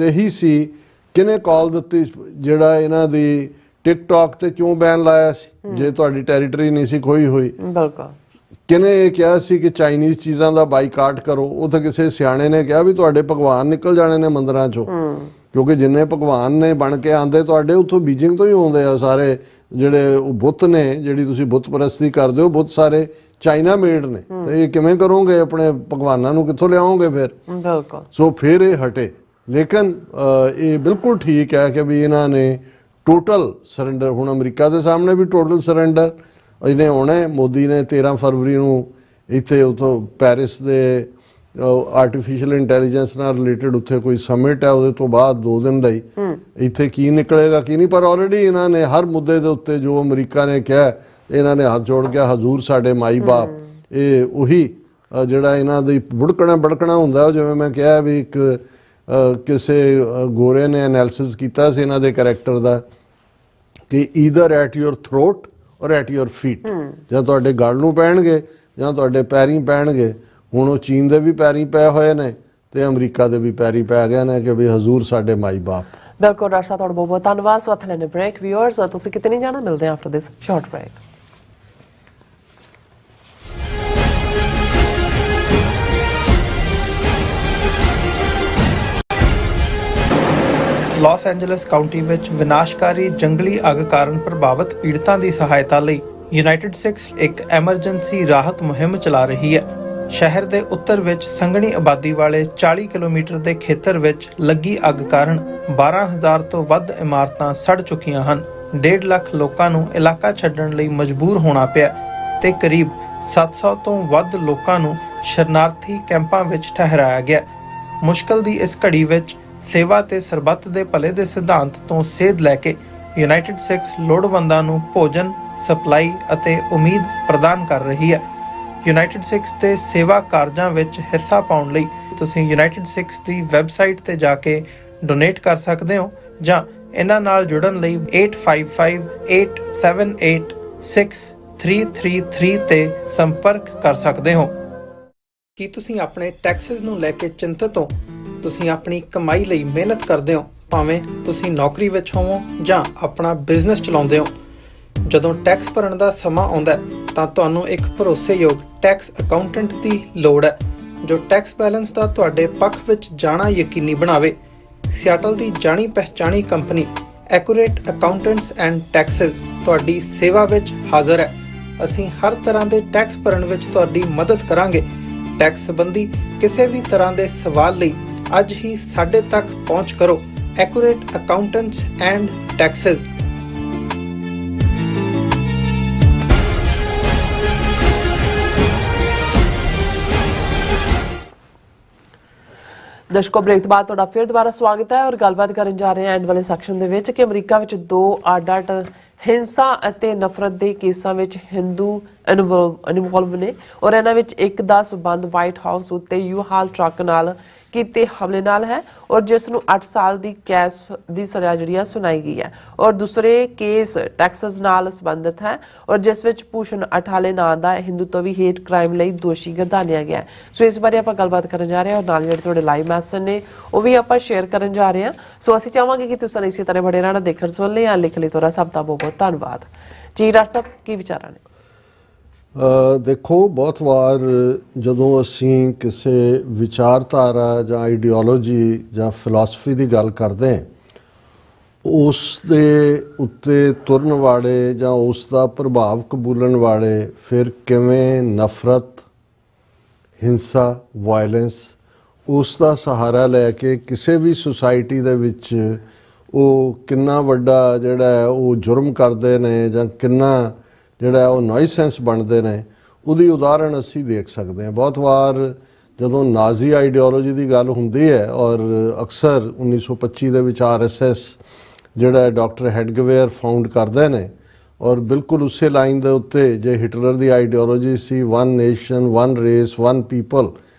ਇਹੀ ਸੀ ਕਿਹਨੇ ਕਾਲ ਦਿੱਤੀ ਜਿਹੜਾ ਇਹਨਾਂ ਦੀ ਟਿਕਟੌਕ ਤੇ ਕਿਉਂ ਬੈਨ ਲਾਇਆ ਸੀ ਜੇ ਤੁਹਾਡੀ ਟੈਰੀਟਰੀ ਨਹੀਂ ਸੀ ਖੋਈ ਹੋਈ। ਬਿਲਕੁਲ ਕਿਹਨੇ ਇਹ ਕਿਹਾ ਸੀ ਕਿ ਚਾਈਨੀਜ਼ ਚੀਜ਼ਾਂ ਦਾ ਬਾਈਕਾਟ ਕਰੋ? ਉਹ ਤਾਂ ਕਿਸੇ ਸਿਆਣੇ ਨੇ ਕਿਹਾ ਵੀ ਤੁਹਾਡੇ ਭਗਵਾਨ ਨਿਕਲ ਜਾਣੇ ਨੇ ਮੰਦਿਰਾਂ ਚੋਂ, ਕਿਉਂਕਿ ਜਿੰਨੇ ਭਗਵਾਨ ਨੇ ਬਣ ਕੇ ਆਉਂਦੇ ਤੁਹਾਡੇ ਉੱਥੋਂ ਬੀਜਿੰਗ ਤੋਂ ਹੀ ਆਉਂਦੇ ਆ ਸਾਰੇ। ਜਿਹੜੇ ਉਹ ਬੁੱਤ ਨੇ, ਜਿਹੜੀ ਤੁਸੀਂ ਬੁੱਤ ਪ੍ਰਸਤੀ ਕਰਦੇ ਹੋ, ਬੁੱਤ ਸਾਰੇ ਚਾਈਨਾ ਮੇਡ ਨੇ। ਤੇ ਇਹ ਕਿਵੇਂ ਕਰੋਗੇ? ਆਪਣੇ ਭਗਵਾਨਾਂ ਨੂੰ ਕਿੱਥੋਂ ਲਿਆਓਗੇ ਫਿਰ? ਬਿਲਕੁਲ। ਸੋ ਫਿਰ ਇਹ ਹਟੇ। ਲੇਕਿਨ ਇਹ ਬਿਲਕੁਲ ਠੀਕ ਹੈ ਕਿ ਵੀ ਇਹਨਾਂ ਨੇ ਟੋਟਲ ਸਰੈਂਡਰ, ਹੁਣ ਅਮਰੀਕਾ ਦੇ ਸਾਹਮਣੇ ਵੀ ਟੋਟਲ ਸਰੈਂਡਰ ਇਹਨੇ ਆਉਣਾ। ਮੋਦੀ ਨੇ 13 ਫਰਵਰੀ ਨੂੰ ਇੱਥੇ ਉੱਥੋਂ ਪੈਰਿਸ ਦੇ ਆਰਟੀਫਿਸ਼ੀਅਲ ਇੰਟੈਲੀਜੈਂਸ ਨਾਲ ਰਿਲੇਟਡ ਉੱਥੇ ਕੋਈ ਸਮਿਟ ਹੈ, ਉਹਦੇ ਤੋਂ ਬਾਅਦ 2 ਦਿਨ ਦਾ ਹੀ ਇੱਥੇ ਕੀ ਨਿਕਲੇਗਾ ਕੀ ਨਹੀਂ। ਪਰ ਆਲਰੇਡੀ ਇਹਨਾਂ ਨੇ ਹਰ ਮੁੱਦੇ ਦੇ ਉੱਤੇ ਜੋ ਅਮਰੀਕਾ ਨੇ ਕਿਹਾ, ਇਹਨਾਂ ਨੇ ਹੱਥ ਜੋੜ ਕੇ ਹਜ਼ੂਰ ਸਾਡੇ ਮਾਈ ਬਾਪ, ਇਹ ਉਹੀ ਜਿਹੜਾ ਇਹਨਾਂ ਦੀ ਬੜਕਣਾ ਹੁੰਦਾ। ਜਿਵੇਂ ਮੈਂ ਕਿਹਾ ਵੀ ਇੱਕ ਕਿਸੇ ਗੋਰੇ ਨੇ ਐਨਾਲਿਸਿਸ ਕੀਤਾ ਸੀ ਇਹਨਾਂ ਦੇ ਕਰੈਕਟਰ ਦਾ ਕਿ ਈਦਰ ਐਟ ਯੂਰ ਥਰੋਟ ਔਰ ਐਟ ਯੂਰ ਫੀਟ, ਜਾਂ ਤੁਹਾਡੇ ਗਲ ਨੂੰ ਪੈਣਗੇ ਜਾਂ ਤੁਹਾਡੇ ਪੈਰੀਂ ਪੈਣਗੇ। ਹੁਣ ਉਹ ਚੀਨ ਦੇ ਵੀ ਪੈਰੀਂ ਪਏ ਹੋਏ ਨੇ ਤੇ ਅਮਰੀਕਾ ਦੇ ਵੀ ਪੈਰੀਂ ਪੈ ਗਏ ਨੇ ਕਿ ਵੀ ਹਜ਼ੂਰ ਸਾਡੇ ਮਾਈ ਬਾਪ। ਬਿਲਕੁਲ ਡਾਕਟਰ ਸਾਹਿਬ, ਤੁਹਾਡਾ ਬਹੁਤ ਬਹੁਤ ਧੰਨਵਾਦ। ਸੋ ਲੈਣੇ ਬ੍ਰੇਕ। ਵਿਊਅਰਸ, ਤੁਸੀਂ ਕਿਤੇ ਨਹੀਂ ਜਾਣਾ, ਮਿਲਦੇ ਹਾਂ after this short break. Los Angeles County ਵਿੱਚ ਵਿਨਾਸ਼ਕਾਰੀ ਜੰਗਲੀ ਅੱਗ ਕਾਰਨ ਪ੍ਰਭਾਵਿਤ ਪੀੜਤਾਂ ਦੀ ਸਹਾਇਤਾ ਲਈ ਯੂਨਾਈਟਿਡ ਸਿਕਸ ਇੱਕ ਐਮਰਜੈਂਸੀ ਰਾਹਤ ਮੁਹਿੰਮ ਚਲਾ ਰਹੀ ਹੈ। ਸ਼ਹਿਰ ਦੇ ਉੱਤਰ ਵਿੱਚ ਸੰਘਣੀ ਆਬਾਦੀ ਵਾਲੇ 40 ਕਿਲੋਮੀਟਰ ਦੇ ਖੇਤਰ ਵਿੱਚ ਲੱਗੀ ਅੱਗ ਕਾਰਨ 12,000 ਤੋਂ ਵੱਧ ਇਮਾਰਤਾਂ ਸੜ ਚੁੱਕੀਆਂ ਹਨ। 1.5 ਲੱਖ ਲੋਕਾਂ ਨੂੰ ਇਲਾਕਾ ਛੱਡਣ ਲਈ ਮਜਬੂਰ ਹੋਣਾ ਪਿਆ ਤੇ ਕਰੀਬ 700 ਤੋਂ ਵੱਧ ਲੋਕਾਂ ਨੂੰ ਸ਼ਰਨਾਰਥੀ ਕੈਂਪਾਂ ਵਿੱਚ ਠਹਿਰਾਇਆ ਗਿਆ। ਮੁਸ਼ਕਲ ਦੀ ਇਸ ਘੜੀ ਵਿੱਚ ਸੇਵਾ ਤੇ ਸਰਬੱਤ ਦੇ ਭਲੇ ਦੇ ਸਿਧਾਂਤ ਤੋਂ ਸੇਧ ਲੈ ਕੇ ਯੂਨਾਈਟਿਡ ਸਿਕਸ ਲੋੜਵੰਦਾਂ ਨੂੰ ਭੋਜਨ, ਸਪਲਾਈ ਅਤੇ ਉਮੀਦ ਪ੍ਰਦਾਨ ਕਰ ਰਹੀ ਹੈ। ਯੂਨਾਈਟਿਡ ਸਿਕਸ ਦੇ ਸੇਵਾ ਕਾਰਜਾਂ ਵਿੱਚ ਹਿੱਸਾ ਪਾਉਣ ਲਈ ਤੁਸੀਂ ਯੂਨਾਈਟਿਡ ਸਿਕਸ ਦੀ ਵੈਬਸਾਈਟ ਤੇ ਜਾ ਕੇ ਡੋਨੇਟ ਕਰ ਸਕਦੇ ਹੋ ਜਾਂ ਇਹਨਾਂ ਨਾਲ ਜੁੜਨ ਲਈ 8558786333 ਤੇ ਸੰਪਰਕ ਕਰ ਸਕਦੇ ਹੋ। ਕੀ ਤੁਸੀਂ ਆਪਣੇ ਟੈਕਸਿਸ ਨੂੰ ਲੈ ਕੇ ਚਿੰਤਤ ਹੋ? ਤੁਸੀਂ ਆਪਣੀ ਕਮਾਈ ਲਈ ਮਿਹਨਤ ਕਰਦੇ ਹੋ, ਭਾਵੇਂ ਤੁਸੀਂ ਨੌਕਰੀ ਵਿੱਚ ਹੋਵੋ ਜਾਂ ਆਪਣਾ ਬਿਜ਼ਨਸ ਚਲਾਉਂਦੇ ਹੋ। ਜਦੋਂ ਟੈਕਸ ਭਰਨ ਦਾ ਸਮਾਂ ਆਉਂਦਾ ਤਾਂ ਤੁਹਾਨੂੰ ਇੱਕ ਭਰੋਸੇਯੋਗ ਟੈਕਸ ਅਕਾਊਂਟੈਂਟ ਦੀ ਲੋੜ ਹੈ ਜੋ ਟੈਕਸ ਬੈਲੈਂਸ ਦਾ ਤੁਹਾਡੇ ਪੱਖ ਵਿੱਚ ਜਾਣਾ ਯਕੀਨੀ ਬਣਾਵੇ। ਸਿਆਟਲ ਦੀ ਜਾਣੀ ਪਛਾਣੀ company accurate accountants and taxes ਤੁਹਾਡੀ ਸੇਵਾ ਵਿੱਚ ਹਾਜ਼ਰ ਹੈ। ਅਸੀਂ ਹਰ ਤਰ੍ਹਾਂ ਦੇ ਟੈਕਸ ਭਰਨ ਵਿੱਚ ਤੁਹਾਡੀ ਮਦਦ ਕਰਾਂਗੇ। ਟੈਕਸ ਸੰਬੰਧੀ ਕਿਸੇ ਵੀ ਤਰ੍ਹਾਂ ਦੇ ਸਵਾਲ ਲਈ ਅੱਜ ਹੀ ਸਾਡੇ ਤੱਕ ਪਹੁੰਚ ਕਰੋ। Accurate accountants and taxes. ਦਰਸ਼ਕੋ, ਬ੍ਰੇਕ ਤੋਂ ਬਾਅਦ ਤੁਹਾਡਾ ਫਿਰ ਦੁਬਾਰਾ ਸਵਾਗਤ ਹੈ ਔਰ ਗੱਲਬਾਤ ਕਰਨ ਜਾ ਰਹੇ ਹਾਂ ਐਂਡ ਵਾਲੇ ਸੈਕਸ਼ਨ ਦੇ ਵਿੱਚ ਕਿ ਅਮਰੀਕਾ ਵਿੱਚ 2 ਅੱਡ-ਅੱਡ ਹਿੰਸਾ ਅਤੇ ਨਫ਼ਰਤ ਦੇ ਕੇਸਾਂ ਵਿੱਚ ਹਿੰਦੂ ਇਨਵੋਲਵ ਨੇ ਔਰ ਇਹਨਾਂ ਵਿੱਚ ਇੱਕ ਦਾ ਸਬੰਧ ਵਾਈਟ ਹਾਊਸ ਉੱਤੇ ਯੂ-ਹਾਲ ਟਰੱਕ ਨਾਲ ਕੀਤੇ ਹਮਲੇ ਨਾਲ ਹੈ ਔਰ ਜਿਸ ਨੂੰ 8 ਸਾਲ ਦੀ ਕੈਦ ਦੀ ਸਜ਼ਾ ਜਿਹੜੀ ਆ ਸੁਣਾਈ ਗਈ ਹੈ ਔਰ ਦੂਸਰੇ ਕੇਸ ਟੈਕਸਸ ਨਾਲ ਸੰਬੰਧਿਤ ਹੈ ਔਰ ਜਿਸ ਵਿੱਚ ਭੂਸ਼ਣ ਅਠਾਲੇ ਨਾਂ ਦਾ ਹਿੰਦੂਤਵੀ ਵੀ ਹੇਟ ਕ੍ਰਾਈਮ ਲਈ ਦੋਸ਼ੀ ਗਰਦਾਨਿਆ ਗਿਆ। ਸੋ ਇਸ ਬਾਰੇ ਆਪਾਂ ਗੱਲਬਾਤ ਕਰਨ ਜਾ ਰਹੇ ਹਾਂ ਔਰ ਨਾਲ ਜਿਹੜੇ ਤੁਹਾਡੇ ਲਾਈਵ ਮੈਸੇਜ ਨੇ ਉਹ ਵੀ ਆਪਾਂ ਸ਼ੇਅਰ ਕਰਨ ਜਾ ਰਹੇ ਹਾਂ। ਸੋ ਅਸੀਂ ਚਾਹਾਂਗੇ ਕਿ ਤੁਸੀਂ ਇਸੇ ਤਰ੍ਹਾਂ ਬੜੇ ਰਹਿਣਾ ਦੇਖਣ ਸੁਣ ਲਈ ਜਾਂ ਲਿਖ ਲਈ। ਤੁਹਾਡਾ ਸਭ ਦਾ ਬਹੁਤ ਬਹੁਤ ਧੰਨਵਾਦ ਜੀ। ਡਾਕਟਰ ਸਾਹਿਬ, ਕੀ ਵਿਚਾਰਾਂ ਨੇ? ਦੇਖੋ, ਬਹੁਤ ਵਾਰ ਜਦੋਂ ਅਸੀਂ ਕਿਸੇ ਵਿਚਾਰਧਾਰਾ ਜਾਂ ਆਈਡੀਓਲੋਜੀ ਜਾਂ ਫਿਲਾਸਫੀ ਦੀ ਗੱਲ ਕਰਦੇ ਹਾਂ, ਉਸ ਦੇ ਉੱਤੇ ਤੁਰਨ ਵਾਲੇ ਜਾਂ ਉਸ ਦਾ ਪ੍ਰਭਾਵ ਕਬੂਲਣ ਵਾਲੇ ਫਿਰ ਕਿਵੇਂ ਨਫ਼ਰਤ, ਹਿੰਸਾ, ਵਾਇਲੈਂਸ ਉਸ ਦਾ ਸਹਾਰਾ ਲੈ ਕੇ ਕਿਸੇ ਵੀ ਸੁਸਾਇਟੀ ਦੇ ਵਿੱਚ ਉਹ ਕਿੰਨਾ ਵੱਡਾ ਜਿਹੜਾ ਉਹ ਜੁਰਮ ਕਰਦੇ ਨੇ ਜਾਂ ਕਿੰਨਾ ਜਿਹੜਾ ਉਹ ਨੌਇਸੈਂਸ ਬਣਦੇ ਨੇ, ਉਹਦੀ ਉਦਾਹਰਣ ਅਸੀਂ ਦੇਖ ਸਕਦੇ ਹਾਂ। ਬਹੁਤ ਵਾਰ ਜਦੋਂ ਨਾਜ਼ੀ ਆਈਡੀਓਲੋਜੀ ਦੀ ਗੱਲ ਹੁੰਦੀ ਹੈ ਔਰ ਅਕਸਰ 1925 ਦੇ ਵਿੱਚ RSS ਜਿਹੜਾ ਡਾਕਟਰ ਹੈਡਗਵੇਅਰ ਫਾਊਂਡ ਕਰਦੇ ਨੇ ਔਰ ਬਿਲਕੁਲ ਉਸੇ ਲਾਈਨ ਦੇ ਉੱਤੇ ਜੇ ਹਿਟਲਰ ਦੀ ਆਈਡੀਓਲੋਜੀ ਸੀ 1 ਨੇਸ਼ਨ 1 ਰੇਸ 1 ਪੀਪਲ,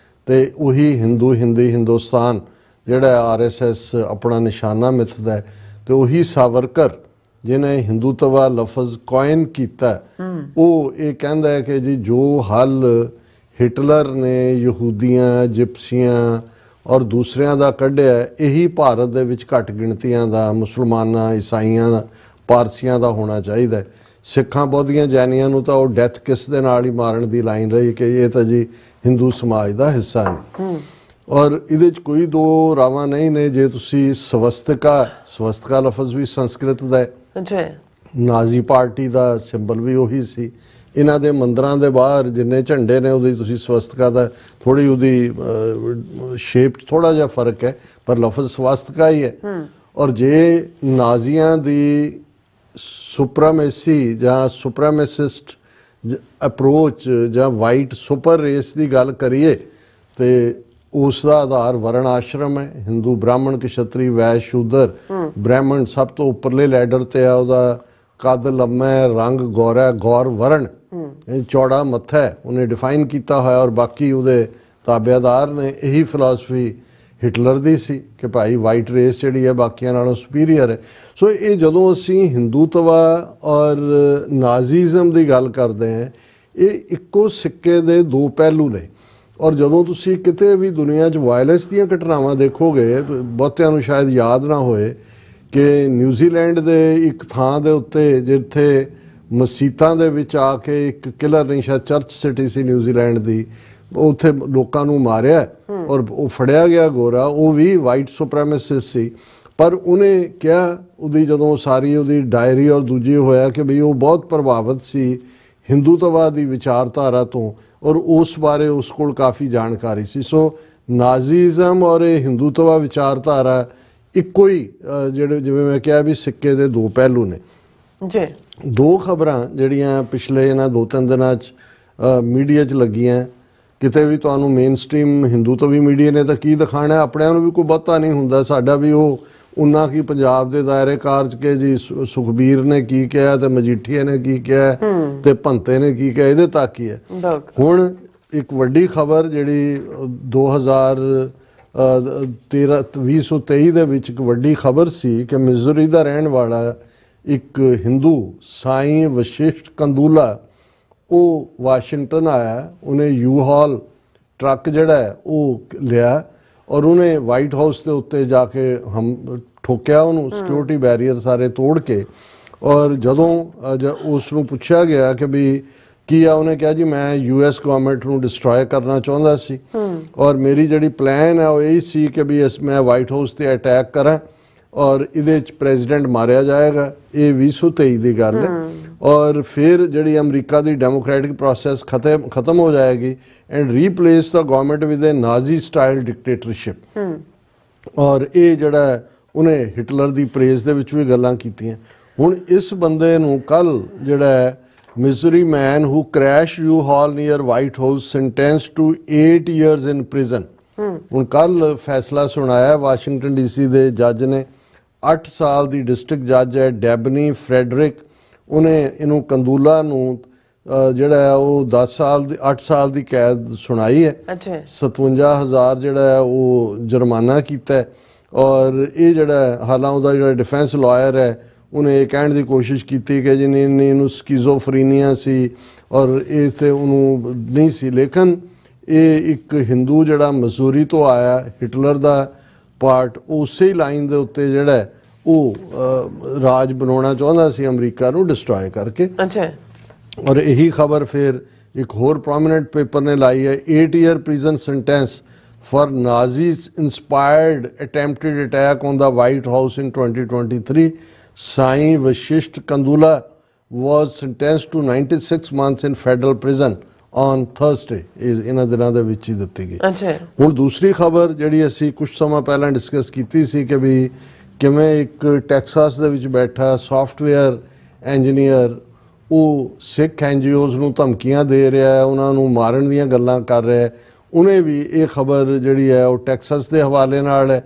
ਤੇ ਉਹੀ ਹਿੰਦੂ ਹਿੰਦੀ ਹਿੰਦੁਸਤਾਨ ਜਿਹੜਾ RSS ਆਪਣਾ ਨਿਸ਼ਾਨਾ ਮਿੱਥਦਾ ਹੈ, ਤੇ ਉਹੀ ਸਾਵਰਕਰ ਜਿਹਨੇ ਹਿੰਦੂਤਵਾ ਲਫ਼ਜ਼ ਕੋਇਨ ਕੀਤਾ ਉਹ ਇਹ ਕਹਿੰਦਾ ਹੈ ਕਿ ਜੀ ਜੋ ਹੱਲ ਹਿਟਲਰ ਨੇ ਯਹੂਦੀਆਂ, ਜਿਪਸੀਆਂ ਔਰ ਦੂਸਰਿਆਂ ਦਾ ਕੱਢਿਆ, ਇਹੀ ਭਾਰਤ ਦੇ ਵਿੱਚ ਘੱਟ ਗਿਣਤੀਆਂ ਦਾ, ਮੁਸਲਮਾਨਾਂ, ਈਸਾਈਆਂ ਦਾ, ਪਾਰਸੀਆਂ ਦਾ ਹੋਣਾ ਚਾਹੀਦਾ। ਸਿੱਖਾਂ, ਬੌਧੀਆਂ, ਜੈਨੀਆਂ ਨੂੰ ਤਾਂ ਉਹ ਡੈਥ ਕਿਸ ਦੇ ਨਾਲ ਹੀ ਮਾਰਨ ਦੀ ਲਾਈਨ ਰਹੀ ਕਿ ਇਹ ਤਾਂ ਜੀ ਹਿੰਦੂ ਸਮਾਜ ਦਾ ਹਿੱਸਾ ਨਹੀਂ। ਔਰ ਇਹਦੇ 'ਚ ਕੋਈ ਦੋ ਰਾਵਾਂ ਨਹੀਂ ਨੇ। ਜੇ ਤੁਸੀਂ ਸਵਸਤਿਕਾ ਲਫ਼ਜ਼ ਵੀ ਸੰਸਕ੍ਰਿਤ ਦਾ ਹੈ, ਨਾਜ਼ੀ ਪਾਰਟੀ ਦਾ ਸਿੰਬਲ ਵੀ ਉਹੀ ਸੀ। ਇਹਨਾਂ ਦੇ ਮੰਦਰਾਂ ਦੇ ਬਾਹਰ ਜਿੰਨੇ ਝੰਡੇ ਨੇ ਉਹਦੀ ਤੁਸੀਂ ਸਵਸਤਿਕਾ ਦਾ ਥੋੜੀ ਉਹਦੀ ਸ਼ੇਪ ਥੋੜਾ ਜਿਹਾ ਫਰਕ ਹੈ, ਪਰ ਲਫ਼ਜ਼ ਸਵਸਤਿਕਾ ਹੀ ਹੈ। ਔਰ ਜੇ ਨਾਜ਼ੀਆਂ ਦੀ ਸੁਪਰਾਮੇਸੀ ਜਾਂ ਸੁਪਰਾਮੇਸਿਸਟ ਅਪਰੋਚ ਜਾਂ ਵਾਈਟ ਸੁਪਰ ਰੇਸ ਦੀ ਗੱਲ ਕਰੀਏ ਤੇ ਉਸ ਦਾ ਆਧਾਰ ਵਰਣ ਆਸ਼ਰਮ ਹੈ। ਹਿੰਦੂ ਬ੍ਰਾਹਮਣ, ਕਸ਼ਤਰੀ, ਵੈਸ਼, ਸ਼ੂਦਰ। ਬ੍ਰਾਹਮਣ ਸਭ ਤੋਂ ਉੱਪਰਲੇ ਲੈਡਰ ਤੇ ਆ, ਉਹਦਾ ਕੱਦ ਲੰਮਾ ਹੈ, ਰੰਗ ਗੋਰਾ, ਗੌਰ ਵਰਣ, ਚੌੜਾ ਮੱਥਾ ਹੈ, ਉਹਨੇ ਡਿਫਾਈਨ ਕੀਤਾ ਹੋਇਆ ਔਰ ਬਾਕੀ ਉਹਦੇ ਤਾਬੇਦਾਰ ਨੇ। ਇਹੀ ਫਿਲਾਸਫੀ ਹਿਟਲਰ ਦੀ ਸੀ ਕਿ ਭਾਈ ਵਾਈਟ ਰੇਸ ਜਿਹੜੀ ਹੈ ਬਾਕੀਆਂ ਨਾਲੋਂ ਸੁਪੀਰੀਅਰ ਹੈ। ਸੋ ਇਹ ਜਦੋਂ ਅਸੀਂ ਹਿੰਦੂਤਵਾ ਔਰ ਨਾਜ਼ੀਜ਼ਮ ਦੀ ਗੱਲ ਕਰਦੇ ਹਾਂ, ਇਹ ਇੱਕੋ ਸਿੱਕੇ ਦੇ ਦੋ ਪਹਿਲੂ ਨੇ। ਔਰ ਜਦੋਂ ਤੁਸੀਂ ਕਿਤੇ ਵੀ ਦੁਨੀਆ 'ਚ ਵਾਇਲੈਂਸ ਦੀਆਂ ਘਟਨਾਵਾਂ ਦੇਖੋਗੇ, ਬਹੁਤਿਆਂ ਨੂੰ ਸ਼ਾਇਦ ਯਾਦ ਨਾ ਹੋਏ ਕਿ ਨਿਊਜ਼ੀਲੈਂਡ ਦੇ ਇੱਕ ਥਾਂ ਦੇ ਉੱਤੇ ਜਿੱਥੇ ਮਸੀਤਾਂ ਦੇ ਵਿੱਚ ਆ ਕੇ ਇੱਕ ਕਿਲਰ ਨਹੀਂ, ਸ਼ਾਇਦ ਚਰਚ ਸਿਟੀ ਸੀ ਨਿਊਜ਼ੀਲੈਂਡ ਦੀ, ਉੱਥੇ ਲੋਕਾਂ ਨੂੰ ਮਾਰਿਆ ਔਰ ਉਹ ਫੜਿਆ ਗਿਆ ਗੋਰਾ, ਉਹ ਵੀ ਵਾਈਟ ਸੁਪਰੈਮੇਸਿਸਟ ਸੀ। ਪਰ ਉਹਨੇ ਕਿਹਾ, ਉਹਦੀ ਜਦੋਂ ਸਾਰੀ ਉਹਦੀ ਡਾਇਰੀ ਔਰ ਦੂਜੀ ਹੋਇਆ ਕਿ ਬਈ ਉਹ ਬਹੁਤ ਪ੍ਰਭਾਵਿਤ ਸੀ ਹਿੰਦੂਤਵਾ ਦੀ ਵਿਚਾਰਧਾਰਾ ਤੋਂ ਔਰ ਉਸ ਬਾਰੇ ਉਸ ਕੋਲ ਕਾਫੀ ਜਾਣਕਾਰੀ ਸੀ। ਸੋ ਨਾਜ਼ੀਜ਼ਮ ਔਰ ਇਹ ਹਿੰਦੂਤਵਾ ਵਿਚਾਰਧਾਰਾ ਇੱਕੋ ਹੀ ਜਿਵੇਂ ਮੈਂ ਕਿਹਾ ਵੀ ਸਿੱਕੇ ਦੇ ਦੋ ਪਹਿਲੂ ਨੇ ਜੀ। ਦੋ ਖਬਰਾਂ ਜਿਹੜੀਆਂ ਪਿਛਲੇ ਇਹਨਾਂ 2-3 ਦਿਨਾਂ 'ਚ ਮੀਡੀਆ 'ਚ ਲੱਗੀਆਂ, ਕਿਤੇ ਵੀ ਤੁਹਾਨੂੰ ਮੇਨ ਸਟ੍ਰੀਮ ਹਿੰਦੂਤਵੀ ਮੀਡੀਆ ਨੇ ਤਾਂ ਕੀ ਦਿਖਾਣਾ, ਆਪਣਿਆਂ ਨੂੰ ਵੀ ਕੋਈ ਬਹੁਤਾ ਨਹੀਂ ਹੁੰਦਾ। ਸਾਡਾ ਵੀ ਉਹ ਉਨਾ ਕੀ ਪੰਜਾਬ ਦੇ ਦਾਇਰੇ ਕਾਰ 'ਚ ਕਿ ਜੀ ਸੁਖਬੀਰ ਨੇ ਕੀ ਕਿਹਾ ਤੇ ਮਜੀਠੀਆ ਨੇ ਕੀ ਕਿਹਾ ਤੇ ਭੰਤੇ ਨੇ ਕੀ ਕਿਹਾ, ਇਹਦੇ ਤੱਕ ਹੀ ਹੈ। ਹੁਣ ਇੱਕ ਵੱਡੀ ਖਬਰ ਜਿਹੜੀ 2023 ਦੇ ਵਿੱਚ ਇੱਕ ਵੱਡੀ ਖਬਰ ਸੀ ਕਿ ਮਿਜ਼ੋਰੀ ਦਾ ਰਹਿਣ ਵਾਲਾ ਇੱਕ ਹਿੰਦੂ ਸਾਈਂ ਵਸ਼ਿਸ਼ਟ ਕੰਦੂਲਾ, ਉਹ ਵਾਸ਼ਿੰਗਟਨ ਆਇਆ, ਉਹਨੇ ਯੂ-ਹਾਲ ਟਰੱਕ ਜਿਹੜਾ ਹੈ ਉਹ ਲਿਆ ਔਰ ਉਹਨੇ ਵਾਈਟ ਹਾਊਸ ਦੇ ਉੱਤੇ ਜਾ ਕੇ ਠੋਕਿਆ ਉਹਨੂੰ, ਸਿਕਿਉਰਿਟੀ ਬੈਰੀਅਰ ਸਾਰੇ ਤੋੜ ਕੇ। ਔਰ ਜਦੋਂ ਉਸ ਨੂੰ ਪੁੱਛਿਆ ਗਿਆ ਕਿ ਵੀ ਕੀ ਆ ਉਹਨੇ ਕਿਹਾ ਜੀ ਮੈਂ US ਗਵਰਨਮੈਂਟ ਨੂੰ ਡਿਸਟਰੋਏ ਕਰਨਾ ਚਾਹੁੰਦਾ ਸੀ ਔਰ ਮੇਰੀ ਜਿਹੜੀ ਪਲਾਨ ਹੈ ਉਹ ਇਹ ਸੀ ਕਿ ਵੀ ਮੈਂ ਵਾਈਟ ਹਾਊਸ ਤੇ ਅਟੈਕ ਕਰਾਂ ਔਰ ਇਹਦੇ ਚ ਪ੍ਰੈਜ਼ੀਡੈਂਟ ਮਾਰਿਆ ਜਾਏਗਾ। ਇਹ 2023 ਦੀ ਗੱਲ ਹੈ ਔਰ ਫਿਰ ਜਿਹੜੀ ਅਮਰੀਕਾ ਦੀ ਡੈਮੋਕ੍ਰੈਟਿਕ ਪ੍ਰੋਸੈਸ ਖਤਮ ਹੋ ਜਾਏਗੀ and replace the government with a Nazi style dictatorship. ਔਰ ਇਹ ਜਿਹੜਾ ਉਹਨੇ ਹਿਟਲਰ ਦੀ ਪ੍ਰੇਜ਼ ਦੇ ਵਿੱਚ ਵੀ ਗੱਲਾਂ ਕੀਤੀਆਂ। ਹੁਣ ਇਸ ਬੰਦੇ ਨੂੰ ਕੱਲ ਜਿਹੜਾ Missouri man who crash U Haul near White House sentenced to 8 years in prison। ਹੁਣ ਕੱਲ ਫੈਸਲਾ ਸੁਣਾਇਆ ਵਾਸ਼ਿੰਗਟਨ DC ਦੇ ਜੱਜ ਨੇ। 8 ਸਾਲ ਦੀ ਡਿਸਟ੍ਰਿਕਟ ਜੱਜ ਹੈ ਡੈਬਨੀ ਫਰੈਡਰਿਕ, ਉਹਨੇ ਇਹਨੂੰ ਕੰਦੂਲਾ ਨੂੰ ਜਿਹੜਾ ਉਹ 8 ਸਾਲ ਦੀ ਕੈਦ ਸੁਣਾਈ ਹੈ। 57,000 ਜਿਹੜਾ ਉਹ ਜੁਰਮਾਨਾ ਕੀਤਾ ਔਰ ਇਹ ਜਿਹੜਾ ਹਾਲਾਂ ਉਹਦਾ ਜਿਹੜਾ ਡਿਫੈਂਸ ਲਾਇਰ ਹੈ ਉਹਨੇ ਇਹ ਕਹਿਣ ਦੀ ਕੋਸ਼ਿਸ਼ ਕੀਤੀ ਕਿ ਜਿਹਨੇ ਇਹਨੂੰ ਸਕਿਜ਼ੋਫਰੀਨੀਆ ਸੀ ਔਰ ਇਸ ਤੇ ਉਹਨੂੰ ਨਹੀਂ ਸੀ, ਲੇਕਿਨ ਇਹ ਇੱਕ ਹਿੰਦੂ ਜਿਹੜਾ ਮਸੂਰੀ ਤੋਂ ਆਇਆ ਹਿਟਲਰ ਦਾ ਪਾਰਟ ਉਸੇ ਲਾਈਨ ਦੇ ਉੱਤੇ ਜਿਹੜਾ ਉਹ ਰਾਜ ਬਣਾਉਣਾ ਚਾਹੁੰਦਾ ਸੀ ਅਮਰੀਕਾ ਨੂੰ ਡਿਸਟਰੋਏ ਕਰਕੇ। ਔਰ ਇਹੀ ਖਬਰ ਫਿਰ ਇੱਕ ਹੋਰ ਪ੍ਰੋਮਿਨੈਂਟ ਪੇਪਰ ਨੇ ਲਾਈ ਹੈ 8 year prison sentence for Nazis inspired attempted attack on the White House in 2023. Sai Vashisht Kandula was sentenced to 96 months in federal prison on Thursday। ਇਹਨਾਂ ਦਿਨਾਂ ਦੇ ਵਿੱਚ ਹੀ ਦਿੱਤੀ ਗਈ। ਹੁਣ ਦੂਸਰੀ ਖਬਰ ਜਿਹੜੀ ਅਸੀਂ ਕੁਝ ਸਮਾਂ ਪਹਿਲਾਂ ਡਿਸਕਸ ਕੀਤੀ ਸੀ ਕਿ ਵੀ ਕਿਵੇਂ ਇੱਕ ਟੈਕਸਾਸ ਦੇ ਵਿੱਚ ਬੈਠਾ ਸੌਫਟਵੇਅਰ ਇੰਜੀਨੀਅਰ ਉਹ ਸਿੱਖ NGOs ਨੂੰ ਧਮਕੀਆਂ ਦੇ ਰਿਹਾ ਹੈ, ਉਹਨਾਂ ਨੂੰ ਮਾਰਨ ਦੀਆਂ ਗੱਲਾਂ ਕਰ ਰਿਹਾ ਹੈ। ਉਹਨੇ ਵੀ ਇਹ ਖਬਰ ਜਿਹੜੀ ਹੈ ਉਹ ਟੈਕਸਾਸ ਦੇ ਹਵਾਲੇ ਨਾਲ ਹੈ।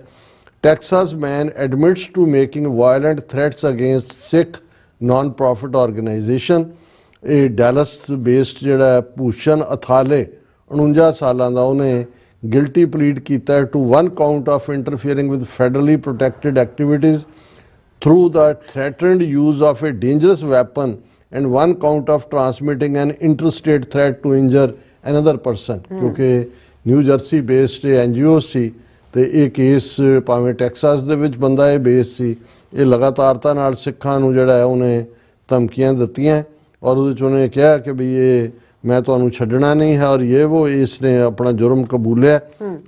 Texas man admits to making violent threats against Sikh non-profit organization। ਇਹ ਡੈਲਸ ਬੇਸਡ ਜਿਹੜਾ ਭੂਸ਼ਣ ਅਥਾਲੇ 49 ਸਾਲਾਂ ਦਾ, ਉਹਨੇ ਗਿਲਟੀ ਪਲੀਡ ਕੀਤਾ to 1 count of interfering with federally protected activities through the threatened use of a dangerous weapon and 1 count of transmitting an interstate threat to injure another person। ਕਿਉਂਕਿ ਨਿਊ ਜਰਸੀ ਬੇਸਡ NGO ਸੀ ਤੇ ਇਹ ਕੇਸ ਭਾਵੇਂ ਟੈਕਸਾਸ ਦੇ ਵਿੱਚ ਬੰਦਾ ਇਹ ਬੇਸ ਸੀ, ਇਹ ਲਗਾਤਾਰਤਾ ਨਾਲ ਸਿੱਖਾਂ ਨੂੰ ਜਿਹੜਾ ਹੈ ਉਹਨੇ ਧਮਕੀਆਂ ਦਿੱਤੀਆਂ ਔਰ ਉਹਦੇ 'ਚ ਉਹਨੇ ਕਿਹਾ ਕਿ ਵੀ ਇਹ ਮੈਂ ਤੁਹਾਨੂੰ ਛੱਡਣਾ ਨਹੀਂ ਹੈ ਔਰ ਇਹ ਉਹ ਇਸ ਨੇ ਆਪਣਾ ਜੁਰਮ ਕਬੂਲਿਆ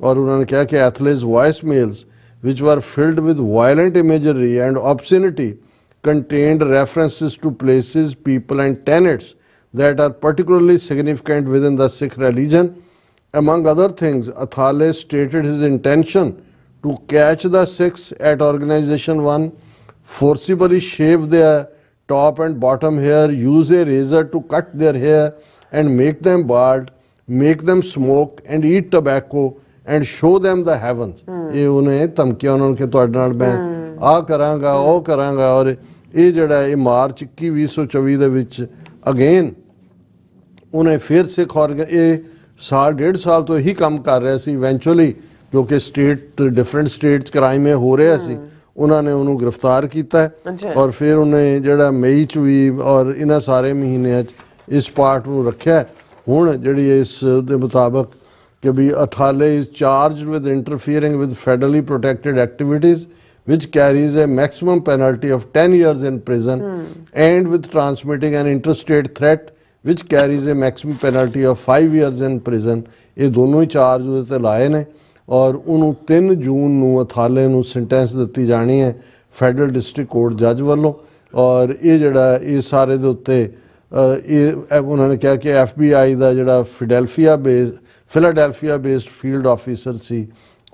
ਔਰ ਉਹਨਾਂ ਨੇ ਕਿਹਾ ਕਿ athletes voice mails which were filled with violent imagery and obscenity contained references to places, people and tenets that are particularly significant within the Sikh religion। Among other things, Athale stated his intention to catch the Sikhs at Organization 1, forcibly shave their top and bottom hair, use a razor to cut their hair and make them bald, make them smoke and eat tobacco and show them the heavens। ਇਹ ਉਹਨੇ ਧਮਕੀਆਂ ਉਹਨਾਂ ਨੂੰ ਕਿ ਤੁਹਾਡੇ ਨਾਲ ਮੈਂ ਆਹ ਕਰਾਂਗਾ ਉਹ ਕਰਾਂਗਾ ਔਰ ਇਹ ਜਿਹੜਾ ਇਹ ਮਾਰਚ 21/2024 ਦੇ ਵਿੱਚ ਅਗੇਨ ਉਹਨੇ ਫਿਰ ਸਿੱਖ ਇਹ ਸਾਲ 1.5 ਸਾਲ ਤੋਂ ਇਹੀ ਕੰਮ ਕਰ ਰਿਹਾ ਸੀ। ਇਵੈਂਚੁਅਲੀ ਕਿਉਂਕਿ ਡਿਫਰੈਂਟ ਸਟੇਟਸ ਕ੍ਰਾਈਮ ਇਹ ਹੋ ਰਿਹਾ ਸੀ, ਉਹਨਾਂ ਨੇ ਉਹਨੂੰ ਗ੍ਰਿਫਤਾਰ ਕੀਤਾ ਔਰ ਫਿਰ ਉਹਨੇ ਜਿਹੜਾ ਮਈ 'ਚ ਵੀ ਔਰ ਇਹਨਾਂ ਸਾਰੇ ਮਹੀਨਿਆਂ 'ਚ ਇਸ ਪਾਰਟ ਨੂੰ ਰੱਖਿਆ। ਹੁਣ ਜਿਹੜੀ ਇਸ ਦੇ ਮੁਤਾਬਕ ਕਿ ਵੀ ਅਥਾਲੇ is charged with interfering with federally protected activities which carries a maximum penalty of 10 years in prison and with transmitting an interstate threat which carries a maximum penalty of 5 years in prison। ਇਹ ਦੋਨੋਂ ਹੀ ਚਾਰਜ ਉਹਦੇ ਤੇ ਲਾਏ ਨੇ ਔਰ ਉਹਨੂੰ 3 ਜੂਨ ਨੂੰ ਅਥਾਲੇ ਨੂੰ ਸੈਂਟੈਂਸ ਦਿੱਤੀ ਜਾਣੀ ਹੈ ਫੈਡਰਲ ਡਿਸਟ੍ਰਿਕਟ ਕੋਰਟ ਜੱਜ ਵੱਲੋਂ ਔਰ ਇਹ ਜਿਹੜਾ ਇਹ ਸਾਰੇ ਦੇ ਉੱਤੇ ਇਹ ਉਹਨਾਂ ਨੇ ਕਿਹਾ ਕਿ FBI ਦਾ ਜਿਹੜਾ ਫਿਲਾਡੈਲਫੀਆ ਬੇਸਡ ਫੀਲਡ ਆਫੀਸਰ ਸੀ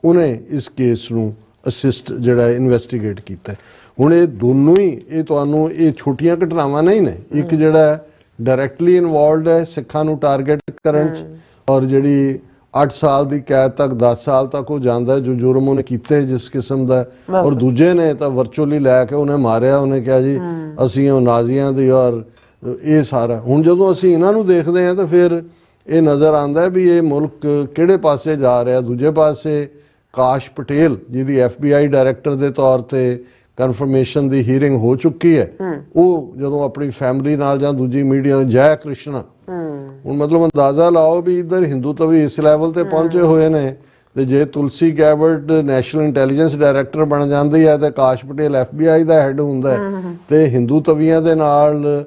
ਉਹਨੇ ਇਸ ਕੇਸ ਨੂੰ ਅਸਿਸਟ ਜਿਹੜਾ ਇਨਵੈਸਟੀਗੇਟ ਕੀਤਾ। ਹੁਣ ਇਹ ਦੋਨੋਂ ਹੀ ਇਹ ਤੁਹਾਨੂੰ ਇਹ ਛੋਟੀਆਂ ਘਟਨਾਵਾਂ ਨਹੀਂ ਨੇ, ਇੱਕ ਜਿਹੜਾ ਡਾਇਰੈਕਟਲੀ ਇਨਵੋਲਵਡ ਹੈ ਸਿੱਖਾਂ ਨੂੰ ਟਾਰਗੇਟ ਕਰਨ 'ਚ ਔਰ ਜਿਹੜੀ 8 ਸਾਲ ਦੀ ਕੈਦ ਤੱਕ 10 ਸਾਲ ਤੱਕ ਉਹ ਜਾਂਦਾ ਜੋ ਜੁਰਮ ਉਹਨੇ ਕੀਤੇ ਜਿਸ ਕਿਸਮ ਦਾ ਔਰ ਦੂਜੇ ਨੇ ਤਾਂ ਵਰਚੁਅਲੀ ਲੈ ਕੇ ਉਹਨੇ ਮਾਰਿਆ, ਉਹਨੇ ਕਿਹਾ ਜੀ ਅਸੀਂ ਉਹ ਨਾਜ਼ੀਆਂ ਦੀ ਔਰ ਇਹ ਸਾਰਾ। ਹੁਣ ਜਦੋਂ ਅਸੀਂ ਇਹਨਾਂ ਨੂੰ ਦੇਖਦੇ ਹਾਂ ਤਾਂ ਫਿਰ ਇਹ ਨਜ਼ਰ ਆਉਂਦਾ ਵੀ ਇਹ ਮੁਲਕ ਕਿਹੜੇ ਪਾਸੇ ਜਾ ਰਿਹਾ। ਦੂਜੇ ਪਾਸੇ ਕਾਸ਼ ਪਟੇਲ ਜਿਹਦੀ FBI ਡਾਇਰੈਕਟਰ ਦੇ ਤੌਰ ਤੇ ਕਨਫਰਮੇਸ਼ਨ ਦੀ ਹੀਅਰਿੰਗ ਹੋ ਚੁੱਕੀ ਹੈ, ਉਹ ਜਦੋਂ ਆਪਣੀ ਫੈਮਿਲੀ ਨਾਲ ਜਾਂ ਦੂਜੀ ਮੀਡੀਆ ਜੈ ਕ੍ਰਿਸ਼ਨਾ ਹੁਣ ਮਤਲਬ ਅੰਦਾਜ਼ਾ ਲਾਓ ਵੀ ਇੱਧਰ ਹਿੰਦੂਤਵੀ ਇਸ ਲੈਵਲ ਤੇ ਪਹੁੰਚੇ ਹੋਏ ਨੇ ਤੇ ਜੇ ਤੁਲਸੀ ਗੈਬਰਟ ਨੈਸ਼ਨਲ ਇੰਟੈਲੀਜੈਂਸ ਡਾਇਰੈਕਟਰ ਬਣ ਜਾਂਦੀ ਹੈ ਤੇ ਕਾਸ਼ ਪਟੇਲ FBI ਦਾ ਹੈਡ ਹੁੰਦਾ ਤੇ ਹਿੰਦੂਤਵੀਆਂ ਦੇ ਨਾਲ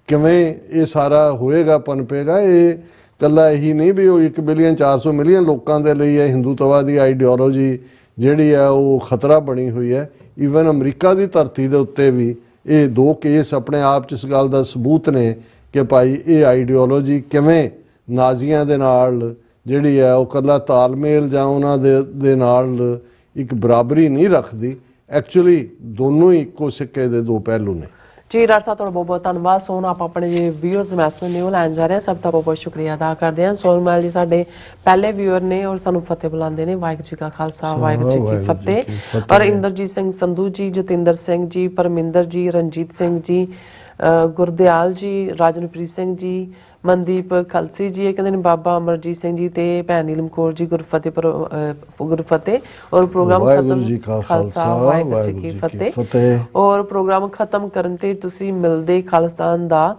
ਕਿਵੇਂ ਇਹ ਸਾਰਾ ਹੋਏਗਾ, ਪਨਪੇਗਾ। ਇਹ ਇਕੱਲਾ ਇਹੀ ਨਹੀਂ ਵੀ ਉਹ 1 ਬਿਲੀਅਨ 400 ਮਿਲੀਅਨ ਲੋਕਾਂ ਦੇ ਲਈ ਇਹ ਹਿੰਦੂਤਵਾ ਦੀ ਆਈਡੀਓਲੋਜੀ ਜਿਹੜੀ ਹੈ ਉਹ ਖਤਰਾ ਬਣੀ ਹੋਈ ਹੈ। ਈਵਨ ਅਮਰੀਕਾ ਦੀ ਧਰਤੀ ਦੇ ਉੱਤੇ ਵੀ ਇਹ 2 ਕੇਸ ਆਪਣੇ ਆਪ 'ਚ ਇਸ ਗੱਲ ਦਾ ਸਬੂਤ ਨੇ ਕਿ ਭਾਈ ਇਹ ਆਈਡੀਓਲੋਜੀ ਕਿਵੇਂ ਨਾਜ਼ੀਆਂ ਦੇ ਨਾਲ ਜਿਹੜੀ ਹੈ ਉਹ ਇਕੱਲਾ ਤਾਲਮੇਲ ਜਾਂ ਉਹਨਾਂ ਦੇ ਨਾਲ ਇੱਕ ਬਰਾਬਰੀ ਨਹੀਂ ਰੱਖਦੀ। ਐਕਚੁਅਲੀ ਦੋਨੋਂ ਹੀ ਇੱਕੋ ਸਿੱਕੇ ਦੇ 2 ਪਹਿਲੂ ਨੇ। ਜੀ ਡਾਕਟਰ ਸਾਹਿਬ ਤੁਹਾਡਾ ਬਹੁਤ ਬਹੁਤ ਧੰਨਵਾਦ। ਸੋਨ ਆਪਾਂ ਆਪਣੇ ਜੇ ਵਿਊਅਰਸ ਮੈਸੇਜ ਨੇ ਉਹ ਲੈਣ ਜਾ ਰਹੇ ਹਾਂ, ਸਭ ਦਾ ਬਹੁਤ ਬਹੁਤ ਸ਼ੁਕਰੀਆ ਅਦਾ ਕਰਦੇ ਹਾਂ। ਸੋਨਮਲ ਜੀ ਸਾਡੇ ਪਹਿਲੇ ਵਿਊਅਰ ਨੇ ਔਰ ਸਾਨੂੰ ਫਤਿਹ ਬੁਲਾਉਂਦੇ ਨੇ। ਵਾਹਿਗੁਰੂ ਜੀ ਕਾ ਖਾਲਸਾ, ਵਾਹਿਗੁਰੂ ਜੀ ਕੀ ਫਤਿਹ। ਔਰ ਇੰਦਰਜੀਤ ਸਿੰਘ ਸੰਧੂ ਜੀ, ਜਤਿੰਦਰ ਸਿੰਘ ਜੀ, ਪਰਮਿੰਦਰ ਜੀ, ਰਣਜੀਤ ਸਿੰਘ ਜੀ, ਗੁਰਦਿਆਲ ਜੀ, ਰਾਜਨਪ੍ਰੀਤ ਸਿੰਘ ਜੀ, ਮਨਦੀਪ ਖਲਸੀ ਜੀ, ਇਹ ਕਹਿੰਦੇ ਨੇ ਬਾਬਾ ਅਮਰਜੀਤ ਸਿੰਘ ਜੀ ਤੇ ਭੈਣ ਨੀਲਮ ਕੌਰ ਜੀ ਗੁਰਫਤਿਹ। ਔਰ ਪ੍ਰੋਗਰਾਮ ਵਾਹਿਗੁਰੂ ਜੀ ਕਾ ਖਾਲਸਾ, ਵਾਹਿਗੁਰੂ ਜੀ ਕੀ ਫਤਿਹ। ਔਰ ਪ੍ਰੋਗਰਾਮ ਖਤਮ ਕਰਨ ਤੇ ਤੁਸੀਂ ਮਿਲਦੇ ਖਾਲਿਸਤਾਨ ਦਾ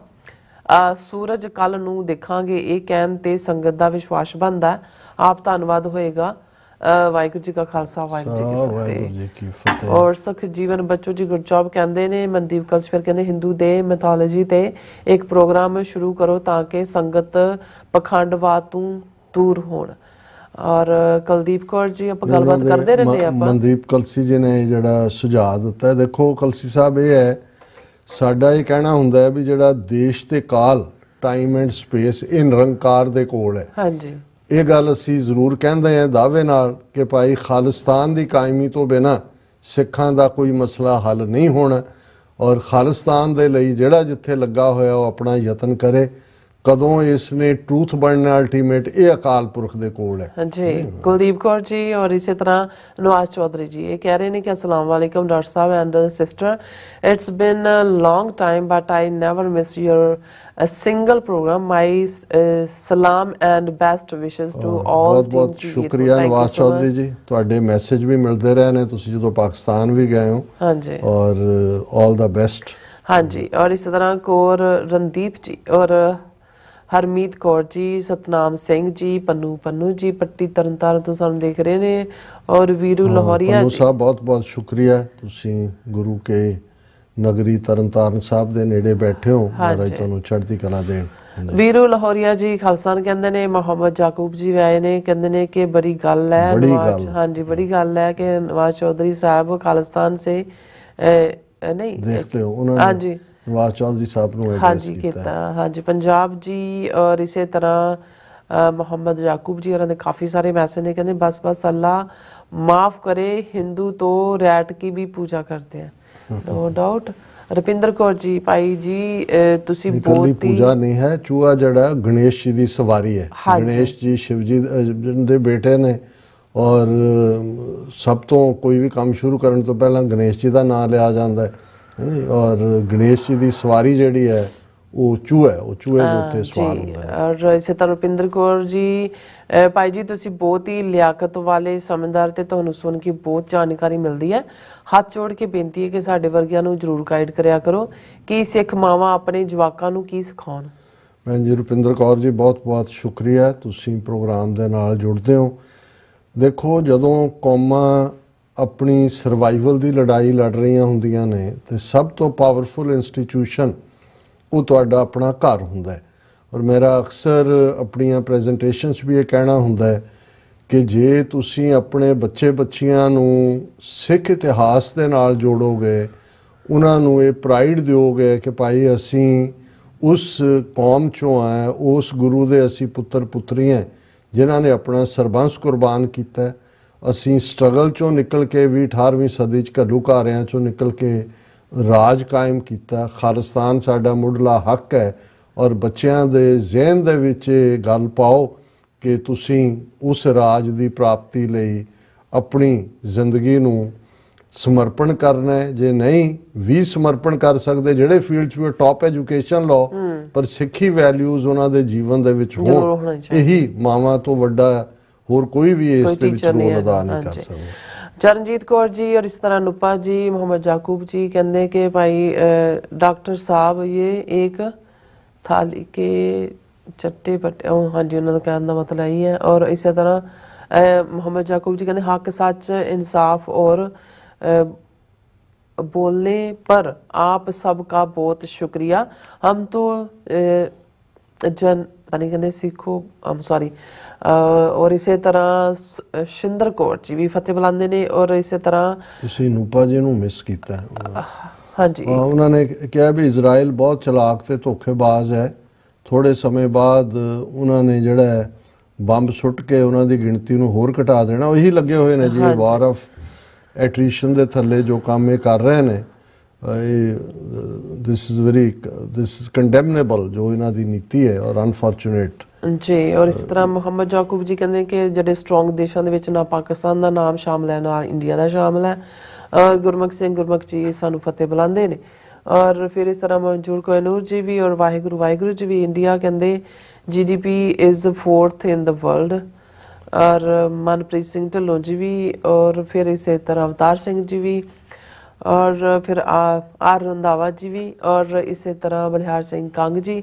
ਸੂਰਜ ਕੱਲ ਨੂੰ ਦੇਖਾਂਗੇ, ਇਹ ਕਹਿਣ ਤੇ ਸੰਗਤ ਦਾ ਵਿਸ਼ਵਾਸ ਬਣਦਾ। ਆਪ ਧੰਨਵਾਦ ਹੋਏਗਾ। ਵਾਹਿਗੁਰੂ ਜੀ ਕਾ ਖਾਲਸਾ, ਵਾਹਿਗੁਰੂ ਜੀ ਕੀ ਫਤਿਹ। ਔਰ ਸੁਖ ਜੀਵਨ ਬੱਚੋ ਜੀ ਗੁਰਚੌਬ ਕਹਿੰਦੇ ਨੇ, ਮਨਦੀਪ ਕਲਸਫਰ ਕਹਿੰਦੇ ਹਿੰਦੂ ਦੇ ਮੈਥੋਲੋਜੀ ਤੇ ਇੱਕ ਪ੍ਰੋਗਰਾਮ ਸ਼ੁਰੂ ਕਰੋ ਤਾਂ ਕਿ ਸੰਗਤ ਪਖੰਡਵਾਦ ਤੋਂ ਦੂਰ ਹੋਣ। ਔਰ ਕੁਲਦੀਪ ਕੌਰ ਜੀ ਆਪਾਂ ਗੱਲਬਾਤ ਕਰਦੇ ਰਹਿੰਦੇ ਆਪਾਂ। ਮਨਦੀਪ ਕਲਸੀ ਜੀ ਨੇ ਜਿਹੜਾ ਸੁਝਾਅ ਦਿੱਤਾ, ਦੇਖੋ ਕਲਸੀ ਸਾਹਿਬ ਇਹ ਹੈ, ਸਾਡਾ ਇਹ ਕਹਿਣਾ ਹੁੰਦਾ ਹੈ ਵੀ ਜਿਹੜਾ ਦੇਸ਼ ਤੇ ਕਾਲ, ਟਾਈਮ ਐਂਡ ਸਪੇਸ, ਇਹ ਨਿਰੰਕਾਰ ਦੇ ਕੋਲ ਹੈ। ਹਾਂਜੀ, ਇਹ ਗੱਲ ਅਸੀਂ ਜ਼ਰੂਰ ਕਹਿੰਦੇ ਹਾਂ ਦਾਅਵੇ ਨਾਲ ਕਿ ਭਾਈ ਖਾਲਿਸਤਾਨ ਦੀ ਕਾਇਮੀ ਤੋਂ ਬਿਨਾਂ ਸਿੱਖਾਂ ਦਾ ਕੋਈ ਮਸਲਾ ਹੱਲ ਨਹੀਂ ਹੋਣਾ। ਔਰ ਖਾਲਿਸਤਾਨ ਦੇ ਲਈ ਜਿਹੜਾ ਜਿੱਥੇ ਲੱਗਾ ਹੋਇਆ ਉਹ ਆਪਣਾ ਯਤਨ ਕਰੇ। ਕਦੋਂ ਇਸ ਨੇ ਟਰੂਥ ਬਣਨਾ ਅਲਟੀਮੇਟ, ਇਹ ਅਕਾਲ ਪੁਰਖ ਦੇ ਕੋਲ ਹੈ। ਹਾਂਜੀ, ਕੁਲਦੀਪ ਕੌਰ ਜੀ ਔਰ ਇਸੇ ਤਰ੍ਹਾਂ ਨਵਾਜ਼ ਚੌਧਰੀ ਜੀ ਇਹ ਕਹਿ ਰਹੇ ਨੇ ਕਿ ਅਸਲਾਮ ਵਾਲੇਕਮ ਡਾਕਟਰ ਸਾਹਿਬ and sister, it's been a long time but I never miss your a single program. My salam and best wishes to all. ਬਹੁਤ ਸ਼ੁਕਰੀਆ ਨਵਾਜ਼ ਚੌਧਰੀ ਜੀ, ਤੁਹਾਡੇ ਮੈਸੇਜ ਵੀ ਮਿਲਦੇ ਰਹੇ ਨੇ ਤੁਸੀਂ ਜਦੋਂ ਪਾਕਿਸਤਾਨ ਵੀ ਗਏ ਹੋ। ਹਾਂਜੀ, ਔਰ ਆਲ ਦਾ ਬੈਸਟ। ਹਾਂਜੀ, ਔਰ ਇਸੇ ਤਰ੍ਹਾਂ ਕੌਰ ਰਣਦੀਪ ਜੀ ਔਰ ਹਰਮੀਤ ਕੌਰ ਜੀ, ਸਤਨਾਮ ਸਿੰਘ ਜੀ, ਪੰਨੂ ਜੀ ਪੱਟੀ ਤਰਨਤਾਰਨ ਤੋਂ ਸਾਨੂੰ ਦੇਖ ਰਹੇ ਨੇ। ਔਰ ਵੀਰੂ ਲਾਹੌਰੀਆ ਜੀ ਸਾਹਿਬ ਬਹੁਤ ਬਹੁਤ ਸ਼ੁਕਰੀਆ, ਤੁਸੀਂ ਗੁਰੂ ਕੇ ਨਗਰੀ ਤਰਨਤਾਰਨ ਸਾਹਿਬ ਦੇ ਨੇੜੇ ਬੈਠੇ ਹੋ। ਮਹਾਰਾਜ ਤੁਹਾਨੂੰ ਚੜ੍ਹਦੀ ਕਲਾ ਦੇਣ। ਵੀਰੂ ਲਾਹੌਰੀਆ ਜੀ ਖਾਲਸਾਨ ਕਹਿੰਦੇ ਨੇ। ਮੁਹੰਮਦ ਯਾਕੂਬ ਜੀ ਆਏ ਨੇ, ਕਹਿੰਦੇ ਨੇ ਕਿ ਬੜੀ ਗੱਲ ਹੈ ਨਵਾਜ਼, ਹਾਂਜੀ ਬੜੀ ਗੱਲ ਹੈ ਕਿ ਨਵਾਜ਼ ਚੌਧਰੀ ਸਾਹਿਬ ਖਾਲਿਸਤਾਨ ਸੇ ਨਹੀਂ ਦੇਖਦੇ ਹੋ। ਉਹਨਾਂ ਨੇ ਨਵਾਜ਼ ਚੌਧਰੀ ਸਾਹਿਬ ਨੂੰ ਹਾਂਜੀ ਕੀਤਾ। ਹਾਂਜੀ, ਪੰਜਾਬ ਜੀ ਔਰ ਇਸੇ ਤਰ੍ਹਾਂ ਮੁਹੰਮਦ ਯਾਕੂਬ ਜੀ ਉਹਨਾਂ ਦੇ ਕਾਫੀ ਸਾਰੇ ਮੈਸੇਜ ਨੇ, ਕਹਿੰਦੇ ਬਸ ਅੱਲਾ ਮਾਫ ਕਰੇ, ਹਿੰਦੂ ਤੋਂ ਰੈਟ ਕੀ ਵੀ ਪੂਜਾ ਕਰਦੇ हैं। No doubt. ਰੁਪਿੰਦਰ ਕੌਰ ਜੀ, ਭਾਈ ਜੀ ਤੁਸੀਂ ਬਹੁਤ ਹੀ ਪੂਜਾ ਨਹੀਂ ਹੈ, ਚੂਹਾ ਜਿਹੜਾ ਗਣੇਸ਼ ਜੀ ਦੀ ਸਵਾਰੀ ਹੈ। ਗਣੇਸ਼ ਜੀ ਸ਼ਿਵ ਜੀ ਦੇ ਬੇਟੇ ਨੇ ਔਰ ਸਭ ਤੋਂ ਕੋਈ ਵੀ ਕੰਮ ਸ਼ੁਰੂ ਕਰਨ ਤੋਂ ਪਹਿਲਾਂ ਗਣੇਸ਼ ਜੀ ਦਾ ਨਾਮ ਲਿਆ ਜਾਂਦਾ ਹੈ। ਔਰ ਗਣੇਸ਼ ਜੀ ਦੀ ਸਵਾਰੀ ਜਿਹੜੀ ਹੈ ਉਹ ਚੂਹਾ ਹੈ, ਉਹ ਚੂਹੇ ਦੇ ਉੱਤੇ ਸਵਾਰ ਹੁੰਦਾ ਹੈ। ਔਰ ਇਸੇ ਤਰ੍ਹਾਂ ਰੁਪਿੰਦਰ ਕੌਰ ਜੀ, ਭਾਈ ਜੀ ਤੁਸੀਂ ਬਹੁਤ ਹੀ ਲਿਆਕਤ ਵਾਲੇ ਸਮਝਦਾਰ ਤੇ ਤੁਹਾਨੂੰ ਸੁਣ ਕੇ ਬਹੁਤ ਜਾਣਕਾਰੀ ਮਿਲਦੀ ਹੈ। ਹੱਥ ਜੋੜ ਕੇ ਬੇਨਤੀ ਹੈ ਕਿ ਸਾਡੇ ਵਰਗਿਆਂ ਨੂੰ ਜ਼ਰੂਰ ਗਾਈਡ ਕਰਿਆ ਕਰੋ ਕਿ ਸਿੱਖ ਮਾਵਾਂ ਆਪਣੇ ਜਵਾਕਾਂ ਨੂੰ ਕੀ ਸਿਖਾਉਣ। ਭੈਣ ਜੀ ਰੁਪਿੰਦਰ ਕੌਰ ਜੀ ਬਹੁਤ ਬਹੁਤ ਸ਼ੁਕਰੀਆ, ਤੁਸੀਂ ਪ੍ਰੋਗਰਾਮ ਦੇ ਨਾਲ ਜੁੜਦੇ ਹੋ। ਦੇਖੋ ਜਦੋਂ ਕੌਮਾਂ ਆਪਣੀ ਸਰਵਾਈਵਲ ਦੀ ਲੜਾਈ ਲੜ ਰਹੀਆਂ ਹੁੰਦੀਆਂ ਨੇ ਤੇ ਸਭ ਤੋਂ ਪਾਵਰਫੁਲ ਇੰਸਟੀਟਿਊਸ਼ਨ ਉਹ ਤੁਹਾਡਾ ਆਪਣਾ ਘਰ ਹੁੰਦਾ ਹੈ। ਔਰ ਮੇਰਾ ਅਕਸਰ ਆਪਣੀਆਂ ਪ੍ਰੈਜੈਂਟੇਸ਼ਨਸ ਵੀ ਇਹ ਕਹਿਣਾ ਹੁੰਦਾ ਹੈ ਕਿ ਜੇ ਤੁਸੀਂ ਆਪਣੇ ਬੱਚਿਆਂ ਨੂੰ ਸਿੱਖ ਇਤਿਹਾਸ ਦੇ ਨਾਲ ਜੋੜੋਗੇ, ਉਹਨਾਂ ਨੂੰ ਇਹ ਪ੍ਰਾਈਡ ਦਿਓਗੇ ਕਿ ਭਾਈ ਅਸੀਂ ਉਸ ਕੌਮ ਚੋਂ ਆਏ, ਉਸ ਗੁਰੂ ਦੇ ਅਸੀਂ ਪੁੱਤਰ ਪੁੱਤਰੀਆਂ ਜਿਨ੍ਹਾਂ ਨੇ ਆਪਣਾ ਸਰਬੰਸ ਕੁਰਬਾਨ ਕੀਤਾ। ਅਸੀਂ ਸਟਰਗਲ ਚੋਂ ਨਿਕਲ ਕੇ ਵੀ 18ਵੀਂ ਸਦੀ 'ਚ ਘੱਲੂਘਾਰਿਆਂ ਚੋਂ ਨਿਕਲ ਕੇ ਰਾਜ ਕਾਇਮ ਕੀਤਾ। ਖਾਲਿਸਤਾਨ ਸਾਡਾ ਮੁੱਢਲਾ ਹੱਕ ਹੈ। ਔਰ ਬੱਚਿਆਂ ਦੇ ਜ਼ਿਹਨ ਦੇ ਵਿੱਚ ਇਹ ਗੱਲ ਪਾਓ ਕਿ ਤੁਸੀਂ ਉਸ ਰਾਜ ਦੀ ਪ੍ਰਾਪਤੀ ਲਈ ਆਪਣੀ ਜ਼ਿੰਦਗੀ ਨੂੰ ਸਮਰਪਣ ਕਰਨਾ ਹੈ। ਜੇ ਨਹੀਂ ਵੀ ਸਮਰਪਣ ਕਰ ਸਕਦੇ, ਜਿਹੜੇ ਫੀਲਡ 'ਚ ਵੀ ਟੌਪ ਐਜੂਕੇਸ਼ਨ ਲਓ, ਪਰ ਸਿੱਖੀ ਵੈਲਿਊਜ਼ ਉਹਨਾਂ ਦੇ ਜੀਵਨ ਦੇ ਵਿੱਚ ਹੋਣ, ਇਹੀ ਮਾਵਾਂ ਤੋਂ ਵੱਡਾ ਹੋਰ ਕੋਈ ਵੀ ਇਸ ਦੇ ਵਿੱਚ ਰੋਲ ਅਦਾ ਨਹੀਂ ਕਰ ਸਕਦਾ। ਚਰਨਜੀਤ ਕੌਰ ਜੀ ਔਰ ਇਸ ਤਰ੍ਹਾਂ ਨੂਪਾ ਜੀ, ਮੁਹੰਮਦ ਯਾਕੂਬ ਜੀ ਕਹਿੰਦੇ ਕਿ ਭਾਈ ਡਾਕਟਰ ਸਾਹਿਬ ਇਹ ਇੱਕ थाली के चट्टे पट्टे, हाँ जी उन्होंने कहने का मतलब यही है। और इसी तरह मोहम्मद याकूब जी कहते हक सच इंसाफ और बोलने पर आप सबका बहुत शुक्रिया। हम तो पता नहीं कहने सीखो सॉरी। और इसे तरह शिंदर कौर जी भी फतेह बुलाते ने और इसे तरह ਤੁਸੀਂ ਨੂਪਾ ਜੀ ਨੂੰ ਮਿਸ ਕੀਤਾ ਹੈ। हाँ जी ਉਹਨਾਂ ਨੇ ਕਿਹਾ ਵੀ ਇਜ਼ਰਾਈਲ ਬਹੁਤ ਚਲਾਕ ਤੇ ਧੋਖੇਬਾਜ਼ ਹੈ। ਥੋੜੇ ਸਮੇਂ ਬਾਅਦ ਉਹਨਾਂ ਨੇ ਜਿਹੜਾ ਹੈ ਬੰਬ ਸੁੱਟ ਕੇ ਉਹਨਾਂ ਦੀ ਗਿਣਤੀ ਨੂੰ ਹੋਰ ਘਟਾ ਦੇਣਾ। ਉਹੀ ਲੱਗੇ ਹੋਏ ਨੇ ਜੀ ਵਾਰ ਆਫ ਐਟ੍ਰੀਸ਼ਨ ਦੇ ਥੱਲੇ ਜੋ ਕੰਮ ਇਹ ਕਰ ਰਹੇ ਨੇ। ਦਿਸ ਇਜ਼ ਕੰਡੈਮਨੇਬਲ ਜੋ ਇਹਨਾਂ ਦੀ ਨੀਤੀ ਹੈ ਔਰ ਅਨਫੋਰਚੂਨੇਟ जी। और इस तरह मुहम्मद याकूब जी कहते हैं कि ਜਿਹੜੇ ਸਟਰੋਂਗ ਦੇਸ਼ਾਂ ਦੇ ਵਿੱਚ ਨਾ ਪਾਕਿਸਤਾਨ ਦਾ ਨਾਮ ਸ਼ਾਮਲ ਹੈ ਨਾ ਇੰਡੀਆ ਦਾ ਸ਼ਾਮਲ ਹੈ। ਔਰ ਗੁਰਮੁਖ ਜੀ ਸਾਨੂੰ ਫਤਿਹ ਬੁਲਾਉਂਦੇ ਨੇ। ਔਰ ਫਿਰ ਇਸ ਤਰ੍ਹਾਂ ਮਨਜੂਰ ਕੋਹਨੂਰ ਜੀ ਵੀ ਔਰ ਵਾਹਿਗੁਰੂ ਜੀ ਵੀ ਇੰਡੀਆ ਕਹਿੰਦੇ GDP is 4th in the world। और मनप्रीत सिंह ढिल्लों जी भी और फिर इसी तरह अवतार सिंह जी भी और फिर आर रंधावा जी भी और इसी तरह बलिहार सिंह कंग जी।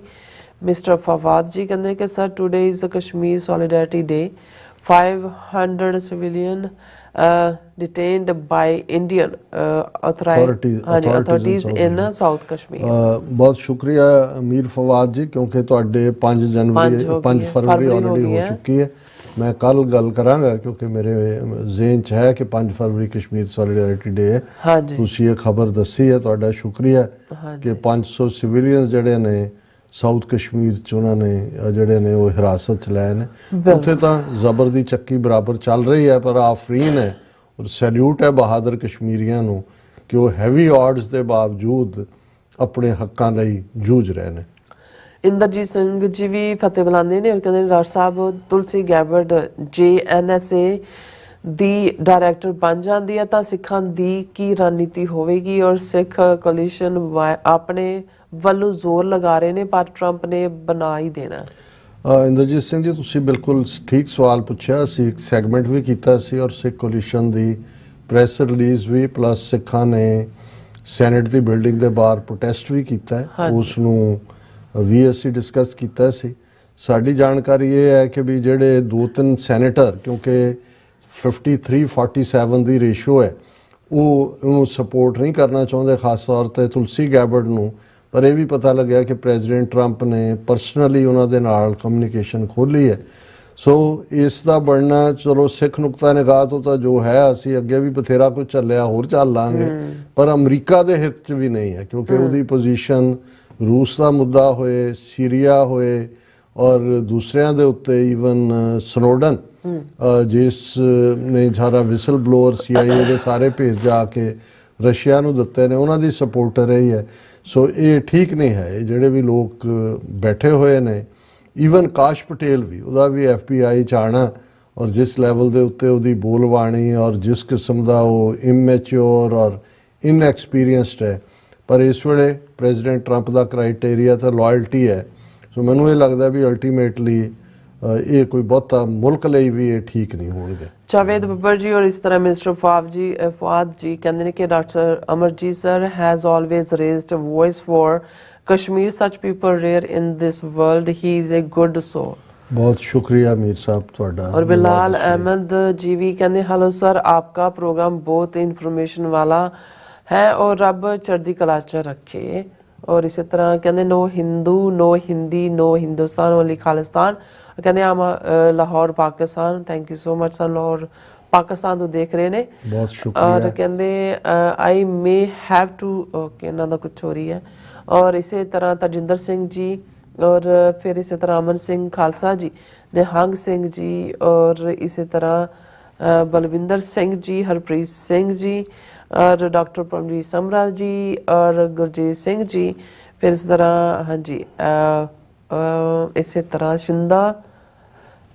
मिस्टर फवाद जी कहते हैं कि sir today is Kashmir solidarity day. 500 civilian detained by Indian authorities in South Kashmir। बहुत शुक्रिया अमीर फवाद जी क्योंकि ਤੁਹਾਡੇ 5 फरवरी ऑलरेडी हो चुकी है। मैं कल गल करांगा क्योंकि मेरे ज़हन च है कि 5 फरवरी कश्मीर सॉलिडरिटी डे है। हाँ जी ਤੁਸੀਂ ਇਹ ਖਬਰ ਦੱਸੀ ਹੈ, ਤੁਹਾਡਾ ਸ਼ੁਕਰੀਆ ਕਿ 500 ਸਿਵਿਲੀਅਨਸ ਜਿਹੜੇ ਨੇ ਸਾਊਥ ਕਸ਼ਮੀਰ ਚ ਉਹਨਾਂ ਨੇ ਜਿਹੜੇ ਨੇ ਉਹ ਹਿਰਾਸਤ ਚ ਲਏ ਨੇ। ਉੱਥੇ ਤਾਂ ਜ਼ਬਰ ਦੀ ਚੱਕੀ ਬਰਾਬਰ ਚੱਲ ਰਹੀ ਹੈ ਪਰ ਆਫਰੀਨ ਹੈ ਔਰ ਸੈਲੂਟ ਹੈ ਬਹਾਦਰ ਕਸ਼ਮੀਰੀਆਂ ਨੂੰ ਕਿ ਉਹ ਹੈਵੀ ਆਡਸ ਦੇ ਬਾਵਜੂਦ ਆਪਣੇ ਹੱਕਾਂ ਲਈ ਜੂਝ ਰਹੇ ਨੇ। ਇੰਦਰਜੀਤ ਸਿੰਘ ਜੀ ਵੀ ਫਤਿਹ ਬੁਲਾਉਂਦੇ ਨੇ ਔਰ ਕਹਿੰਦੇ ਨੇ ਡਾਕਟਰ ਸਾਹਿਬ ਤੁਲਸੀ ਗੈਬਰਡ JNSA ਦੀ ਡਾਇਰੈਕਟਰ ਬਣ ਜਾਂਦੀ ਹੈ ਤਾਂ ਸਿੱਖਾਂ ਦੀ ਕੀ ਰਣਨੀਤੀ ਹੋਵੇਗੀ ਔਰ ਸਿੱਖ ਕੋਲੀਸ਼ਨ ਆਪਣੇ ਵੱਲੋਂ ਜ਼ੋਰ ਲਗਾ ਰਹੇ ਨੇ ਪਰ ਟਰੰਪ ਨੇ ਬਣਾ ਹੀ ਦੇਣਾ। ਇੰਦਰਜੀਤ ਸਿੰਘ ਜੀ ਤੁਸੀਂ ਬਿਲਕੁਲ ਠੀਕ ਸਵਾਲ ਪੁੱਛਿਆ। ਅਸੀਂ ਇੱਕ ਸੈਗਮੈਂਟ ਵੀ ਕੀਤਾ ਸੀ ਔਰ ਸਿੱਖ ਕੋਲੀਸ਼ਨ ਦੀ ਪ੍ਰੈਸ ਰਿਲੀਜ਼ ਵੀ ਪਲੱਸ ਸਿੱਖਾਂ ਨੇ ਸੈਨੇਟ ਦੀ ਬਿਲਡਿੰਗ ਦੇ ਬਾਹਰ ਪ੍ਰੋਟੈਸਟ ਵੀ ਕੀਤਾ ਹੈ। ਉਸ ਨੂੰ ਵੀ ਅਸੀਂ ਡਿਸਕਸ ਕੀਤਾ ਸੀ। ਸਾਡੀ ਜਾਣਕਾਰੀ ਇਹ ਹੈ ਕਿ ਵੀ ਜਿਹੜੇ 2-3 ਸੈਨੇਟਰ ਕਿਉਂਕਿ 53-47 ਦੀ ਰੇਸ਼ੋ ਹੈ ਉਹ ਉਹਨੂੰ ਸਪੋਰਟ ਨਹੀਂ ਕਰਨਾ ਚਾਹੁੰਦੇ ਖਾਸ ਤੌਰ ਤੇ ਤੁਲਸੀ ਗੈਬਰਡ ਨੂੰ। ਪਰ ਇਹ ਵੀ ਪਤਾ ਲੱਗਿਆ ਕਿ ਪ੍ਰੈਜ਼ੀਡੈਂਟ ਟਰੰਪ ਨੇ ਪਰਸਨਲੀ ਉਹਨਾਂ ਦੇ ਨਾਲ ਕਮਿਊਨੀਕੇਸ਼ਨ ਖੋਲ੍ਹੀ ਹੈ। ਸੋ ਇਸ ਦਾ ਬਣਨਾ ਚਲੋ ਸਿੱਖ ਨੁਕਤਾ ਨਿਗਾਹ ਤੋਂ ਤਾਂ ਜੋ ਹੈ ਅਸੀਂ ਅੱਗੇ ਵੀ ਬਥੇਰਾ ਕੁਝ ਚੱਲਿਆ ਹੋਰ ਚੱਲ ਲਾਂਗੇ ਪਰ ਅਮਰੀਕਾ ਦੇ ਹਿੱਤ 'ਚ ਵੀ ਨਹੀਂ ਹੈ ਕਿਉਂਕਿ ਉਹਦੀ ਪੋਜੀਸ਼ਨ ਰੂਸ ਦਾ ਮੁੱਦਾ ਹੋਏ ਸੀਰੀਆ ਹੋਏ ਔਰ ਦੂਸਰਿਆਂ ਦੇ ਉੱਤੇ ਈਵਨ ਸਨੋਡਨ ਜਿਸ ਨੇ ਸਾਰਾ ਵਿਸਲ ਬਲੋਅਰ CIA ਦੇ ਸਾਰੇ ਭੇਜ ਜਾ ਕੇ ਰਸ਼ੀਆ ਨੂੰ ਦਿੱਤੇ ਨੇ ਉਹਨਾਂ ਦੀ ਸਪੋਰਟਰ ਰਹੀ ਹੈ। ਸੋ ਇਹ ਠੀਕ ਨਹੀਂ ਹੈ। ਇਹ ਜਿਹੜੇ ਵੀ ਲੋਕ ਬੈਠੇ ਹੋਏ ਨੇ ਈਵਨ ਕਾਸ਼ ਪਟੇਲ ਵੀ ਉਹਦਾ ਵੀ FBI 'ਚ ਆਉਣਾ ਔਰ ਜਿਸ ਲੈਵਲ ਦੇ ਉੱਤੇ ਉਹਦੀ ਬੋਲਬਾਣੀ ਔਰ ਜਿਸ ਕਿਸਮ ਦਾ ਉਹ ਇਮੈਚਿਓਰ ਔਰ ਇਨਐਕਸਪੀਰੀਅੰਸਡ ਹੈ ਪਰ ਇਸ ਵੇਲੇ ਪ੍ਰੈਜ਼ੀਡੈਂਟ ਟਰੰਪ ਦਾ ਕ੍ਰਾਈਟੇਰੀਆ ਤਾਂ ਲਾਇਲਟੀ ਹੈ। ਸੋ ਮੈਨੂੰ ਇਹ ਲੱਗਦਾ ਵੀ ਅਲਟੀਮੇਟਲੀ ਇਹ ਕੋਈ ਬਹੁਤਾ ਮੁਲਕ ਲਈ ਵੀ ਇਹ ਠੀਕ ਨਹੀਂ ਹੋਣਗੇ। ਜਾਵੇਦ ਬੱਬਰ ਜੀ ਔਰ ਇਸ ਤਰ੍ਹਾਂ ਮਿਸਟਰ ਫਵਾਦ ਜੀ ਕਹਿੰਦੇ ਨੇ ਕਿ doctor Amarjeet sir has always raised a voice for Kashmir such people rare in this world he is a good soul. बहुत शुक्रिया मीर साहब ਤੁਹਾਡਾ। और बिलाल अहमद जी भी कहते हेलो सर आपका प्रोग्राम बहुत इंफॉर्मेशन वाला है और रब चढ़दी कला च रखे। और इसी तरह कहते no Hindu no Hindi no Hindustan वाली खालिस्तान कहते हम Lahore Pakistan. Thank you so much sir Lahore Pakistan तो देख रहे ने बहुत शुक्रिया। और कहते I may have to okay ना दा कुछ हो रही है। और इसी तरह तजिंदर सिंह जी और फिर इसी तरह अमन सिंह खालसा जी निहंग सिंह जी और इसी तरह बलविंदर सिंह जी हरप्रीत सिंह जी और डॉक्टर परमजीत समरा जी और गुरजीत सिंह जी। फिर इस तरह हाँ जी इसी तरह शिंदा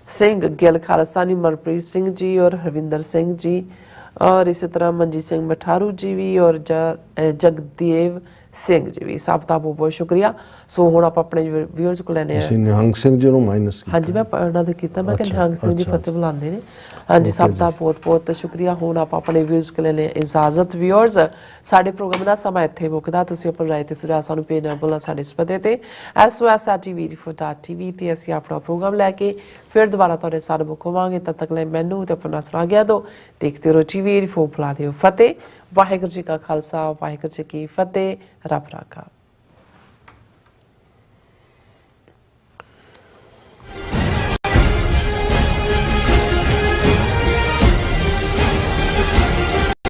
सिंह गिल खालसानी मरप्रीत सिंह जी और हरविंदर सिंह जी और इसी तरह मनजीत सिंह मठारू जी भी और जगदेव ਸਿੰਘ ਜੀ ਵੀ ਸਭ ਦਾ ਬਹੁਤ ਬਹੁਤ ਸ਼ੁਕਰੀਆ। ਸੋ ਹੁਣ ਆਪਾਂ ਆਪਣੇ ਵਿਊਅਰਸ ਕੋਲ ਲੈਣੇ ਆ। ਤੁਸੀਂ ਨਿਹੰਗ ਸਿੰਘ ਜੀ ਨੂੰ ਮਾਈਨਸ ਕੀਤਾ। ਹਾਂਜੀ ਮੈਂ ਪੜਨਾ ਤੇ ਕੀਤਾ ਮੈਂ ਕਿ ਨਿਹੰਗ ਸਿੰਘ ਜੀ ਫਤਿਹ ਬੁਲਾਉਂਦੇ ਨੇ। ਹਾਂਜੀ ਸਭ ਦਾ ਬਹੁਤ ਬਹੁਤ ਸ਼ੁਕਰੀਆ। ਹੁਣ ਆਪਾਂ ਆਪਣੇ ਵਿਊਅਰਸ ਕੋਲ ਲੈਣੇ ਇਜਾਜ਼ਤ। ਵਿਊਅਰਸ ਸਾਡੇ ਪ੍ਰੋਗਰਾਮ ਦਾ ਸਮਾਂ ਇੱਥੇ ਮੁੱਕਦਾ। ਤੁਸੀਂ ਆਪਣੀ ਰਾਏ ਤੇ ਸੁਝਾਅ ਸਾਨੂੰ ਭੇਜਣਾ ਭੁੱਲਣਾ ਸਾਡੇ ਇਸ ਪਤੇ ਤੇ SOS@tv.tv ਤੇ ਅਸੀਂ ਆਪਣਾ ਪ੍ਰੋਗਰਾਮ ਲੈ ਕੇ ਫਿਰ ਦੁਬਾਰਾ ਤੁਹਾਡੇ ਸਾਹਮਣੇ ਹੋਵਾਂਗੇ। ਤਦ ਤੱਕ ਲਈ ਮੈਨੂੰ ਤੇ ਆਪਣਾ ਸਲਾਹ ਗਿਆ ਦੋ ਦੇਖਦੇ ਰਹੋ TV 84 ਬੁਲਾ ਦਿਓ ਫਤਿਹ ਵਾਹਿਗੁਰੂ ਜੀ ਕਾ ਖਾਲਸਾ, ਵਾਹਿਗੁਰੂ ਜੀ ਕੀ ਫਤਿਹ। ਰੱਬ ਰਾਖਾ।